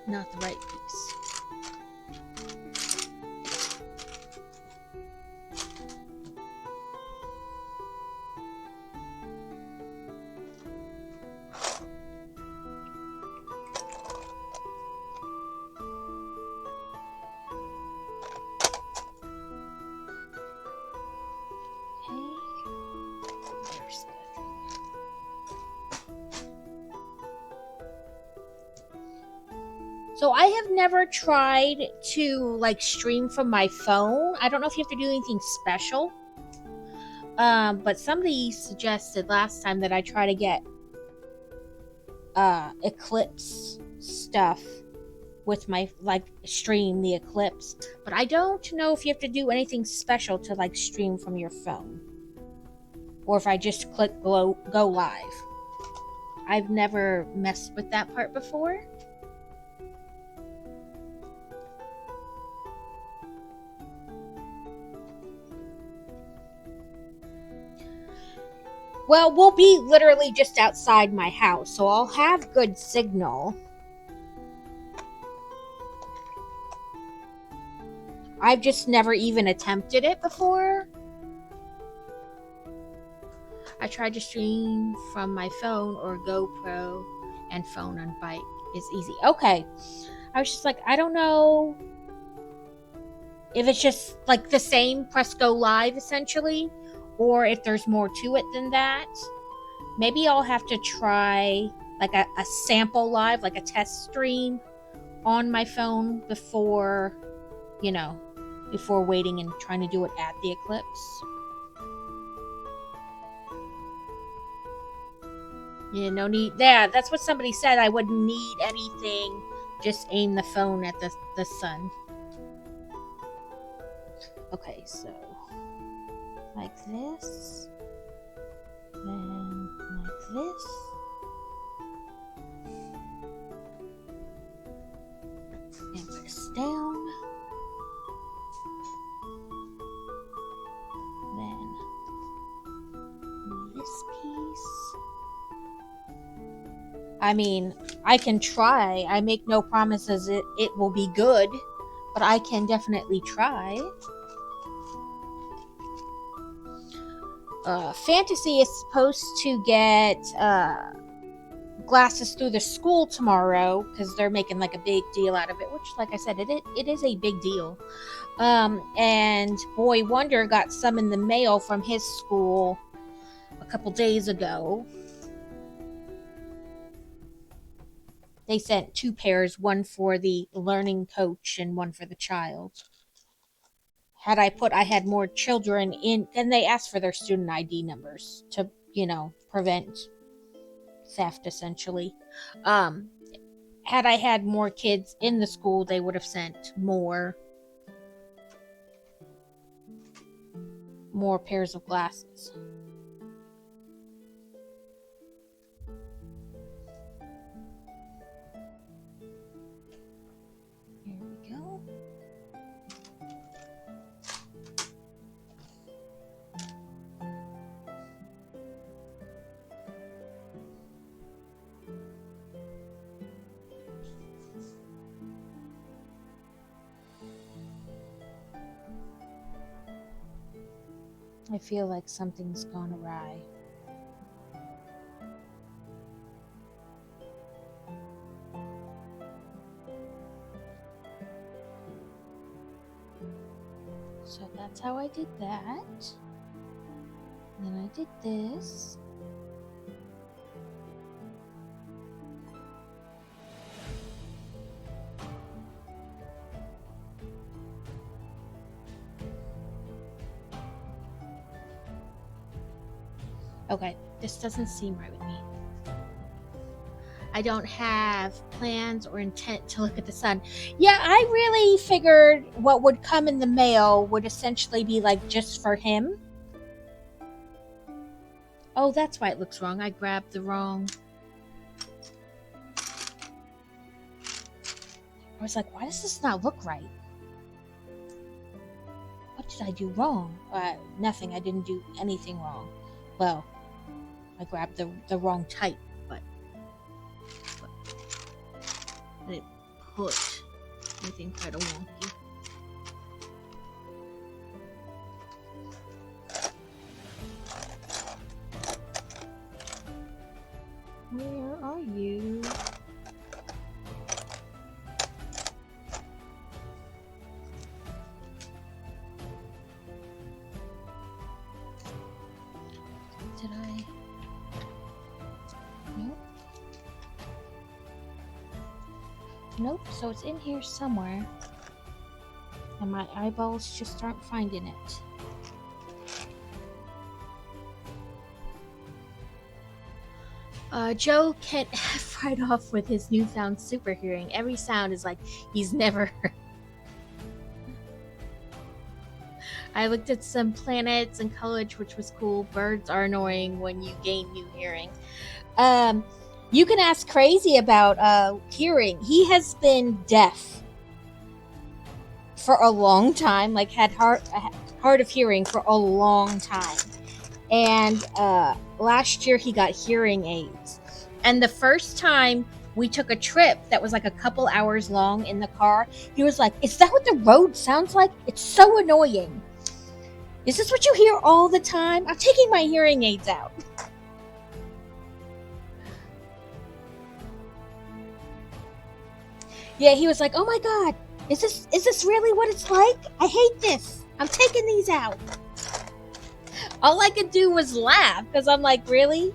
Not the right piece. So I have never tried to like stream from my phone. I don't know if you have to do anything special. But somebody suggested last time that I try to get Eclipse stuff with my like stream the Eclipse. But I don't know if you have to do anything special to like stream from your phone. Or if I just click go live. I've never messed with that part before. Well, we'll be literally just outside my house, so I'll have good signal. I've just never even attempted it before. I tried to stream from my phone or GoPro, and phone on bike is easy. Okay. I was just like, I don't know if it's just like the same, press go live essentially, or if there's more to it than that. Maybe I'll have to try like a sample live, like a test stream on my phone before, before waiting and trying to do it at the Eclipse. Yeah, no need. Yeah, that's what somebody said. I wouldn't need anything. Just aim the phone at the sun. Okay, so like this. Then like this. And press down. Then this piece. I mean, I can try. I make no promises it will be good, but I can definitely try. Fantasy is supposed to get glasses through the school tomorrow because they're making like a big deal out of it, which, like I said, it is a big deal. And Boy Wonder got some in the mail from his school a couple days ago. They sent 2 pairs, one for the learning coach and one for the child. Had I had more children in, and they asked for their student ID numbers to, prevent theft, essentially. Had I had more kids in the school, they would have sent more pairs of glasses. I feel like something's gone awry. So that's how I did that. Then I did this. Okay, this doesn't seem right with me. I don't have plans or intent to look at the sun. Yeah, I really figured what would come in the mail would essentially be like just for him. Oh, that's why it looks wrong. I grabbed the wrong. I was like, why does this not look right? What did I do wrong? Nothing. I didn't do anything wrong. Well, I grabbed the wrong type, but I didn't put anything kind of wonky. Where are you? Did I? Nope. Nope, so it's in here somewhere. And my eyeballs just aren't finding it. Joe can't fight off with his newfound super hearing. Every sound is like he's never heard. I looked at some planets in college, which was cool. Birds are annoying when you gain new hearing. You can ask Crazy about hearing. He has been deaf for a long time, like had hard of hearing for a long time. And last year he got hearing aids. And the first time we took a trip that was like a couple hours long in the car, he was like, "Is that what the road sounds like? It's so annoying. Is this what you hear all the time? I'm taking my hearing aids out." Yeah, he was like, "Oh my god, is this really what it's like? I hate this. I'm taking these out." All I could do was laugh because I'm like, really?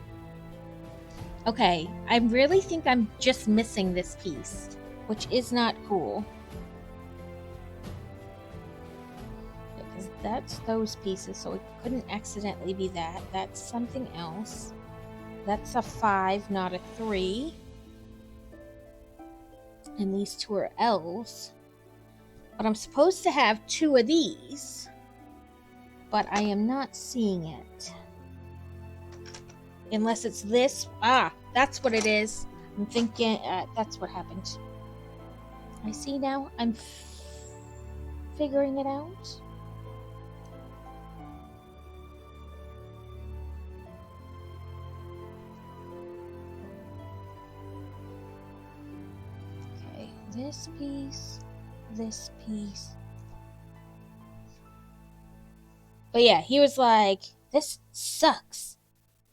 Okay, I really think I'm just missing this piece, which is not cool. Because that's those pieces, so it couldn't accidentally be that. That's something else. That's a 5, not a 3. And these 2 are L's. But I'm supposed to have 2 of these. But I am not seeing it. Unless it's this. Ah, that's what it is. I'm thinking that's what happened. I see now. I'm figuring it out. Okay, this piece, this piece. But yeah, he was like, "This sucks."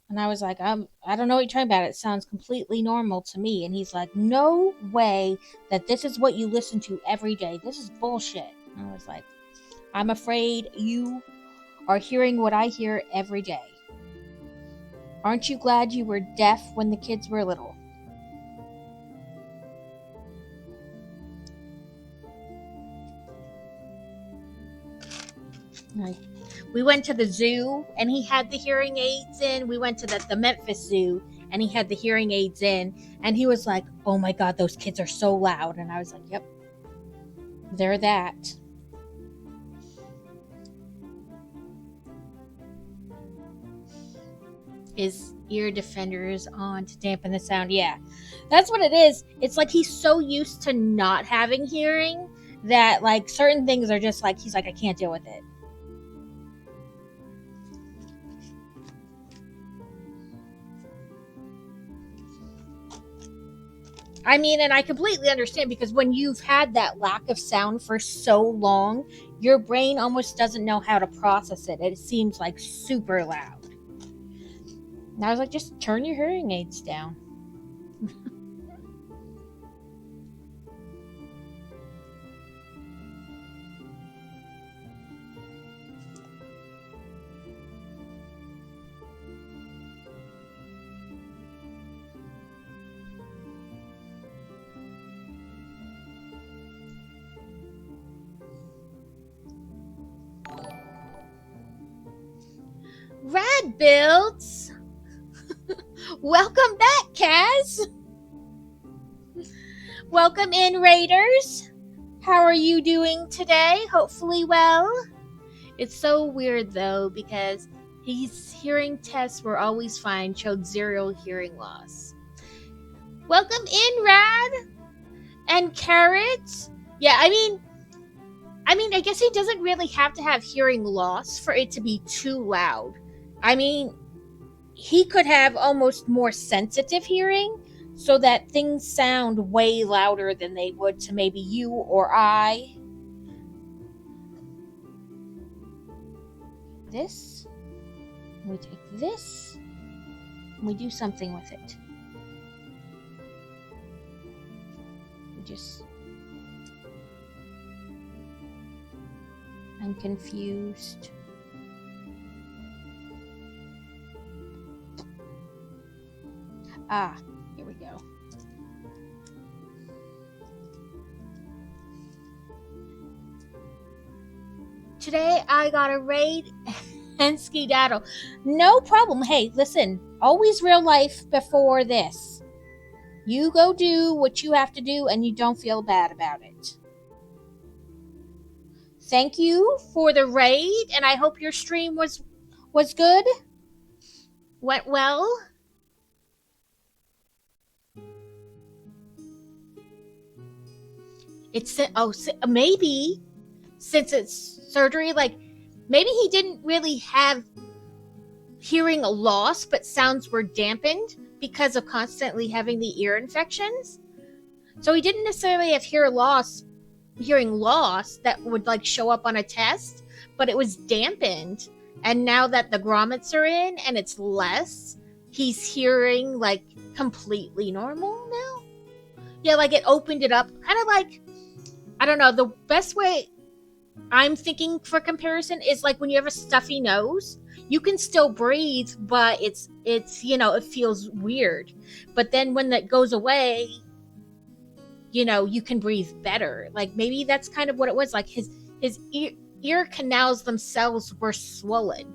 And I was like, I don't know what you're talking about. It sounds completely normal to me. And he's like, "No way that this is what you listen to every day. This is bullshit." And I was like, "I'm afraid you are hearing what I hear every day. Aren't you glad you were deaf when the kids were little?" We went to the zoo and he had the hearing aids in. We went to the Memphis Zoo and he had the hearing aids in. And he was like, "Oh my god, those kids are so loud." And I was like, "Yep, they're that." His ear defenders on to dampen the sound. Yeah, that's what it is. It's like he's so used to not having hearing that like certain things are just like, he's like, "I can't deal with it." I mean, and I completely understand, because when you've had that lack of sound for so long, your brain almost doesn't know how to process it. It seems like super loud. And I was like, just turn your hearing aids down. Rad builds. Welcome back, Kaz. Welcome in, Raiders. How are you doing today? Hopefully well. It's so weird though, because his hearing tests were always fine, showed 0 hearing loss. Welcome in, Rad and Carrot. Yeah, I mean, I guess he doesn't really have to have hearing loss for it to be too loud. I mean, he could have almost more sensitive hearing so that things sound way louder than they would to maybe you or I. This. We take this. And we do something with it. We just... I'm confused. Ah, here we go. Today I got a raid and skedaddle. No problem. Hey, listen, always real life before this. You go do what you have to do and you don't feel bad about it. Thank you for the raid, and I hope your stream was good. Went well. It's maybe since it's surgery, like maybe he didn't really have hearing loss, but sounds were dampened because of constantly having the ear infections. So he didn't necessarily have hearing loss that would like show up on a test, but it was dampened. And now that the grommets are in and it's less, he's hearing like completely normal now. Yeah, like it opened it up, kind of like, I don't know, the best way I'm thinking for comparison is like when you have a stuffy nose, you can still breathe, but it's you know, it feels weird. But then when that goes away, you know, you can breathe better. Like maybe that's kind of what it was. Like his ear canals themselves were swollen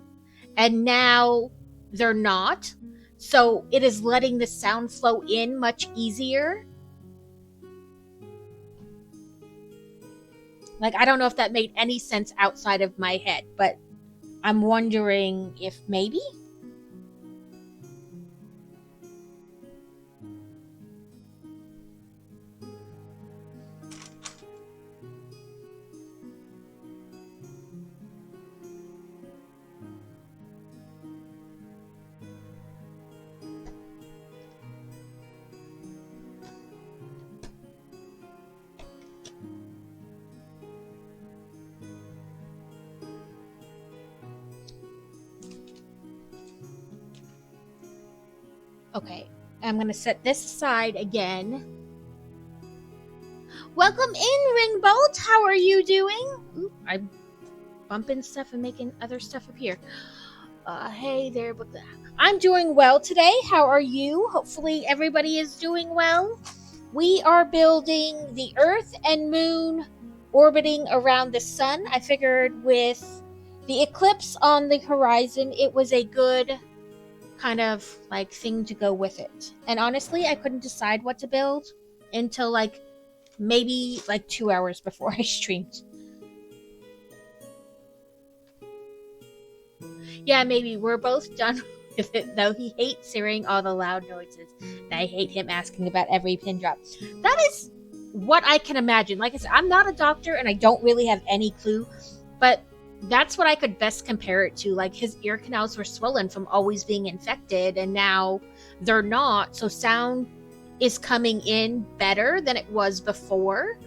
and now they're not. So it is letting the sound flow in much easier. Like, I don't know if that made any sense outside of my head, but I'm wondering if maybe? Okay, I'm going to set this aside again. Welcome in, Ringbolt. How are you doing? Ooh, I'm bumping stuff and making other stuff appear. Hey there. I'm doing well today. How are you? Hopefully everybody is doing well. We are building the Earth and Moon orbiting around the sun. I figured with the eclipse on the horizon, it was a good kind of like thing to go with it. And honestly, I couldn't decide what to build until like maybe like 2 hours before I streamed. Yeah, maybe we're both done with it, though. He hates hearing all the loud noises. And I hate him asking about every pin drop. That is what I can imagine. Like I said, I'm not a doctor and I don't really have any clue, but that's what I could best compare it to. Like his ear canals were swollen from always being infected and now they're not. So sound is coming in better than it was before.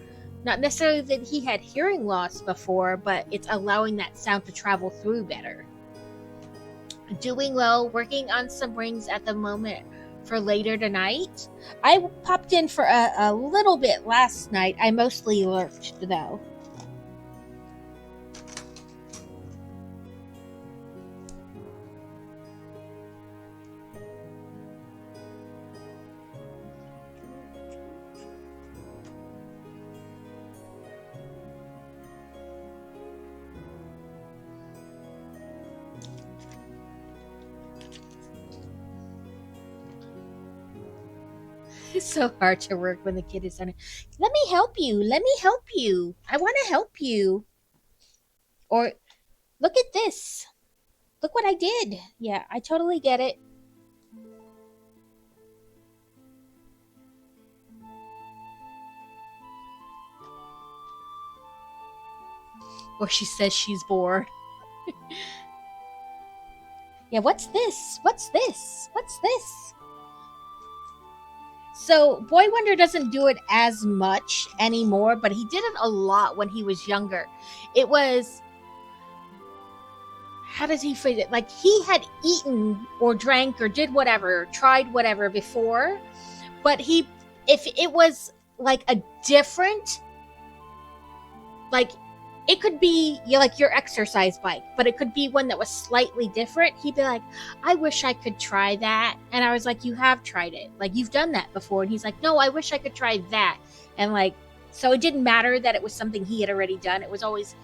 Not necessarily that he had hearing loss before, but it's allowing that sound to travel through better. Doing well, working on some rings at the moment for later tonight. I popped in for a little bit last night. I mostly lurked, though. It's so hard to work when the kid is on it. Let me help you. Let me help you. I want to help you. Or, look at this. Look what I did. Yeah, I totally get it. Or she says she's bored. Yeah, what's this? What's this? What's this? So, Boy Wonder doesn't do it as much anymore, but he did it a lot when he was younger. It was... How does he phrase it? Like, he had eaten or drank or did whatever, tried whatever before, but if it was, like, a different... Like, it could be like your exercise bike, but it could be one that was slightly different. He'd be like, I wish I could try that. And I was like, you have tried it. Like, you've done that before. And he's like, no, I wish I could try that. And like, so it didn't matter that it was something he had already done. It was always,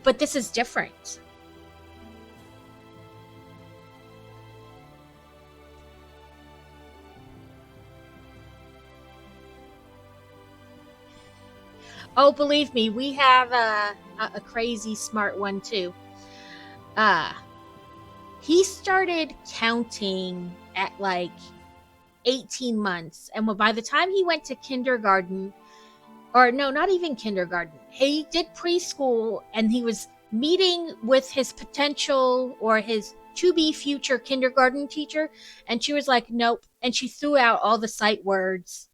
but this is different. Oh, believe me, we have a crazy smart one too. He started counting at like 18 months. And by the time he went to kindergarten, or no, not even kindergarten, he did preschool, and he was meeting with his potential or his to-be future kindergarten teacher. And she was like, nope. And she threw out all the sight words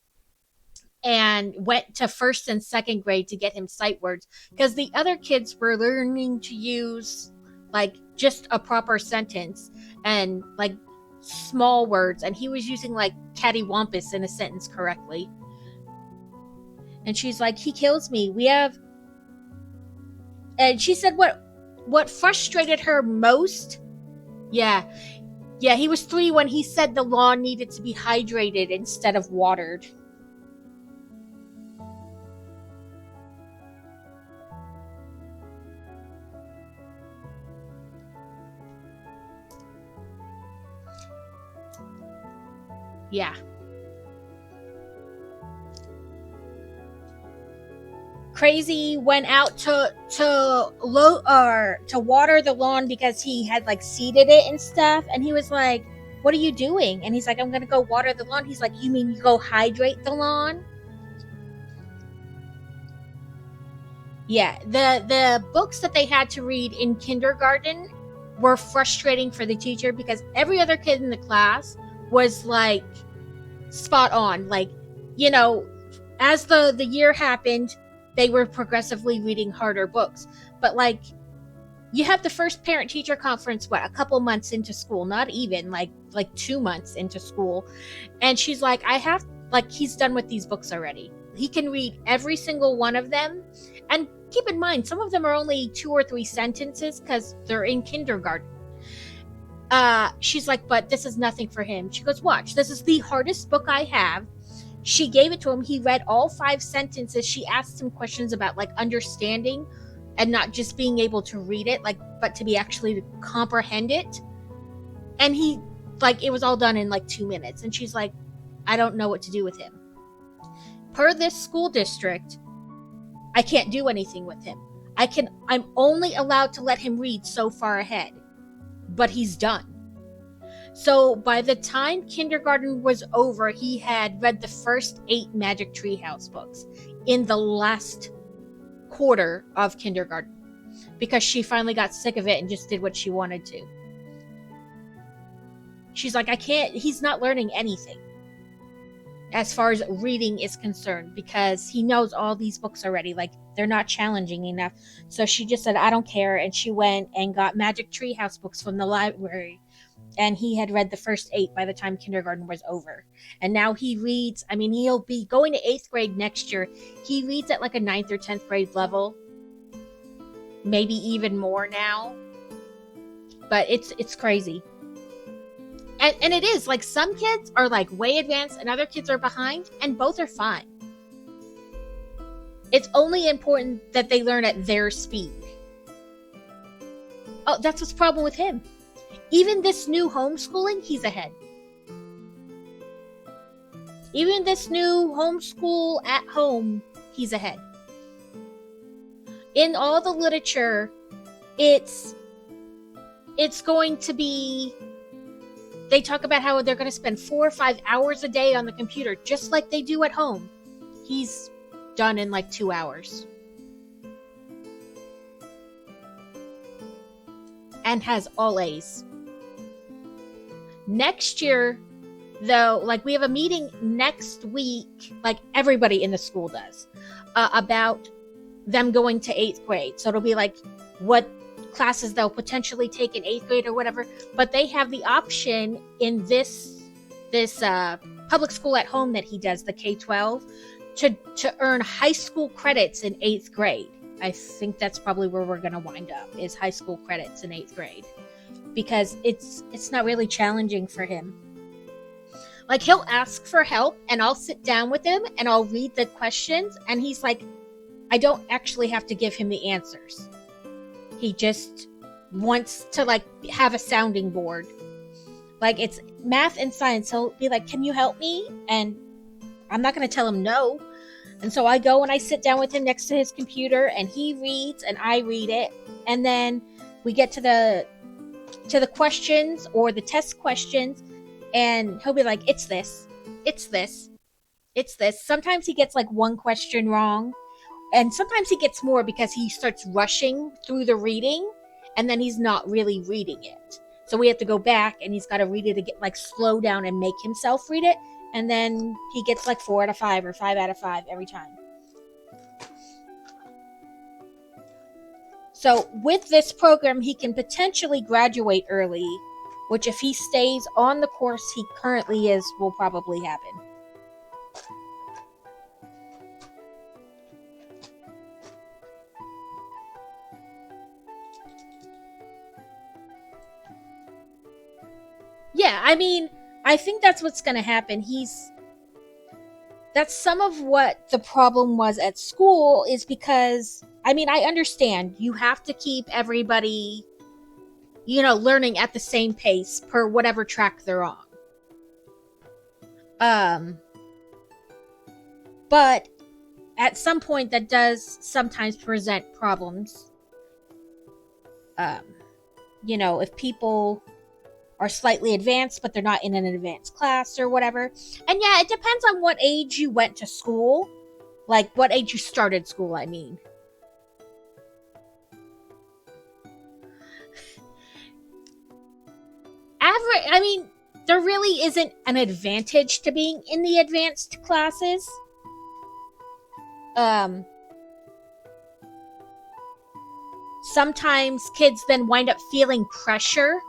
and went to first and second grade to get him sight words, because the other kids were learning to use like just a proper sentence and like small words, and he was using like cattywampus in a sentence correctly. And she's like, he kills me. And she said what frustrated her most, yeah, he was 3 when he said the lawn needed to be hydrated instead of watered. Yeah. Crazy went out to water the lawn because he had like seeded it and stuff, and he was like, what are you doing? And he's like, I'm gonna go water the lawn. He's like, you mean you go hydrate the lawn? Yeah, the books that they had to read in kindergarten were frustrating for the teacher, because every other kid in the class was like spot on. Like, you know, as the year happened, they were progressively reading harder books. But like, you have the first parent teacher conference, a couple months into school, not even like 2 months into school. And she's like, he's done with these books already. He can read every single one of them. And keep in mind, some of them are only 2 or 3 sentences because they're in kindergarten. She's like, but this is nothing for him. She goes, watch, this is the hardest book I have. She gave it to him. He read all 5 sentences. She asked him questions about like understanding and not just being able to read it, like, but to be actually to comprehend it. And he, like, it was all done in like 2 minutes. And she's like, I don't know what to do with him. Per this school district, I can't do anything with him. I'm only allowed to let him read so far ahead, but he's done. So by the time kindergarten was over, he had read the first 8 Magic Tree House books in the last quarter of kindergarten, because she finally got sick of it and just did what she wanted to. She's like, he's not learning anything. as far as reading is concerned, because he knows all these books already. Like, they're not challenging enough. So she just said, I don't care. And she went and got Magic Treehouse books from the library. And he had read the first 8 by the time kindergarten was over. And now he reads, I mean, he'll be going to 8th grade next year. He reads at like a 9th or 10th grade level. Maybe even more now. But it's crazy. And it is, like, some kids are like way advanced and other kids are behind, and both are fine. It's only important that they learn at their speed. Oh, that's what's the problem with him. Even this new homeschooling, he's ahead. Even this new homeschool at home, he's ahead. In all the literature, it's going to be, they talk about how they're going to spend 4 or 5 hours a day on the computer, just like they do at home. He's done in like 2 hours. And has all A's. Next year, though, like, we have a meeting next week, like everybody in the school does, about them going to 8th grade. So it'll be like what classes they'll potentially take in 8th grade or whatever. But they have the option in this public school at home that he does, the K-12, to earn high school credits in 8th grade. I think that's probably where we're going to wind up, is high school credits in 8th grade. Because it's not really challenging for him. Like, he'll ask for help, and I'll sit down with him, and I'll read the questions, and he's like, I don't actually have to give him the answers. He just wants to, like, have a sounding board. Like, it's math and science. He'll be like, can you help me? And I'm not going to tell him no. And so I go and I sit down with him next to his computer, and he reads and I read it. And then we get to the questions or the test questions, and he'll be like, it's this, it's this, it's this. Sometimes he gets like one question wrong, and sometimes he gets more because he starts rushing through the reading, and then he's not really reading it. So we have to go back, and he's got to read it again, like slow down and make himself read it, and then he gets like 4 out of 5 or 5 out of 5 every time. So with this program, he can potentially graduate early, which, if he stays on the course he currently is, will probably happen. Yeah, I mean, I think that's what's going to happen. That's some of what the problem was at school, is because, I mean, I understand you have to keep everybody, learning at the same pace per whatever track they're on. But at some point that does sometimes present problems. If people are slightly advanced, but they're not in an advanced class or whatever. And yeah, it depends on what age you went to school. Like, what age you started school, I mean. There really isn't an advantage to being in the advanced classes. Sometimes kids then wind up feeling pressure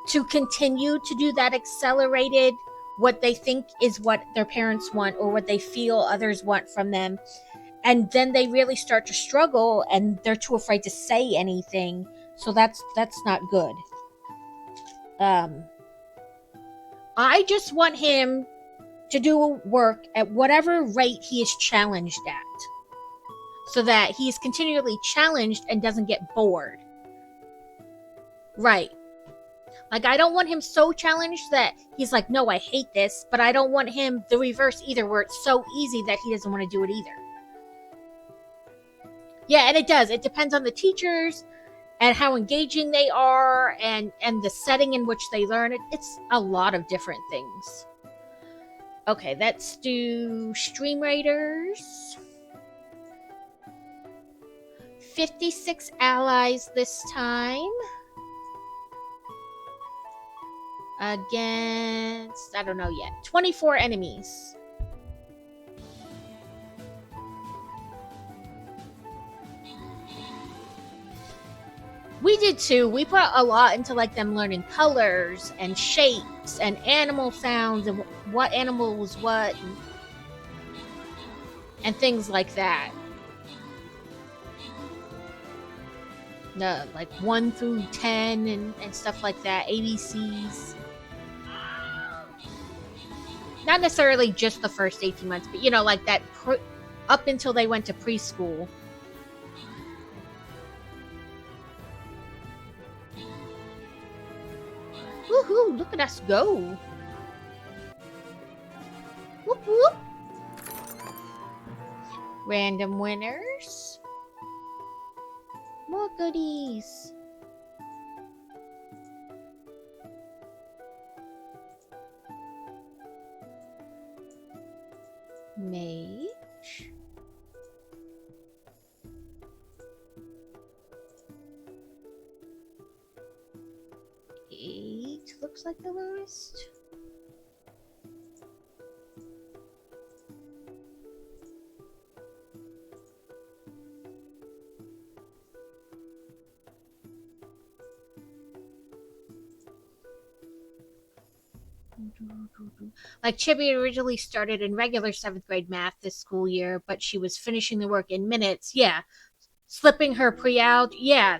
to continue to do that accelerated, what they think is what their parents want or what they feel others want from them. And then they really start to struggle, and they're too afraid to say anything. So that's not good. I just want him to do work at whatever rate he is challenged at, so that he is continually challenged and doesn't get bored. Right. Like, I don't want him so challenged that he's like, no, I hate this. But I don't want him the reverse either, where it's so easy that he doesn't want to do it either. Yeah, and it does. It depends on the teachers and how engaging they are, and the setting in which they learn it. It's a lot of different things. Okay, let's do Stream Raiders. 56 allies this time. against, I don't know yet, 24 enemies. We did too. We put a lot into like them learning colors and shapes and animal sounds and what animal was what and things like that. No, like 1 through 10 and stuff like that. ABCs. Not necessarily just the first 18 months, but you know, like that up until they went to preschool. Woohoo, look at us go. Whoop whoop. Random winners. More goodies. Mage. Eight looks like the lowest. Like Chibi originally started in regular 7th grade math this school year, but she was finishing the work in minutes. Yeah. Slipping her pre-out. Yeah.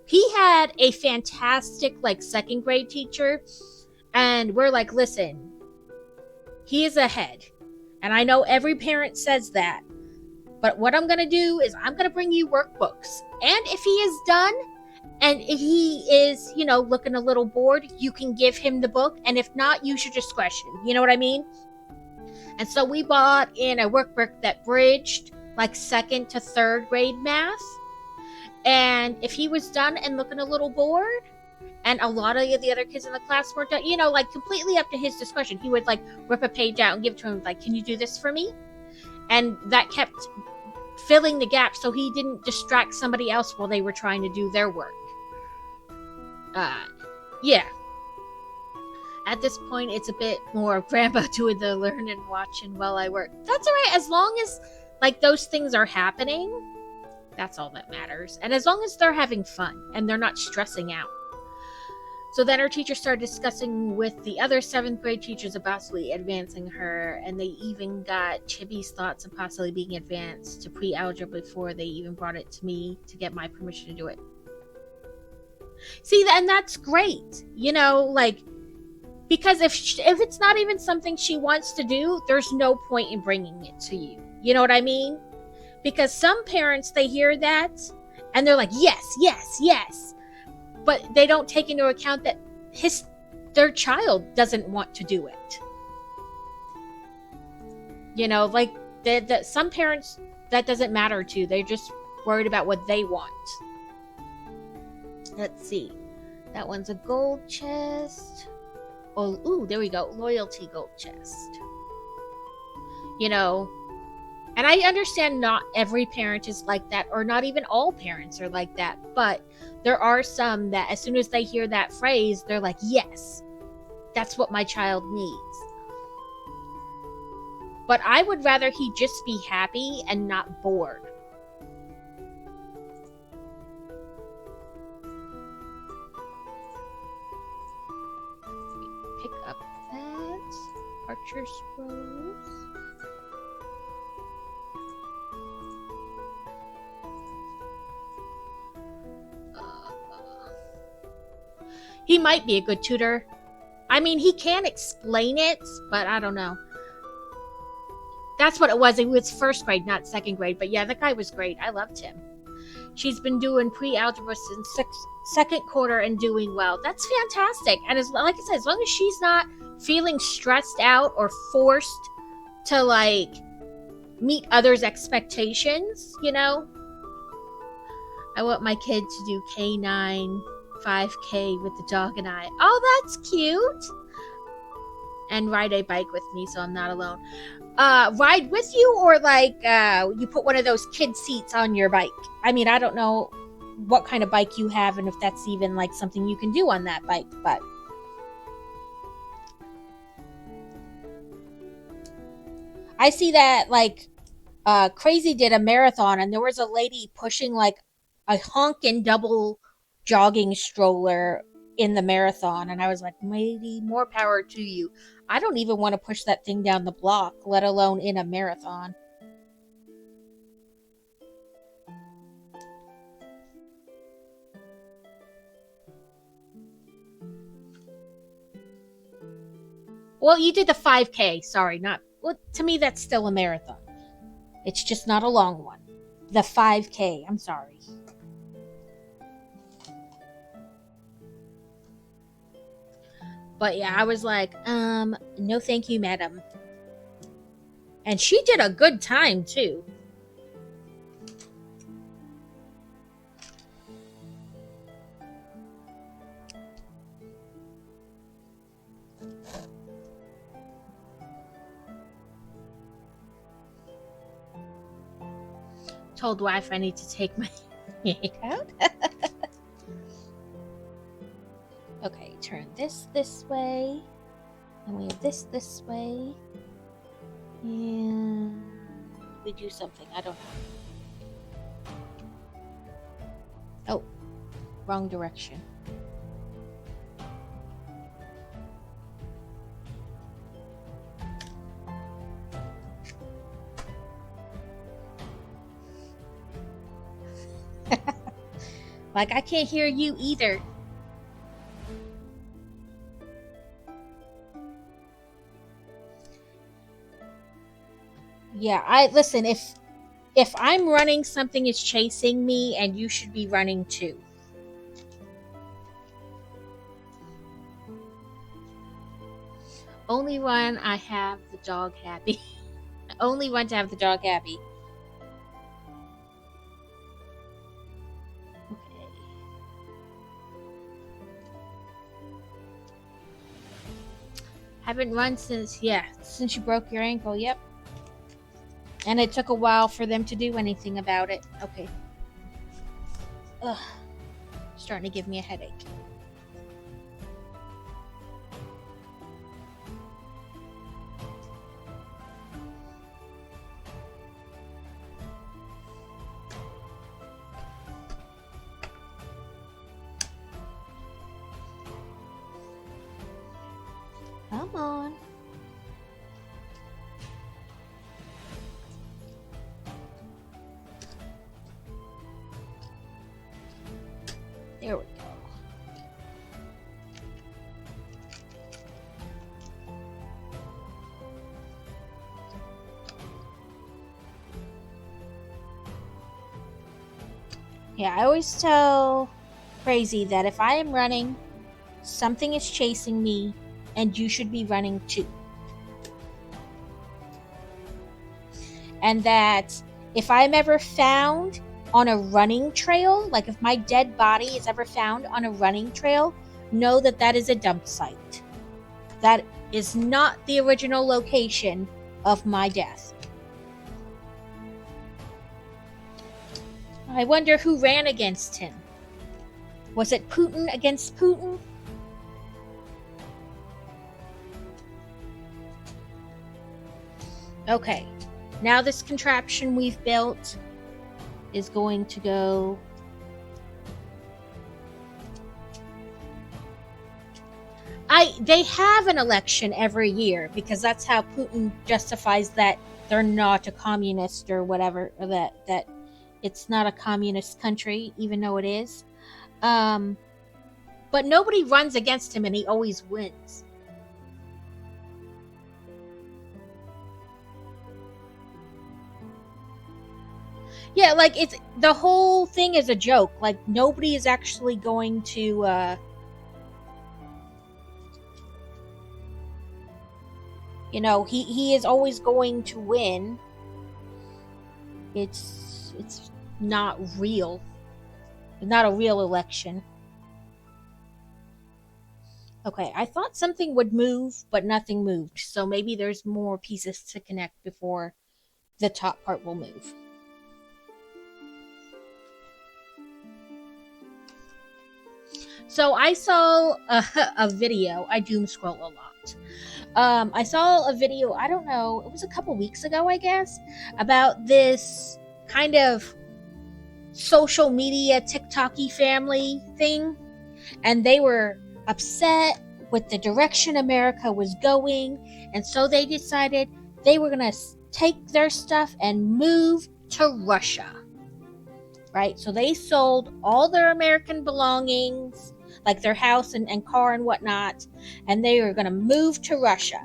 He had a fantastic like 2nd grade teacher, and we're like, listen, he is ahead. And I know every parent says that, but what I'm going to do is I'm going to bring you workbooks. And if he is done, and if he is, you know, looking a little bored, you can give him the book. And if not, use your discretion. You know what I mean? And so we bought in a workbook that bridged like 2nd to 3rd grade math. And if he was done and looking a little bored, and a lot of the other kids in the class weren't done, you know, like completely up to his discretion, he would like rip a page out and give it to him, like, can you do this for me? And that kept filling the gap so he didn't distract somebody else while they were trying to do their work. Yeah. At this point, it's a bit more grandpa doing the learn and watching while I work. That's all right, as long as like those things are happening. That's all that matters. And as long as they're having fun and they're not stressing out. So then her teacher started discussing with the other 7th grade teachers about possibly advancing her, and they even got Chibi's thoughts of possibly being advanced to pre-algebra before they even brought it to me to get my permission to do it. See, and that's great. You know, like, because if it's not even something she wants to do, there's no point in bringing it to you. You know what I mean? Because some parents, they hear that and they're like, yes, yes, yes. But they don't take into account that their child doesn't want to do it. You know, like some parents, that doesn't matter to. They're just worried about what they want. Let's see. That one's a gold chest. Oh, ooh, there we go. Loyalty gold chest. You know, and I understand not every parent is like that, or not even all parents are like that, but there are some that as soon as they hear that phrase, they're like, yes, that's what my child needs. But I would rather he just be happy and not bored. Pick up that Archer Scrolls. He might be a good tutor. I mean, he can explain it, but I don't know. That's what it was. It was 1st grade, not 2nd grade. But yeah, that guy was great. I loved him. She's been doing pre-algebra since 2nd quarter and doing well. That's fantastic. And like I said, as long as she's not feeling stressed out or forced to like meet others' expectations, you know. I want my kid to do K9 5K with the dog and I. Oh, that's cute. And ride a bike with me so I'm not alone. Ride with you, or like you put one of those kid seats on your bike? I mean, I don't know what kind of bike you have and if that's even like something you can do on that bike, but I see that like Crazy did a marathon and there was a lady pushing like a honkin' double jogging stroller in the marathon, and I was like, maybe more power to you. I don't even want to push that thing down the block, let alone in a marathon. Well, you did the 5K. Sorry, not. Well, to me, that's still a marathon. It's just not a long one. The 5K. I'm sorry. But yeah, I was like, no thank you, madam. And she did a good time, too. Told wife I need to take my head out. Okay, turn this way. And we have this way. And we do something. I don't know. Oh, wrong direction. Like, I can't hear you either. Yeah, listen, if I'm running, something is chasing me, and you should be running too. Only one I have the dog happy. Only one to have the dog happy. Okay. Haven't run since you broke your ankle. Yep. And it took a while for them to do anything about it. Okay. Ugh. Starting to give me a headache. Come on. There we go. Yeah, I always tell Crazy that if I am running, something is chasing me, and you should be running too. And that if I'm ever found on a running trail, like if my dead body is ever found on a running trail, know that that is a dump site. That is not the original location of my death. I wonder who ran against him. Was it Putin against Putin? Okay, now this contraption we've built is going to go. They have an election every year because that's how Putin justifies that they're not a communist or whatever, or that it's not a communist country, even though it is. But nobody runs against him and he always wins. Yeah, like it's the whole thing is a joke. Like nobody is actually going to he is always going to win. It's not real. It's not a real election. Okay, I thought something would move, but nothing moved. So maybe there's more pieces to connect before the top part will move. So I saw a video. I doom scroll a lot. I saw a video, I don't know, it was a couple weeks ago, I guess, about this kind of social media TikTok-y family thing, and they were upset with the direction America was going, and so they decided they were going to take their stuff and move to Russia. Right? So they sold all their American belongings, like their house and car and whatnot, and they were going to move to Russia.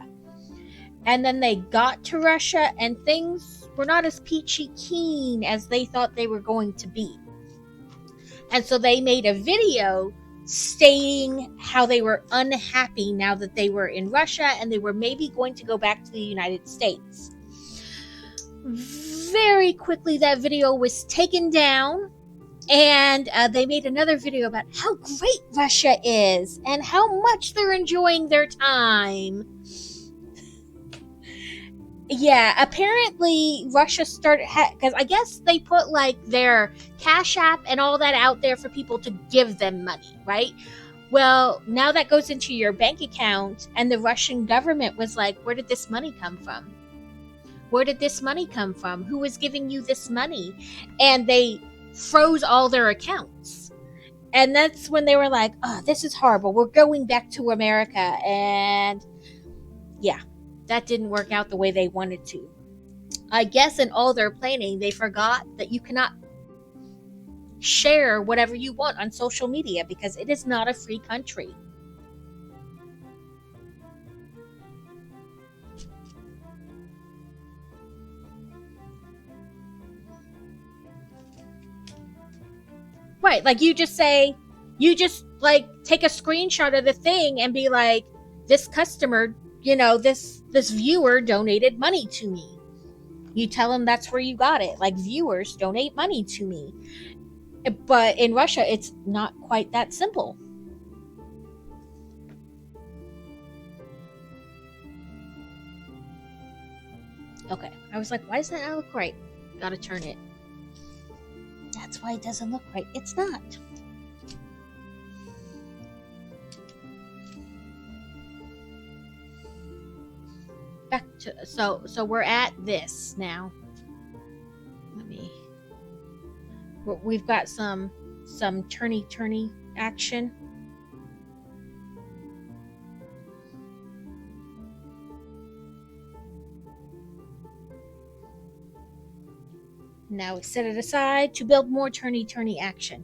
And then they got to Russia, and things were not as peachy keen as they thought they were going to be. And so they made a video stating how they were unhappy now that they were in Russia and they were maybe going to go back to the United States. Very quickly, that video was taken down, and they made another video about how great Russia is and how much they're enjoying their time. Yeah, apparently Russia started, because I guess they put like their Cash App and all that out there for people to give them money, right? Well, now that goes into your bank account, and the Russian government was like, where did this money come from? Where did this money come from? Who was giving you this money? And they froze all their accounts. And that's when they were like, oh, this is horrible. We're going back to America. And yeah, that didn't work out the way they wanted to. I guess in all their planning, they forgot that you cannot share whatever you want on social media because it is not a free country. Right, like you just like take a screenshot of the thing and be like, this customer, this viewer donated money to me. You tell them that's where you got it. Like, viewers donate money to me. But in Russia, it's not quite that simple. Okay, I was like, why does that not look right? Gotta turn it. That's why it doesn't look right. It's not. Back to so we're at this now. We've got some turny action. Now we set it aside to build more turny action.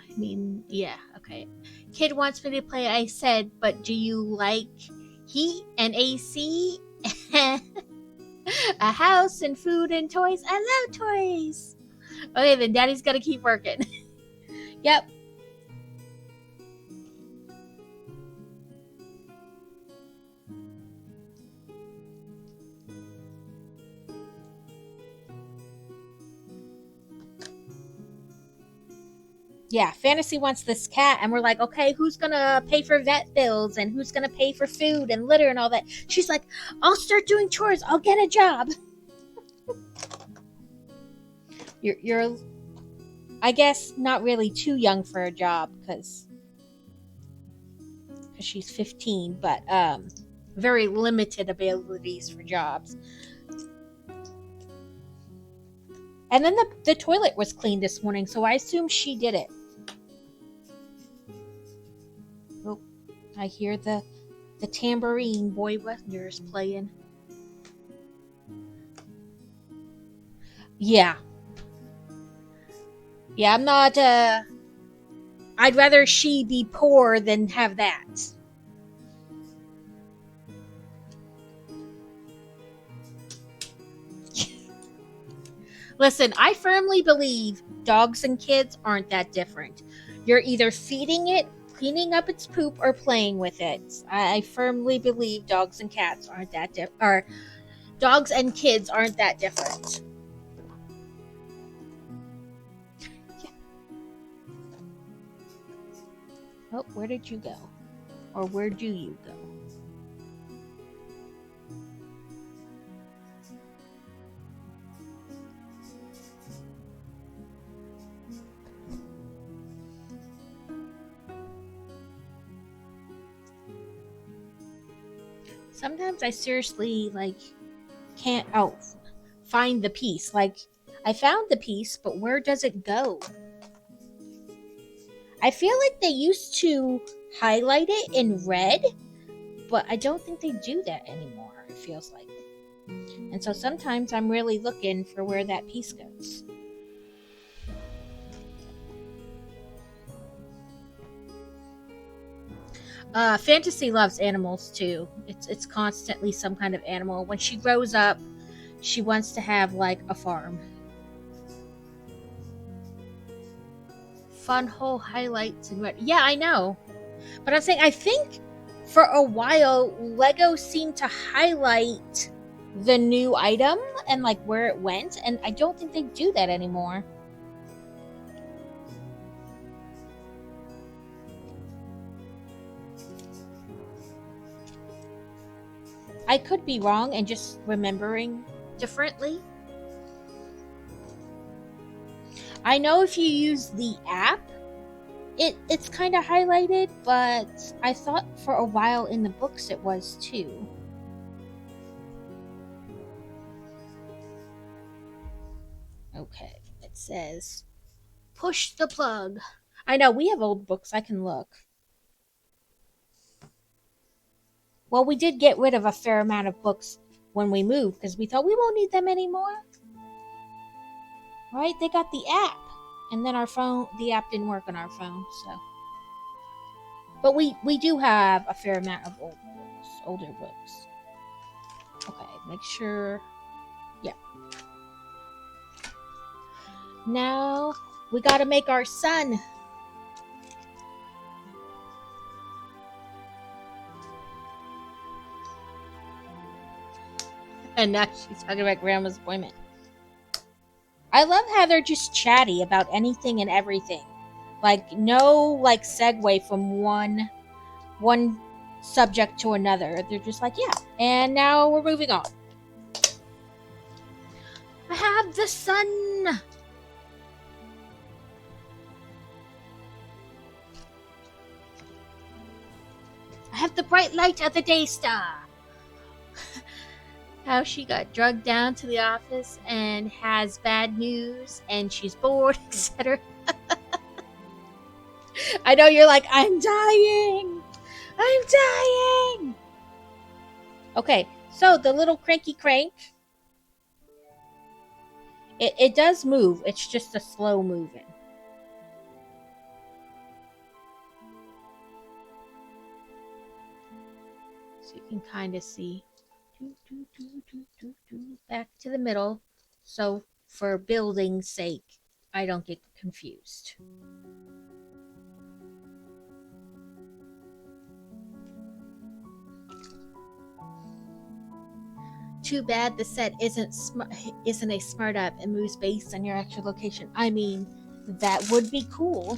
I mean, yeah, okay. Kid wants me to play, I said, but do you like heat and AC? A house and food and toys? I love toys. Okay, then Daddy's gotta keep working. Yep. Yeah, Fantasy wants this cat, and we're like, okay, who's gonna pay for vet bills and who's gonna pay for food and litter and all that? She's like, I'll start doing chores. I'll get a job. You're, I guess, not really too young for a job because she's 15, but very limited abilities for jobs. And then the toilet was cleaned this morning, so I assume she did it. Oh, I hear the tambourine Boy Wonders playing. Yeah. Yeah, I'm not, I'd rather she be poor than have that. Listen, I firmly believe dogs and kids aren't that different. You're either feeding it, cleaning up its poop, or playing with it. I firmly believe dogs and cats aren't that different, or dogs and kids aren't that different. Oh, where did you go? Or where do you go? Sometimes I seriously, like, can't find the piece. Like, I found the piece, but where does it go? I feel like they used to highlight it in red, but I don't think they do that anymore, it feels like. And so sometimes I'm really looking for where that piece goes. Fantasy loves animals too. It's constantly some kind of animal. When she grows up, she wants to have like a farm. Fun hole highlights in red. Yeah, I know. But I'm saying I think for a while Lego seemed to highlight the new item and like where it went, and I don't think they do that anymore. I could be wrong and just remembering differently. I know if you use the app, it's kind of highlighted, but I thought for a while in the books it was too. Okay, it says, push the plug. I know, we have old books, I can look. Well, we did get rid of a fair amount of books when we moved because we thought we won't need them anymore. Right? They got the app. And then the app didn't work on our phone, so. But we do have a fair amount of older books. Okay, make sure. Yeah. Now we gotta make our sun. And now she's talking about Grandma's appointment. I love how they're just chatty about anything and everything. Like, no, like, segue from one subject to another. They're just like, yeah. And now we're moving on. I have the sun. I have the bright light of the day star. How she got drugged down to the office and has bad news and she's bored, etc. I know you're like, I'm dying. I'm dying. Okay, so the little cranky crank, it does move. It's just a slow moving. So you can kind of see. Back to the middle, so for building's sake I don't get confused. Too bad the set isn't a smart app and moves based on your actual location. I mean, that would be cool.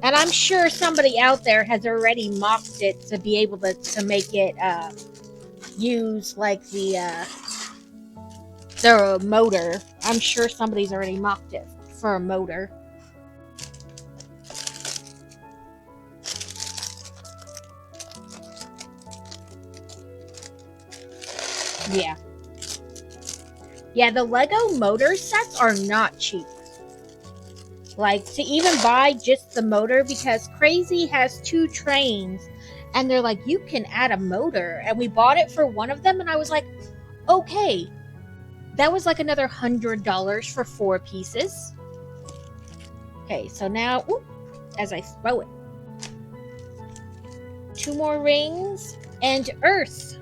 And I'm sure somebody out there has already mocked it to be able to make it use like the motor. I'm sure somebody's already mocked it for a motor. Yeah. Yeah, the Lego motor sets are not cheap. Like, to even buy just the motor, because Crazy has 2 trains, and they're like, you can add a motor. And we bought it for one of them, and I was like, okay. That was like another $100 for 4 pieces. Okay, so now, as I throw it. 2 more rings, and Earth.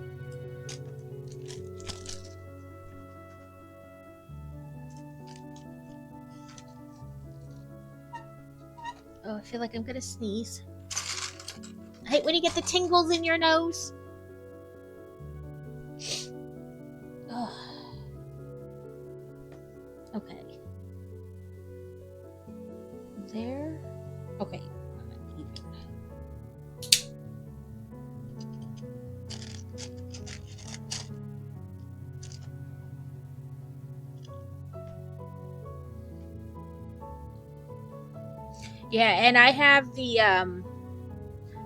Oh, I feel like I'm gonna sneeze. I hate when you get the tingles in your nose. Ugh. Okay. There. Okay. Yeah, and I have the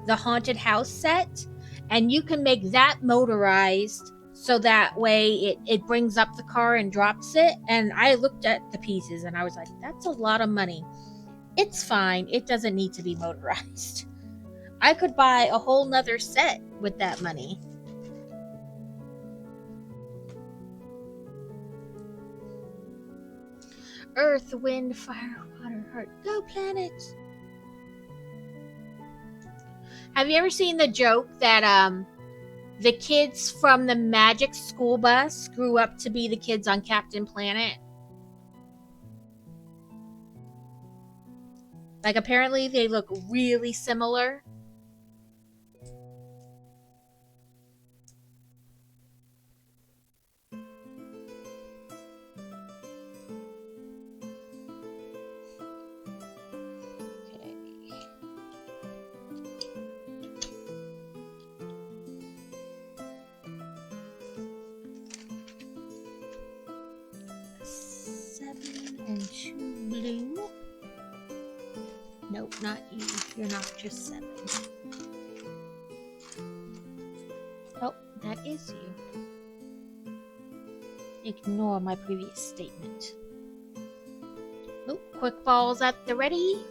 the haunted house set, and you can make that motorized so that way it brings up the car and drops it. And I looked at the pieces and I was like, that's a lot of money. It's fine. It doesn't need to be motorized. I could buy a whole nother set with that money. Earth, wind, fire, water, heart. Go planets. Have you ever seen the joke that the kids from the Magic School Bus grew up to be the kids on Captain Planet? Like, apparently they look really similar. Okay. Seven and 2 blue. Nope, not you. You're not just 7. Oh, that is you. Ignore my previous statement. Oh, quick balls at the ready.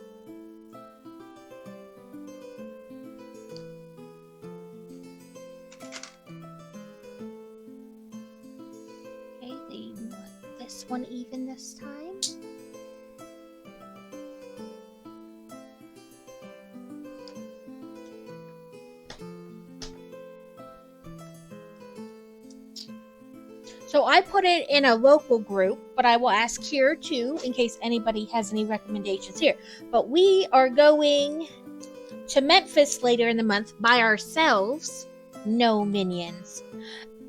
Okay, they want this one even this time. So I put it in a local group, but I will ask here too in case anybody has any recommendations here. But we are going to Memphis later in the month by ourselves. No minions.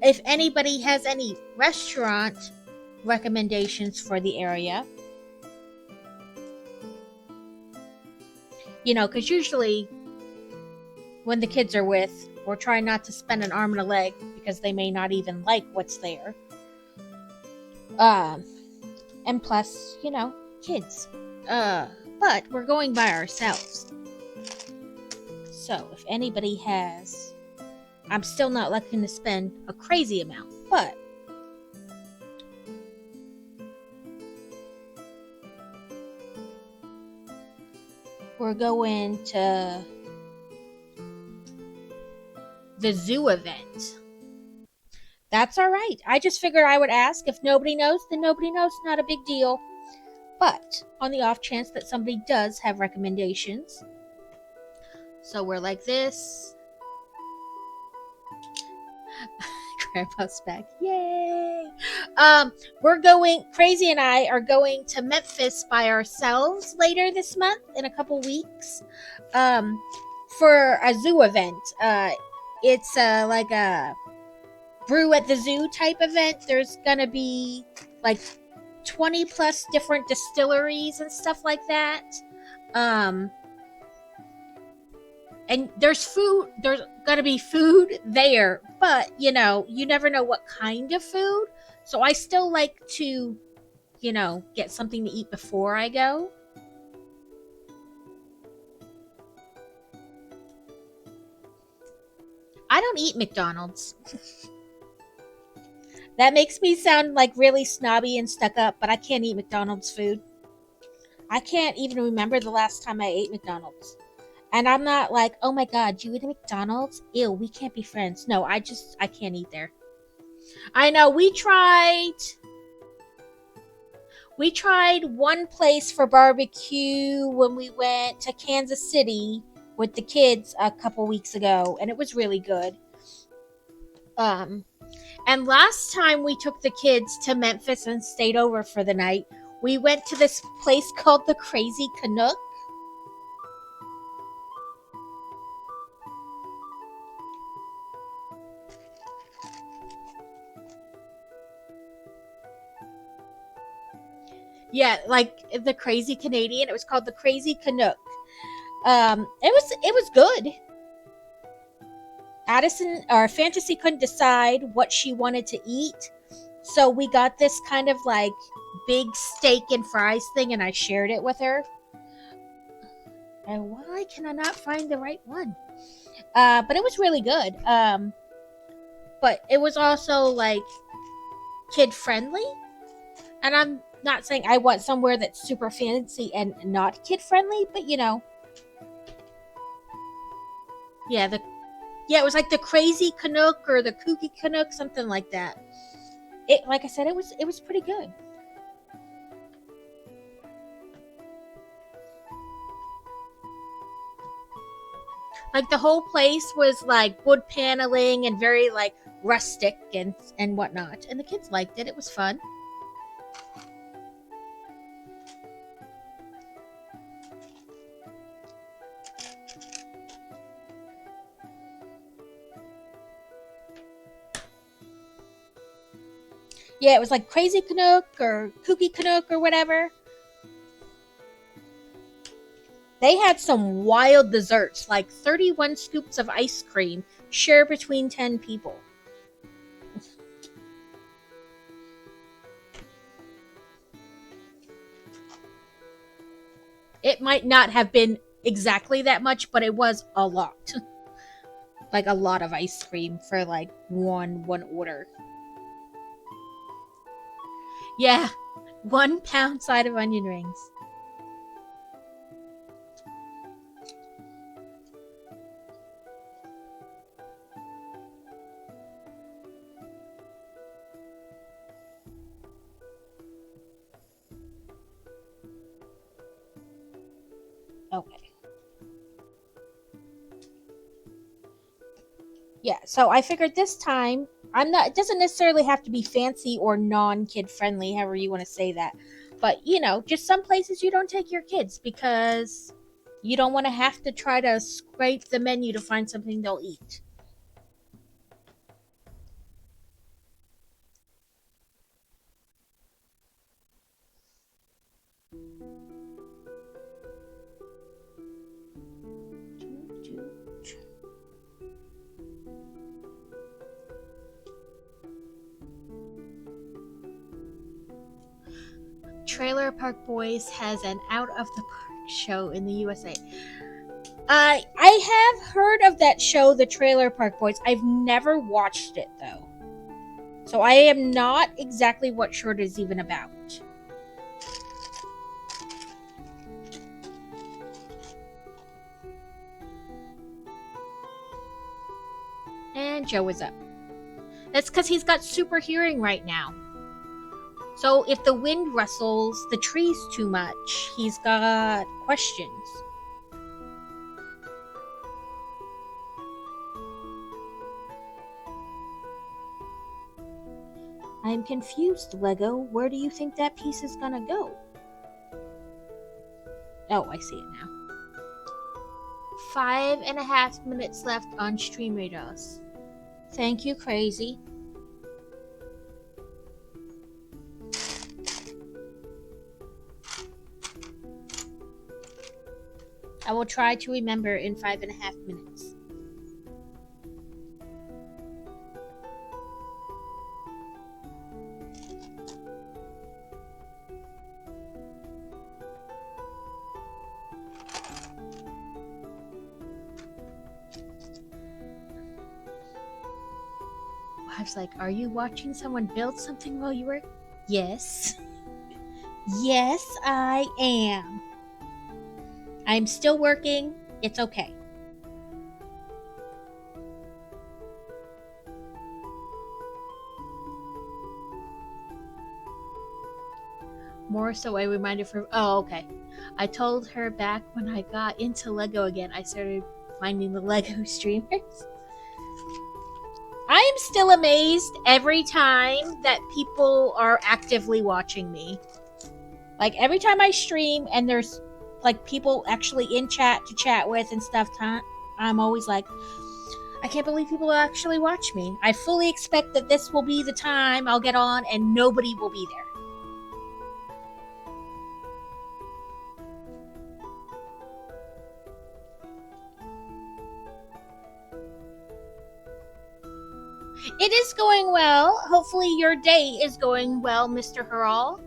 If anybody has any restaurant recommendations for the area, you know, because usually when the kids are with, we're trying not to spend an arm and a leg because they may not even like what's there. And plus, you know, kids. But we're going by ourselves. So if anybody has, I'm still not looking to spend a crazy amount, but we're going to the zoo event. That's all right. I just figured I would ask. If nobody knows, then nobody knows. Not a big deal. But on the off chance that somebody does have recommendations. So we're like this. Grandpa's back. Yay! We're going, Crazy and I are going to Memphis by ourselves later this month, in a couple weeks, for a zoo event. It's like a brew at the zoo type event. There's gonna be like 20 plus different distilleries and stuff like that. And there's food, there's gonna be food there, but you know, you never know what kind of food. So I still like to, you know, get something to eat before I go. I don't eat McDonald's. That makes me sound like really snobby and stuck up, but I can't eat McDonald's food. I can't even remember the last time I ate McDonald's. And I'm not like, oh my god, you eat at McDonald's? Ew, we can't be friends. No, I can't eat there. I know, we tried one place for barbecue when we went to Kansas City with the kids a couple weeks ago, and it was really good. And last time we took the kids to Memphis and stayed over for the night, we went to this place called the Crazy Canuck. Yeah, like the Crazy Canadian. It was called the Crazy Canuck. It was good. Addison or Fantasy couldn't decide what she wanted to eat, so we got this kind of like big steak and fries thing, and I shared it with her. And why can I not find the right one? But it was really good. But it was also like kid friendly. And I'm not saying I want somewhere that's super fancy and not kid friendly, but you know. Yeah, it was like the Crazy Canuck or the Kooky Canuck, something like that. It, like I said, it was pretty good. Like the whole place was like wood paneling and very like rustic and whatnot, and the kids liked it. It was fun. Yeah, it was like Crazy Canuck or Kooky Canuck or whatever. They had some wild desserts, like 31 scoops of ice cream shared between 10 people. It might not have been exactly that much, but it was a lot. Like a lot of ice cream for like one order. Yeah, 1 pound side of onion rings. Okay. Yeah, so I figured this time it doesn't necessarily have to be fancy or non-kid friendly, however you want to say that. But, you know, just some places you don't take your kids because you don't want to have to try to scrape the menu to find something they'll eat. Trailer Park Boys has an out of the park show in the USA. I have heard of that show, The Trailer Park Boys. I've never watched it though. So I am not exactly what show it is even about. And Joe is up. That's because he's got super hearing right now. So if the wind rustles the trees too much, he's got questions. I'm confused, Lego. Where do you think that piece is gonna go? Oh, I see it now. 5.5 minutes left on Stream Radars. Thank you, Crazy. I will try to remember in 5.5 minutes. I was like, are you watching someone build something while you work? Yes. Yes, I am. I'm still working. It's okay. More so a reminder for... Oh, okay. I told her back when I got into Lego again, I started finding the Lego streamers. I am still amazed every time that people are actively watching me. Like, every time I stream and there's, like, people actually in chat to chat with and stuff, I'm always like, I can't believe people actually watch me. I fully expect that this will be the time I'll get on and nobody will be there. It is going well. Hopefully your day is going well, Mr. Harrell.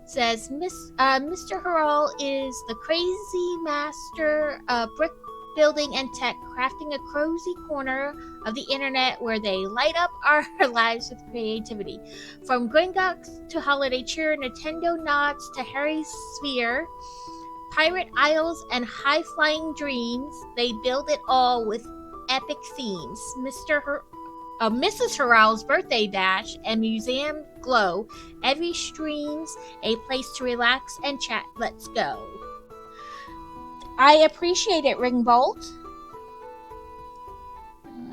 says Mr. Harrell is the crazy master of brick building and tech, crafting a cozy corner of the internet where they light up our lives with creativity. From Gringotts to Holiday Cheer, Nintendo Nods to Harry's Sphere, Pirate Isles, and High Flying Dreams, they build it all with epic themes. Mrs. Harrell's Birthday Bash and Museum Glow. Every stream's a place to relax and chat. Let's go. I appreciate it, Ringbolt.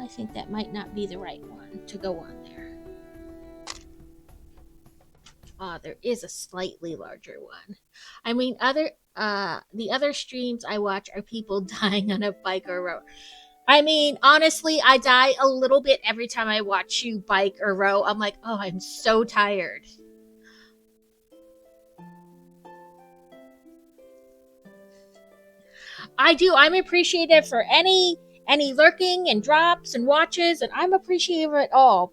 I think that might not be the right one to go on there. There is a slightly larger one. I mean, the other streams I watch are people dying on a bike or road. I mean, honestly, I die a little bit every time I watch you bike or row. I'm like, oh, I'm so tired. I do. I'm appreciative for any lurking and drops and watches, and I'm appreciative of it all.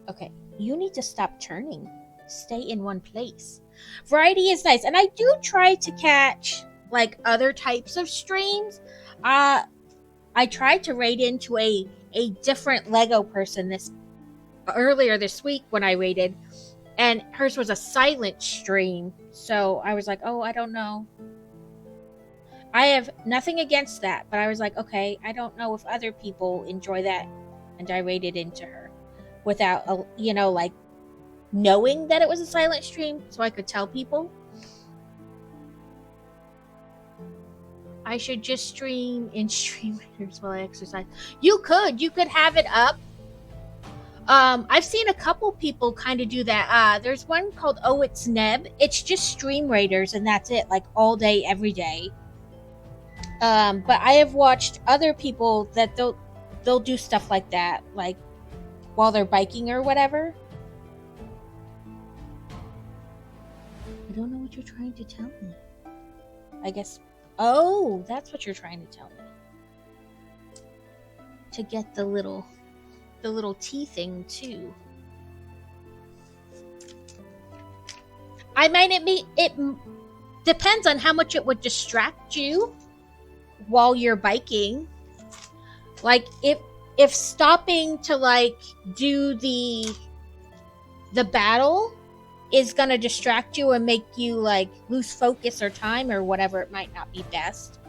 Okay, you need to stop turning. Stay in one place. Variety is nice, and I do try to catch like other types of streams. I tried to raid into a different Lego person earlier this week when I raided, and hers was a silent stream. So I was like, oh, I don't know. I have nothing against that, but I was like, okay, I don't know if other people enjoy that, and I raided into her without like knowing that it was a silent stream, so I could tell people. I should just stream in Stream Raiders while I exercise. You could have it up. I've seen a couple people kind of do that. There's one called Oh It's Neb. It's just Stream Raiders, and that's it, like all day, every day. But I have watched other people that they'll do stuff like that, like while they're biking or whatever. I don't know what you're trying to tell me. I guess. Oh, that's what you're trying to tell me. To get the little T thing too. I mean, it depends on how much it would distract you while you're biking. Like if stopping to like do the battle is gonna distract you and make you like lose focus or time or whatever, it might not be best.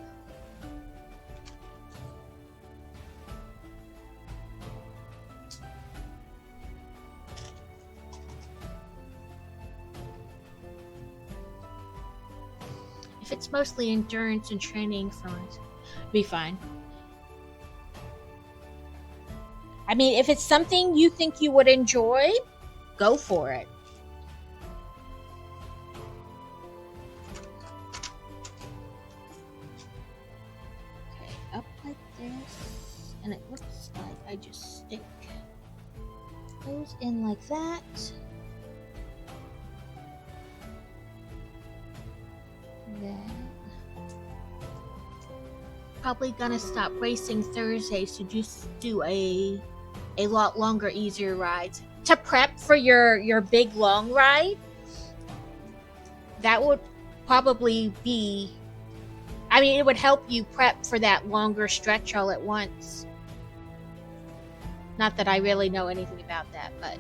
If it's mostly endurance and training for it, be fine. I mean, if it's something you think you would enjoy, go for it. Up like this, and it looks like I just stick those in like that. Then probably gonna stop racing Thursdays to just do a lot longer, easier rides to prep for your big long ride. That would probably be, I mean, it would help you prep for that longer stretch all at once. Not that I really know anything about that, but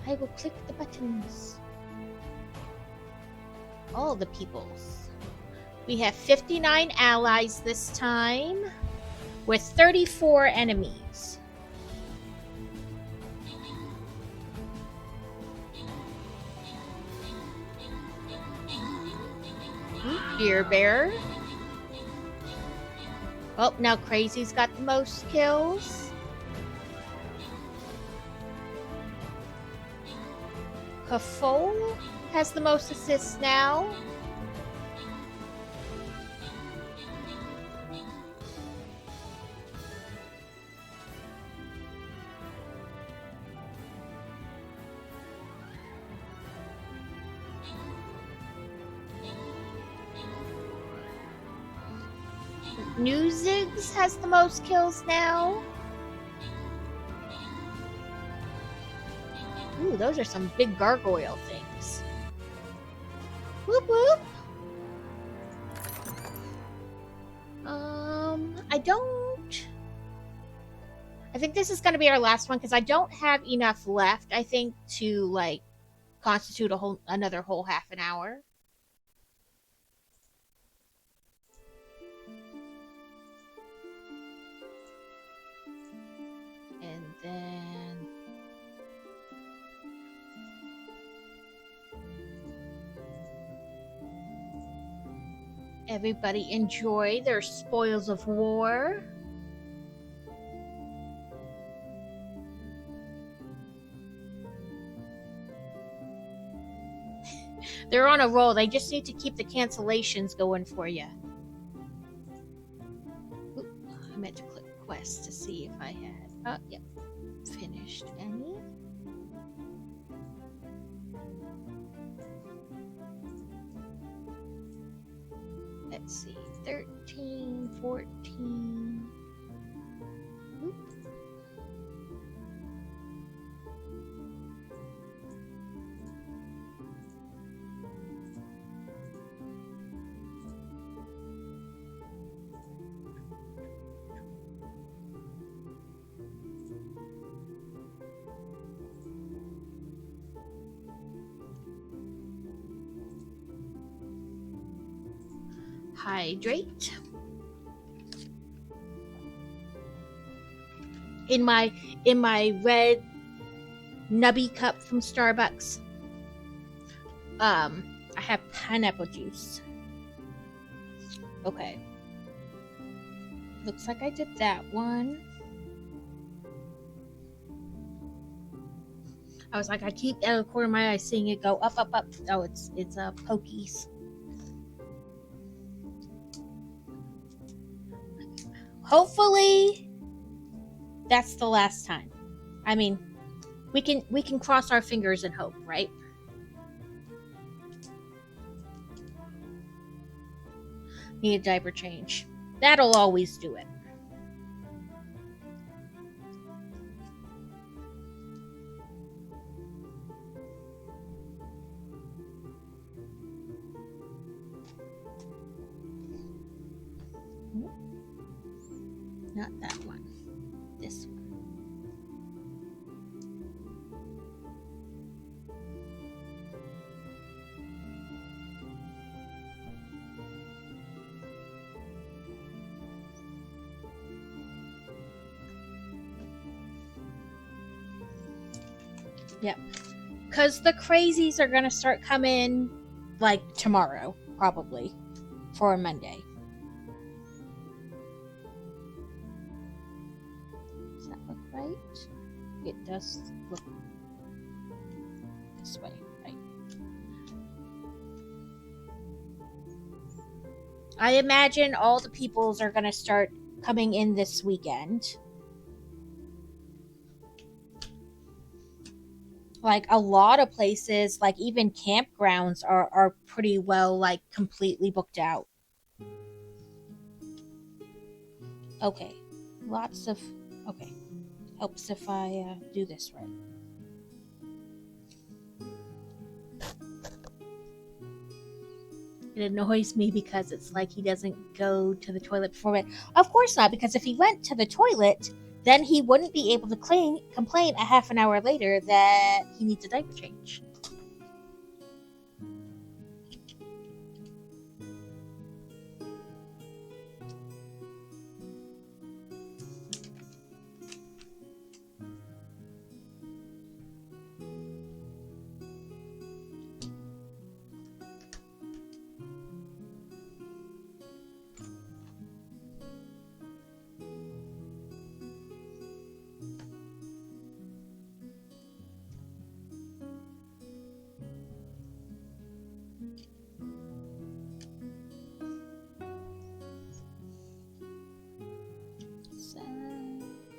I will click the buttons. All the peoples. We have 59 allies this time, with 34 enemies. Beer Bear. Oh, now Crazy's got the most kills. Kafol has the most assists now. Newzigs has the most kills now. Ooh, those are some big gargoyle things. Whoop whoop. I don't. I think this is going to be our last one because I don't have enough left. I think to like constitute another whole half an hour. And then everybody enjoy their spoils of war. They're on a roll. They just need to keep the cancellations going for you. Oop, I meant to click quest to see if I had. Oh, yep. Finished any. Let's see. 13, 14. Oop. Hydrate. In my red nubby cup from Starbucks, I have pineapple juice. Okay. Looks like I did that one. I was like, I keep out of the corner of my eye seeing it go up, up, up. Oh, it's Pokies. Hopefully that's the last time. I mean, we can cross our fingers and hope, right? Need a diaper change. That'll always do it. Not that one. This one. Yep. Because the crazies are going to start coming like tomorrow, probably, for a Monday. Right? It does look this way, right? I imagine all the peoples are going to start coming in this weekend. Like a lot of places, like even campgrounds are pretty well like completely booked out. Okay. Lots of okay. Helps if I do this right. It annoys me because it's like he doesn't go to the toilet before bed. Of course not, because if he went to the toilet, then he wouldn't be able to complain a half an hour later that he needs a diaper change.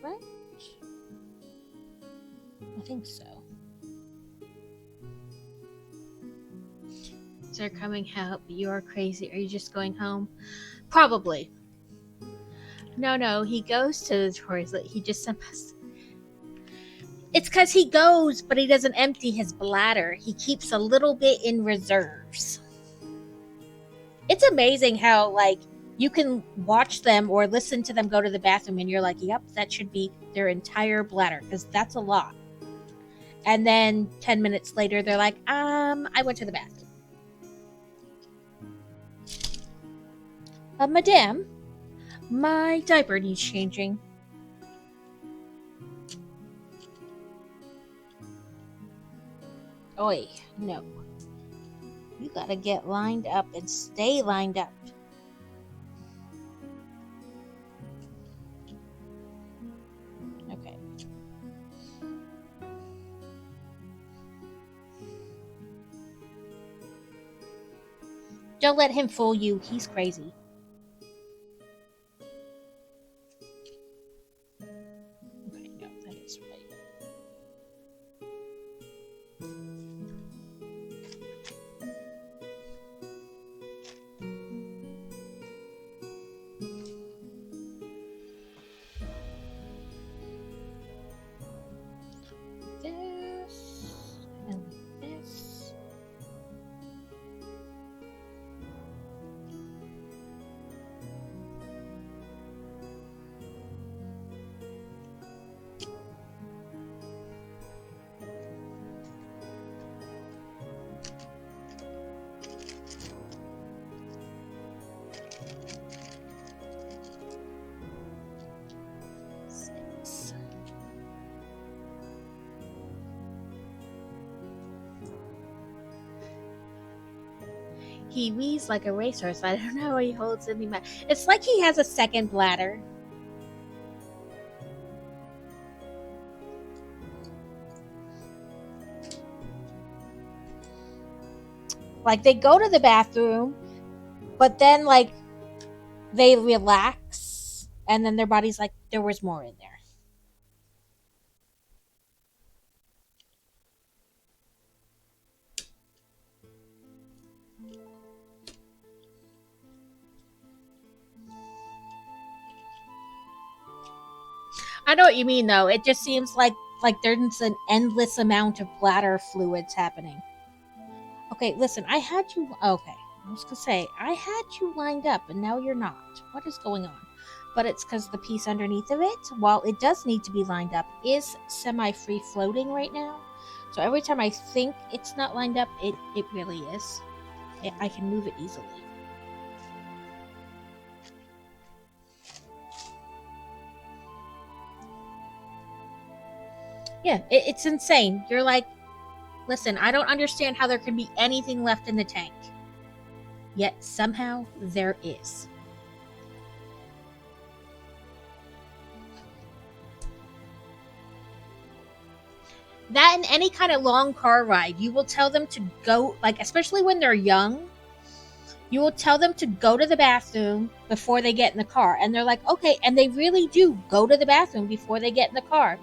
Right? I think so. Is there coming help? You're crazy. Are you just going home? Probably. No, he goes to the toilet. He just supposed. It's because he goes, but he doesn't empty his bladder. He keeps a little bit in reserves. It's amazing how, like, you can watch them or listen to them go to the bathroom and you're like, yep, that should be their entire bladder, because that's a lot. And then 10 minutes later, they're like, I went to the bathroom. Madame, my diaper needs changing. Oi, no. You gotta get lined up and stay lined up. Okay. Don't let him fool you. He's crazy. Okay, no, that is right. This and this. Six. He wheezes like a racehorse. I don't know how he holds it. It's like he has a second bladder. Like, they go to the bathroom, but then, like, they relax, and then their body's like, there was more in there. I know what you mean, though. It just seems like there's an endless amount of bladder fluids happening. Okay, listen, I had you... Okay, I was going to say, I had you lined up, and now you're not. What is going on? But it's because the piece underneath of it, while it does need to be lined up, is semi-free floating right now. So every time I think it's not lined up, it really is. I can move it easily. Yeah, it's insane. You're like, listen, I don't understand how there can be anything left in the tank. Yet somehow there is. That and any kind of long car ride, you will tell them to go, like, especially when they're young, you will tell them to go to the bathroom before they get in the car. And they're like, okay, and they really do go to the bathroom before they get in the car.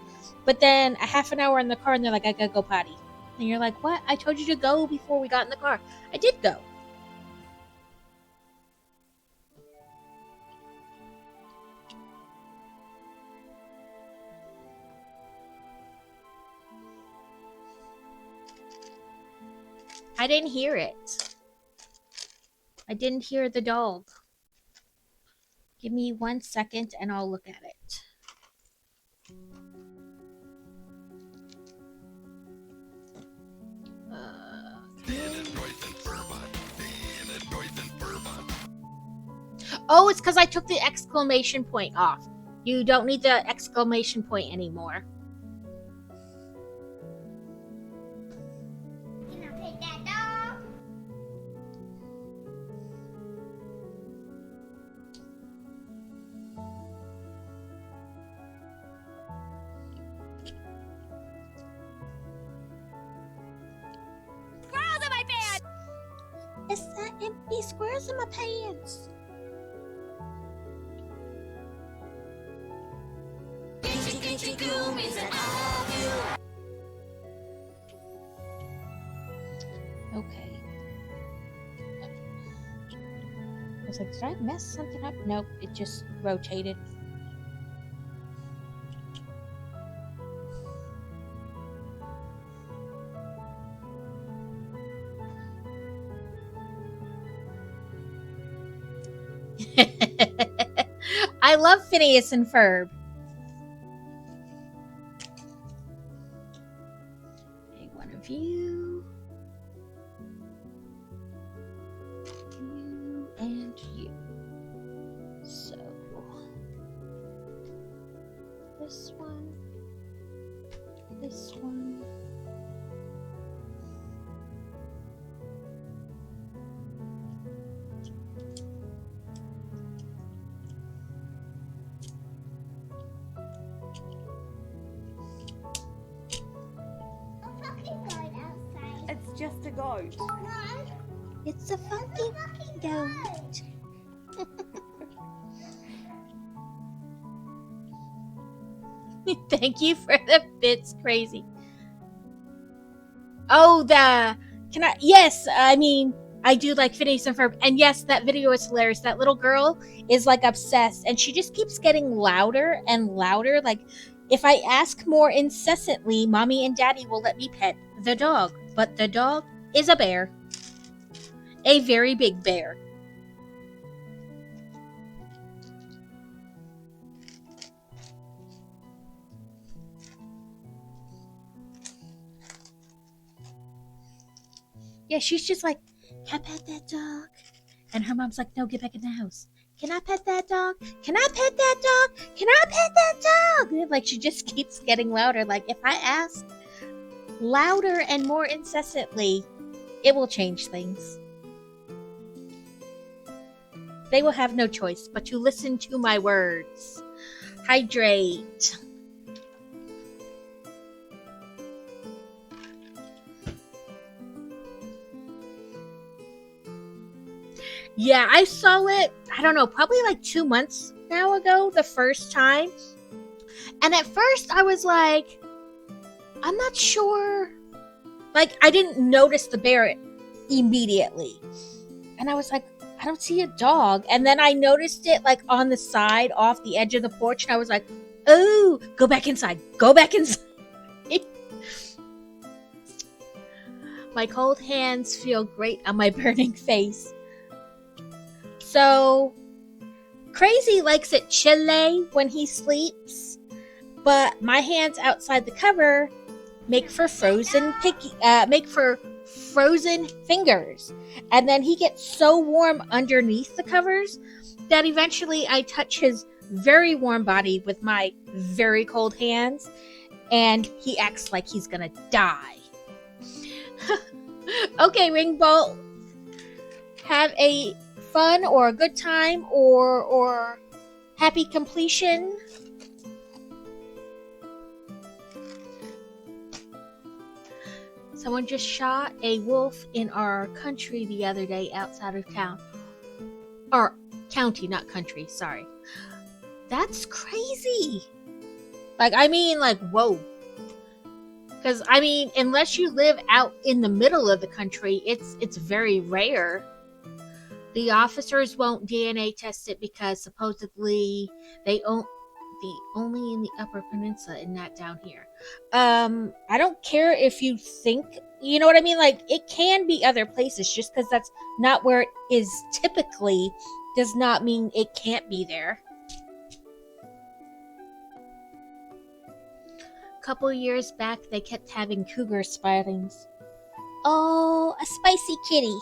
But then a half an hour in the car and they're like, I gotta go potty. And you're like, what? I told you to go before we got in the car. I did go. I didn't hear it. I didn't hear the dog. Give me 1 second and I'll look at it. Oh, it's because I took the exclamation point off. You don't need the exclamation point anymore. Can I pet that dog? Squirrels in my pants! It's that empty squares in my pants. Okay. I was like, did I mess something up? Nope, it just rotated. I love Phineas and Ferb. Okay, one of you. You and you. So this one. This one. A fucking goat outside. It's just a goat. No, It's a funky fucking goat. Thank you for the bits, crazy. Oh, yes, I mean, I do like Phineas and Ferb. And yes, that video is hilarious. That little girl is like obsessed and she just keeps getting louder and louder. Like, if I ask more incessantly, mommy and daddy will let me pet the dog. But the dog is a bear. A very big bear. Yeah, she's just like, can I pet that dog? And her mom's like, no, get back in the house. Can I pet that dog? Can I pet that dog? Can I pet that dog? And like, she just keeps getting louder. Like, if I ask louder and more incessantly, it will change things. They will have no choice but to listen to my words. Hydrate. Yeah, I saw it, I don't know, probably like 2 months now ago, the first time. And at first I was like, I'm not sure. Like, I didn't notice the bear immediately. And I was like, I don't see a dog. And then I noticed it like on the side off the edge of the porch. And I was like, oh, go back inside. Go back inside. My cold hands feel great on my burning face. So, Crazy likes it chilly when he sleeps, but my hands outside the cover make for frozen fingers. And then he gets so warm underneath the covers that eventually I touch his very warm body with my very cold hands, and he acts like he's gonna die. Okay, Ringbolt, have a fun or a good time or happy completion. Someone just shot a wolf in our country the other day outside of town. Or county, not country, sorry. That's crazy. Like, I mean, like, whoa. Because, I mean, unless you live out in the middle of the country, it's very rare. The officers won't DNA test it because supposedly they only in the Upper Peninsula and not down here. I don't care if you think, you know what I mean? Like, it can be other places. Just because that's not where it is typically does not mean it can't be there. A couple years back, they kept having cougar sightings. Oh, a spicy kitty.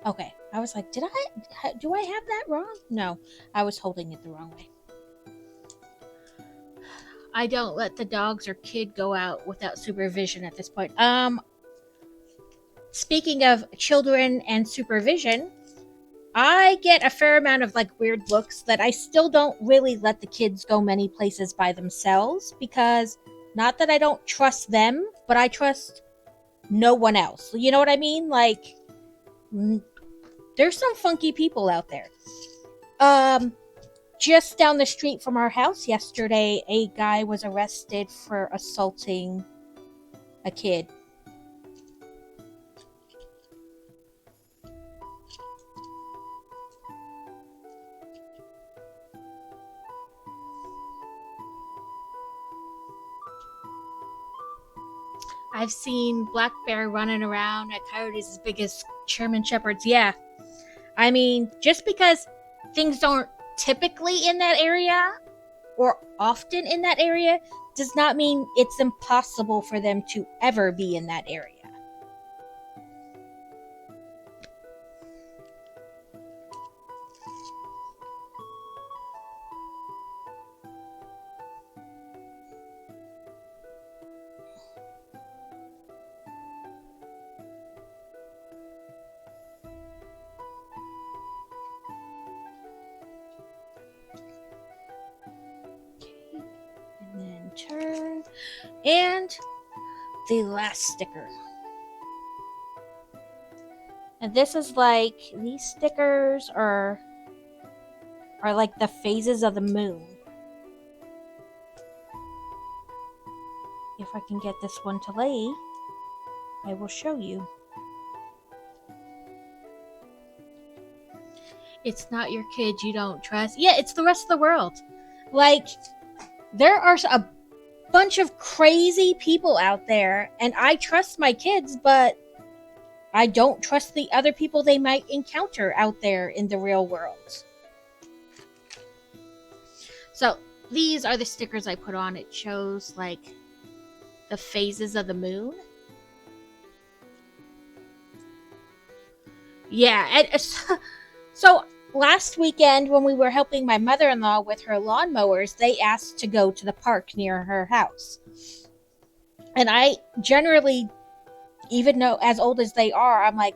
Okay, I was like, do I have that wrong? No, I was holding it the wrong way. I don't let the dogs or kid go out without supervision at this point. Speaking of children and supervision, I get a fair amount of like weird looks that I still don't really let the kids go many places by themselves, because not that I don't trust them, but I trust no one else. You know what I mean? Like, there's some funky people out there. Just down the street from our house yesterday, a guy was arrested for assaulting a kid. I've seen black bear running around at coyotes as big as German shepherds. Yeah. I mean, just because things aren't typically in that area or often in that area does not mean it's impossible for them to ever be in that area. And then turn. And the last sticker. And this is like, these stickers are like the phases of the moon. If I can get this one to lay, I will show you. It's not your kids you don't trust. Yeah, it's the rest of the world. Like, there are a bunch of crazy people out there, and I trust my kids, but I don't trust the other people they might encounter out there in the real world. So, these are the stickers I put on. It shows, like, the phases of the moon. Yeah, and so last weekend when we were helping my mother-in-law with her lawnmowers, they asked to go to the park near her house. And I generally, even though as old as they are, I'm like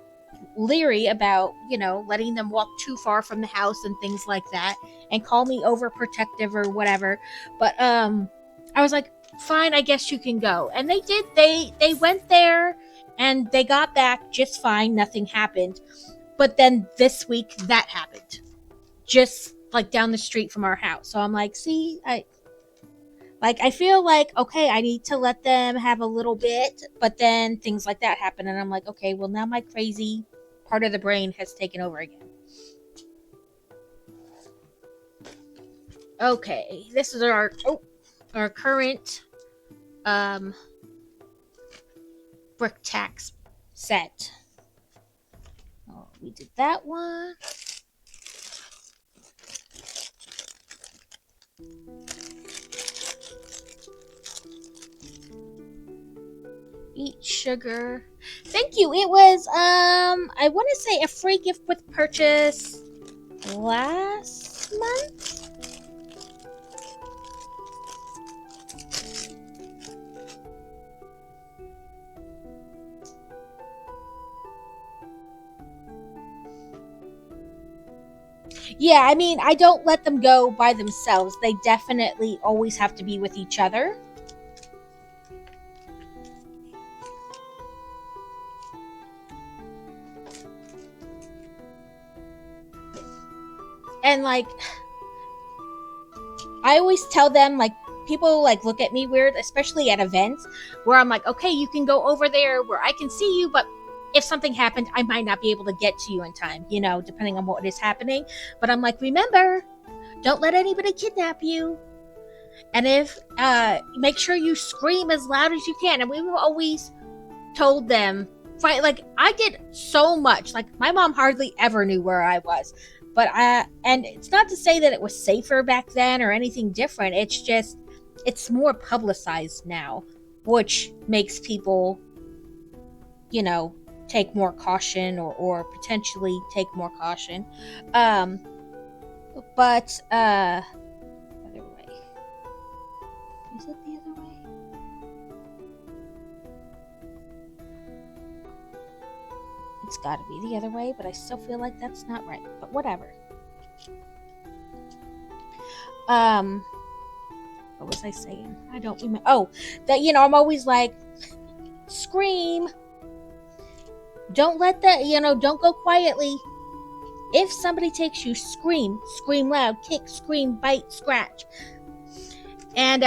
leery about, letting them walk too far from the house and things like that, and call me overprotective or whatever. But I was like, fine, I guess you can go. And they did. They went there and they got back just fine. Nothing happened. But then this week that happened. Just like down the street from our house. So I'm like, see, I feel like, okay, I need to let them have a little bit, but then things like that happen. And I'm like, okay, well now my crazy part of the brain has taken over again. Okay, this is our current brick tax set. Oh, we did that one. Eat sugar. Thank you. It was I want to say a free gift with purchase last month. Yeah, I mean, I don't let them go by themselves. They definitely always have to be with each other. And like, I always tell them, like, people like look at me weird, especially at events where I'm like, okay, you can go over there where I can see you, but if something happened, I might not be able to get to you in time, depending on what is happening. But I'm like, remember, don't let anybody kidnap you. And if, make sure you scream as loud as you can. And we've always told them, like, I did so much. Like, my mom hardly ever knew where I was. But and it's not to say that it was safer back then or anything different. It's just, it's more publicized now, which makes people, take more caution or potentially take more caution. Other way. Is it the other way? It's got to be the other way, but I still feel like that's not right. But whatever. What was I saying? I don't remember. Oh, that, I'm always like, scream. Don't let that, don't go quietly. If somebody takes you, scream. Scream loud. Kick, scream, bite, scratch. And,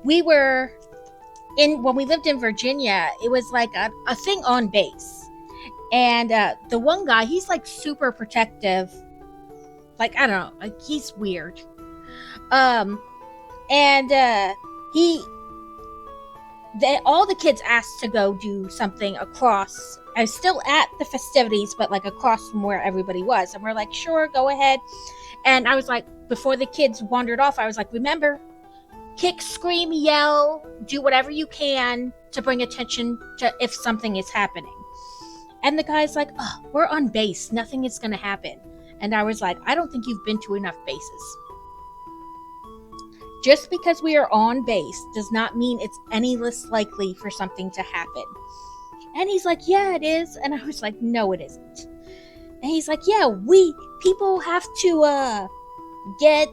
we were when we lived in Virginia, it was like a thing on base. And, the one guy, he's like super protective. Like, I don't know, like he's weird. all the kids asked to go do something across. I was still at the festivities, but like across from where everybody was. And we're like, sure, go ahead. And I was like, before the kids wandered off, I was like, remember, kick, scream, yell, do whatever you can to bring attention to if something is happening. And the guy's like, oh, we're on base. Nothing is going to happen. And I was like, I don't think you've been to enough bases. Just because we are on base does not mean it's any less likely for something to happen. And he's like, yeah, it is. And I was like, no, it isn't. And he's like, yeah, people have to get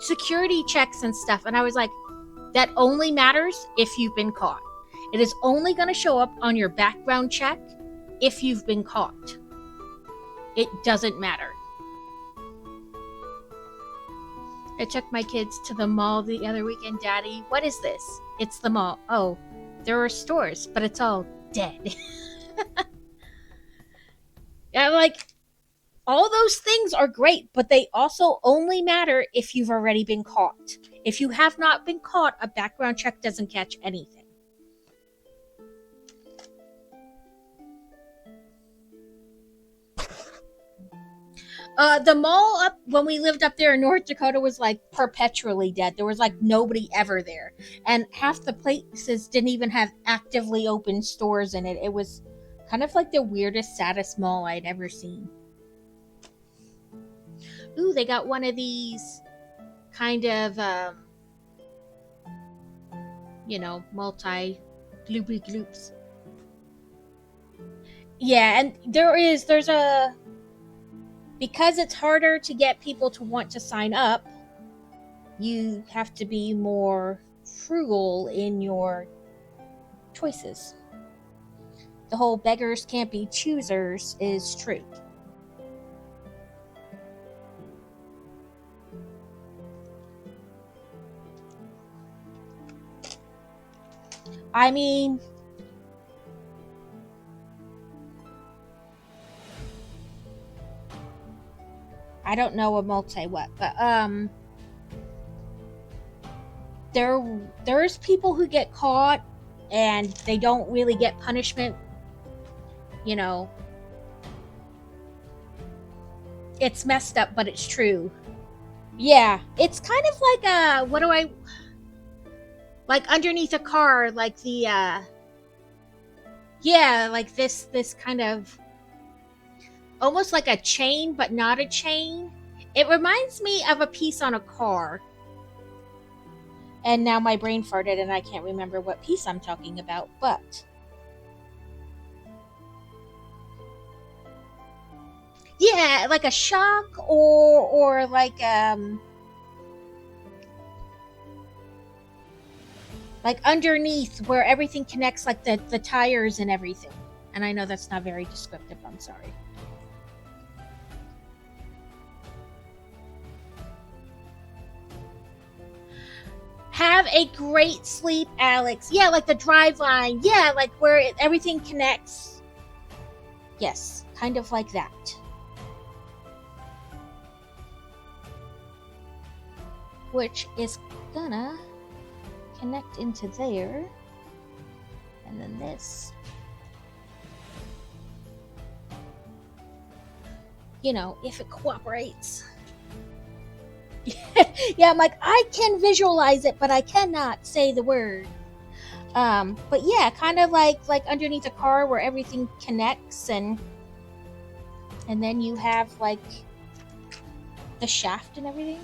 security checks and stuff. And I was like, that only matters if you've been caught. It is only going to show up on your background check if you've been caught. It doesn't matter. I took my kids to the mall the other weekend. Daddy, what is this? It's the mall. Oh, there are stores, but it's all dead. Yeah, like, all those things are great, but they also only matter if you've already been caught. If you have not been caught, a background check doesn't catch anything. The mall up when we lived up there in North Dakota was like perpetually dead. There was like nobody ever there. And half the places didn't even have actively open stores in it. It was kind of like the weirdest, saddest mall I'd ever seen. Ooh, they got one of these kind of, multi-gloopy gloops. Yeah, and there's a... Because it's harder to get people to want to sign up, you have to be more frugal in your choices. The whole beggars can't be choosers is true. I mean, I don't know a multi what, but there's people who get caught and they don't really get punishment. You know, it's messed up, but it's true. Yeah, it's kind of like like underneath a car, like the like this kind of almost like a chain, but not a chain. It reminds me of a piece on a car. And now my brain farted and I can't remember what piece I'm talking about, but yeah, like a shock or like underneath where everything connects, like the tires and everything. And I know that's not very descriptive, I'm sorry. Have a great sleep, Alex. Yeah, like the drive line. Yeah, like where everything connects. Yes, kind of like that. Which is gonna connect into there. And then this. You know, if it cooperates. Yeah, I'm like, I can visualize it, but I cannot say the word. But yeah, kind of like underneath a car where everything connects, and then you have like the shaft and everything.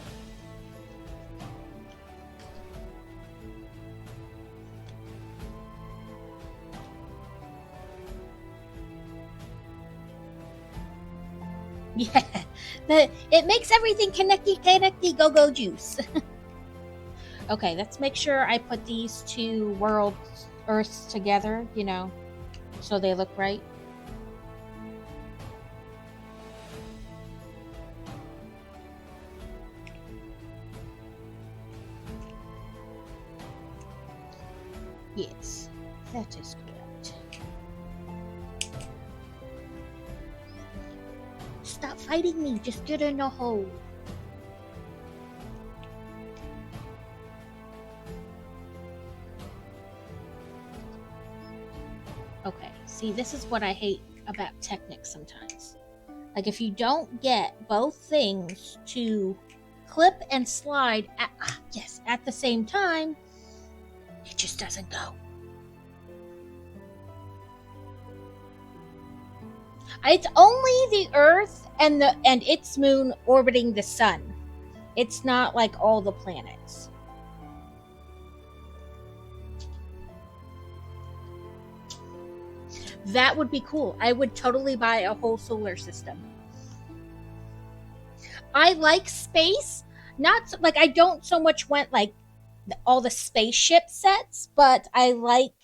Yeah, it makes everything connecty, go juice. Okay, let's make sure I put these two Earths together, you know, so they look right. Yes, that is correct. Stop fighting me, just get in the hole. Okay, see, this is what I hate about Technic sometimes. Like, if you don't get both things to clip and slide at the same time, it just doesn't go. It's only the Earth and its moon orbiting the sun. It's not like all the planets. That would be cool. I would totally buy a whole solar system. I like space. Not like I don't so much want like all the spaceship sets, but I like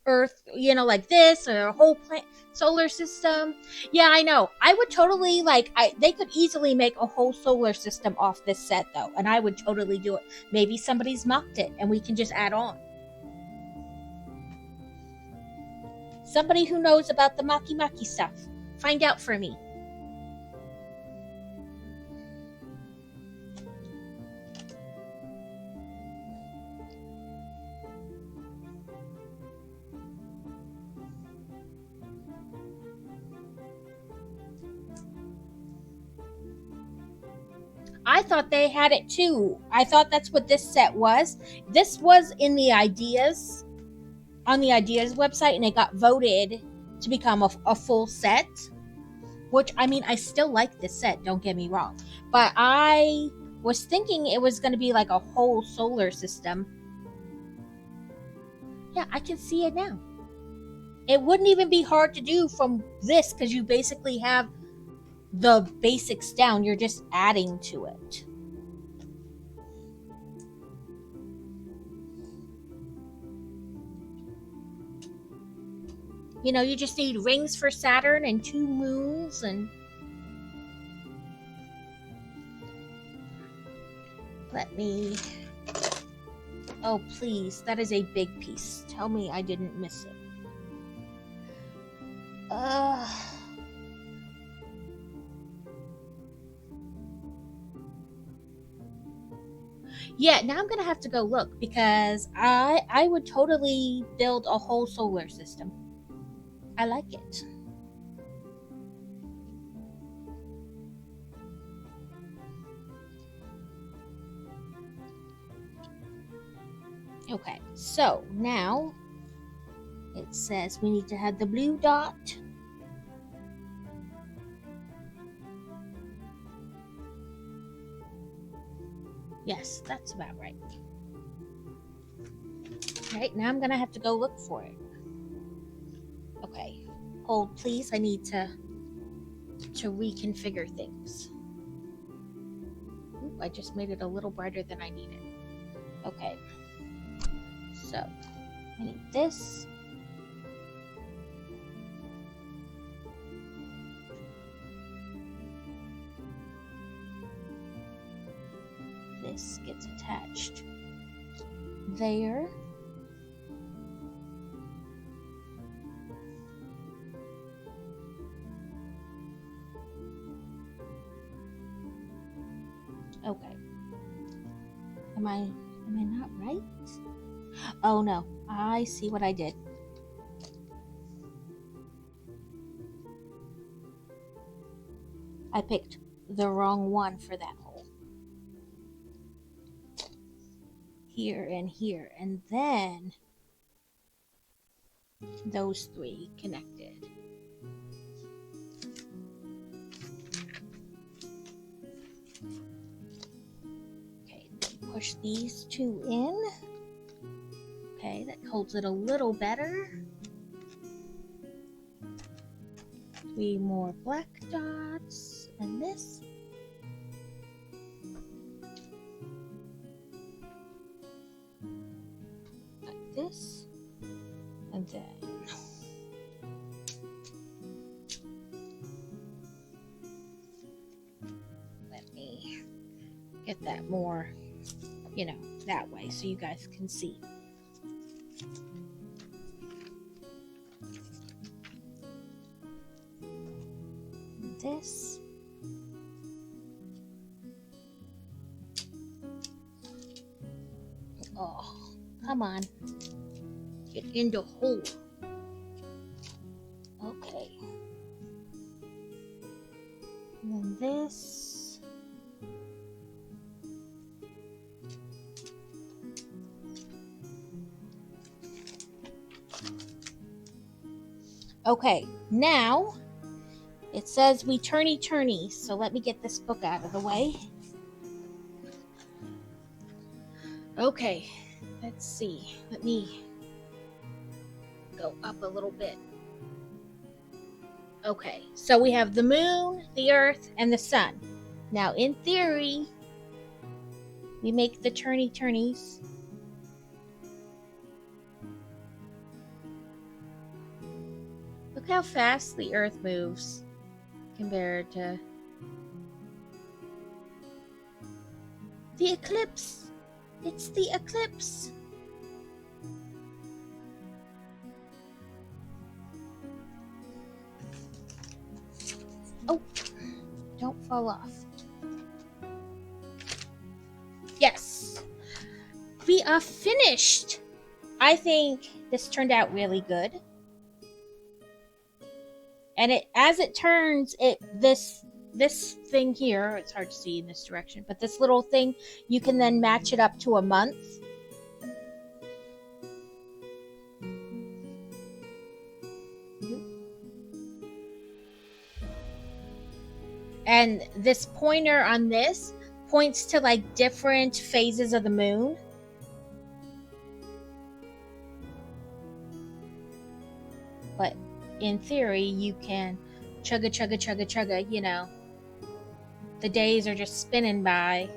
Earth, you know, like this or a whole solar system. Yeah, I know. I would totally they could easily make a whole solar system off this set though, and I would totally do it. Maybe somebody's mocked it and we can just add on. Somebody who knows about the Maki stuff, find out for me. I thought they had it too. I thought that's what this set was. This was in the ideas, on the ideas website, and it got voted to become a full set. Which, I mean, I still like this set, don't get me wrong. But I was thinking it was going to be like a whole solar system. Yeah, I can see it now. It wouldn't even be hard to do from this because you basically have the basics down. You're just adding to it. You know, you just need rings for Saturn and 2 moons and... Let me... Oh, please. That is a big piece. Tell me I didn't miss it. Yeah, now I'm going to have to go look because I would totally build a whole solar system. I like it. Okay, so now it says we need to have the blue dot. Yes, that's about right. Right, now I'm gonna have to go look for it. Okay, hold please, I need to reconfigure things. Oop, I just made it a little brighter than I needed. Okay, so I need this. This gets attached there. Okay. Am I not right? Oh no, I see what I did. I picked the wrong one for that hole. Here and here, and then those 3 connected. Okay, push these 2 in. Okay, that holds it a little better. 3 more black dots, and this. Like this, and then let me get that more, you know, that way so you guys can see. This. Oh, come on. it into whole. Okay. And then this. Okay, now it says we turny, so let me get this book out of the way. Okay, let's see. Let me go up a little bit. Okay, so we have the moon, the earth, and the sun. Now, in theory, we make the turnies. Look how fast the earth moves compared to the eclipse. It's the eclipse. Oh, don't fall off. Yes, we are finished. I think this turned out really good. And as it turns, this thing here, it's hard to see in this direction, but this little thing, you can then match it up to a month. And this pointer on this points to like different phases of the moon. But in theory, you can chugga, you know. The days are just spinning by.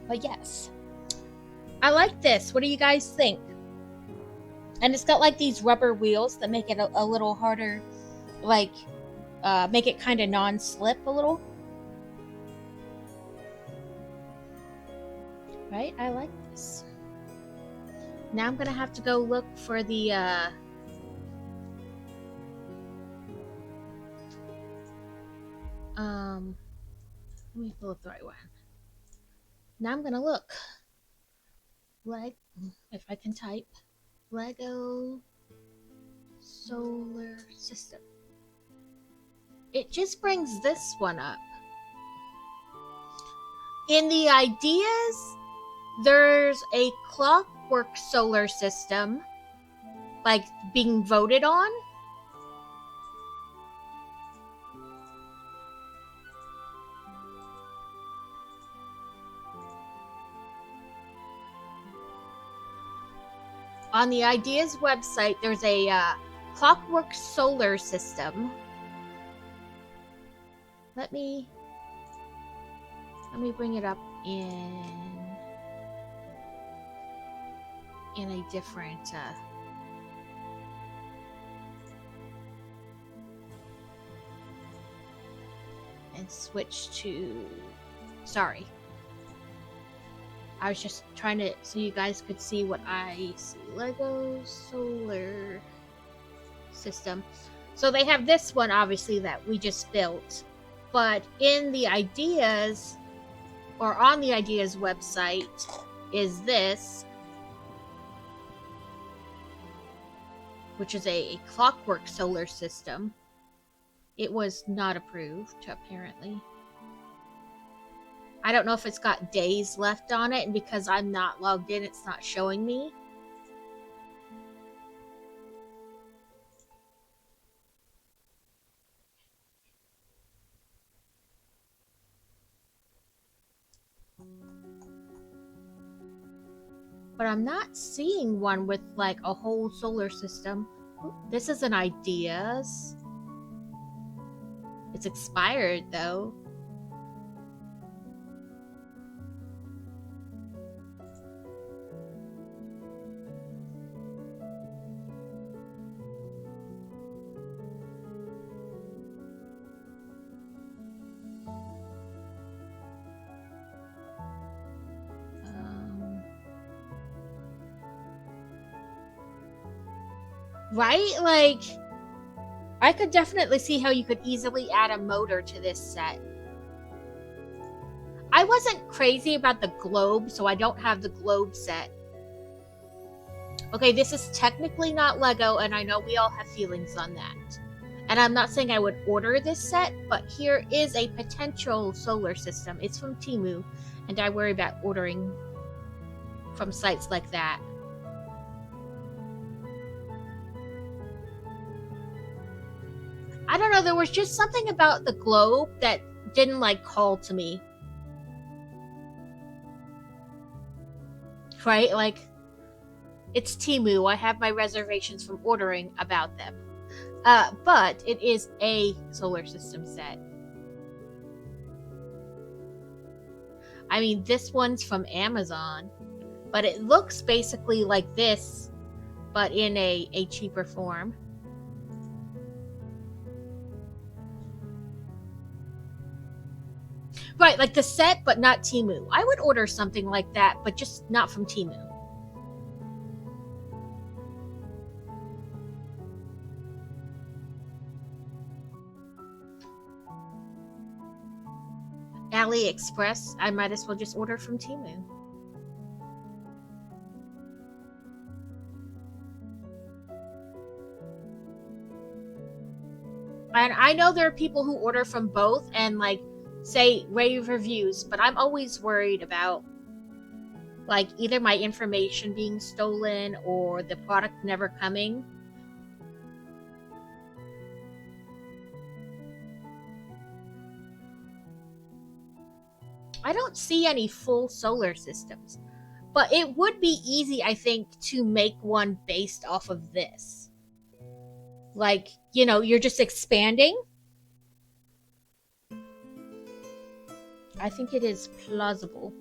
But yes, I like this. What do you guys think? And it's got like these rubber wheels that make it a little harder, like make it kind of non-slip a little. Right? I like this. Now I'm gonna have to go look for the let me pull up the right one. Now I'm gonna look. Like, if I can type, Lego Solar System. It just brings this one up. In the ideas, there's a clockwork solar system, like, being voted on. On the Ideas website, there's a clockwork solar system. Let me bring it up in a different and switch to, sorry. I was just trying to, so you guys could see what I see. Lego Solar System. So they have this one, obviously, that we just built. But in the Ideas, or on the Ideas website, is this, which is a clockwork solar system. It was not approved, apparently. I don't know if it's got days left on it, and because I'm not logged in, it's not showing me. But I'm not seeing one with like a whole solar system. This is an Ideas. It's expired though. Right? Like, I could definitely see how you could easily add a motor to this set. I wasn't crazy about the globe, so I don't have the globe set. Okay, this is technically not Lego, and I know we all have feelings on that. And I'm not saying I would order this set, but here is a potential solar system. It's from Temu, and I worry about ordering from sites like that. I don't know, there was just something about the globe that didn't call to me. Right? Like, it's Temu. I have my reservations from ordering about them. But it is a solar system set. I mean, this one's from Amazon, but it looks basically like this, but in a cheaper form. Right, like the set, but not Temu. I would order something like that, but just not from Temu. AliExpress, I might as well just order from Temu. And I know there are people who order from both and say rave reviews, but I'm always worried about either my information being stolen or the product never coming. I don't see any full solar systems, but it would be easy, I think, to make one based off of this. You're just expanding. I think it is plausible.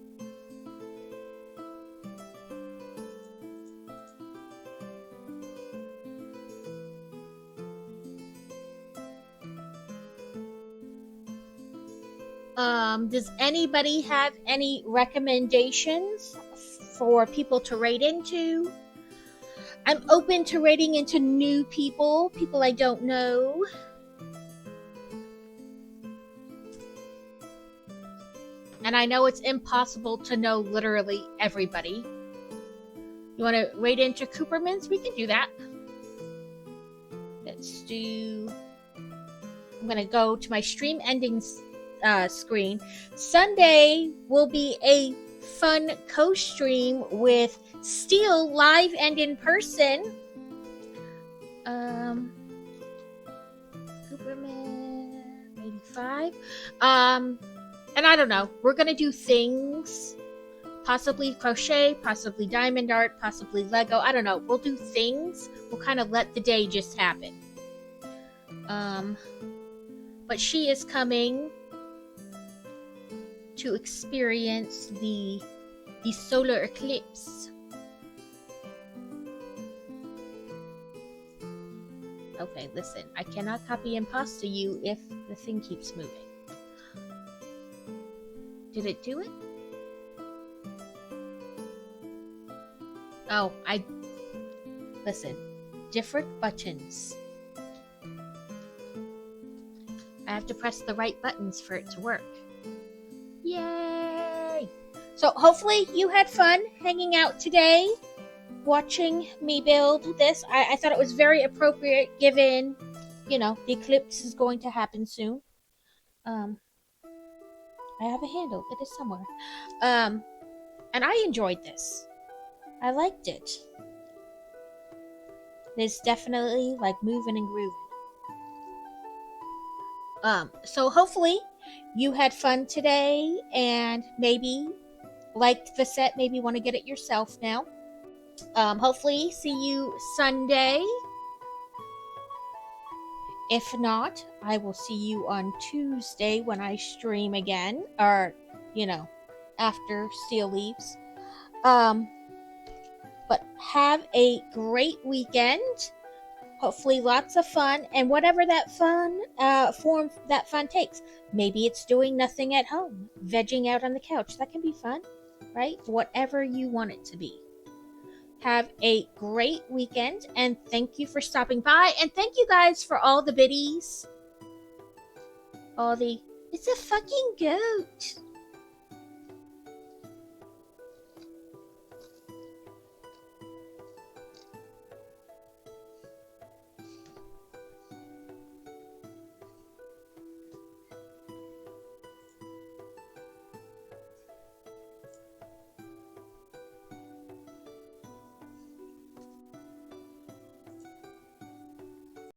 Does anybody have any recommendations for people to raid into? I'm open to raiding into new people I don't know. And I know it's impossible to know literally everybody. You want to raid into Coopermans? We can do that. Let's do... I'm going to go to my stream endings screen. Sunday will be a fun co-stream with Steel live and in person. Cooperman 85. And I don't know. We're gonna do things. Possibly crochet, possibly diamond art, possibly Lego. I don't know. We'll do things. We'll kind of let the day just happen. But she is coming to experience the solar eclipse. Okay, listen. I cannot copy and pasta you if the thing keeps moving. Did it do it? Oh, listen. Different buttons. I have to press the right buttons for it to work. Yay! So hopefully you had fun hanging out today, watching me build this. I thought it was very appropriate given, the eclipse is going to happen soon. I have a handle. It is somewhere. And I enjoyed this. I liked it. It's definitely moving and grooving. So hopefully you had fun today and maybe liked the set, maybe want to get it yourself now. Hopefully see you Sunday. If not, I will see you on Tuesday when I stream again, or, after Steel leaves. But have a great weekend. Hopefully lots of fun, and whatever that form that fun takes. Maybe it's doing nothing at home, vegging out on the couch. That can be fun, right? Whatever you want it to be. Have a great weekend, and thank you for stopping by. And thank you guys for all the biddies. It's a fucking goat.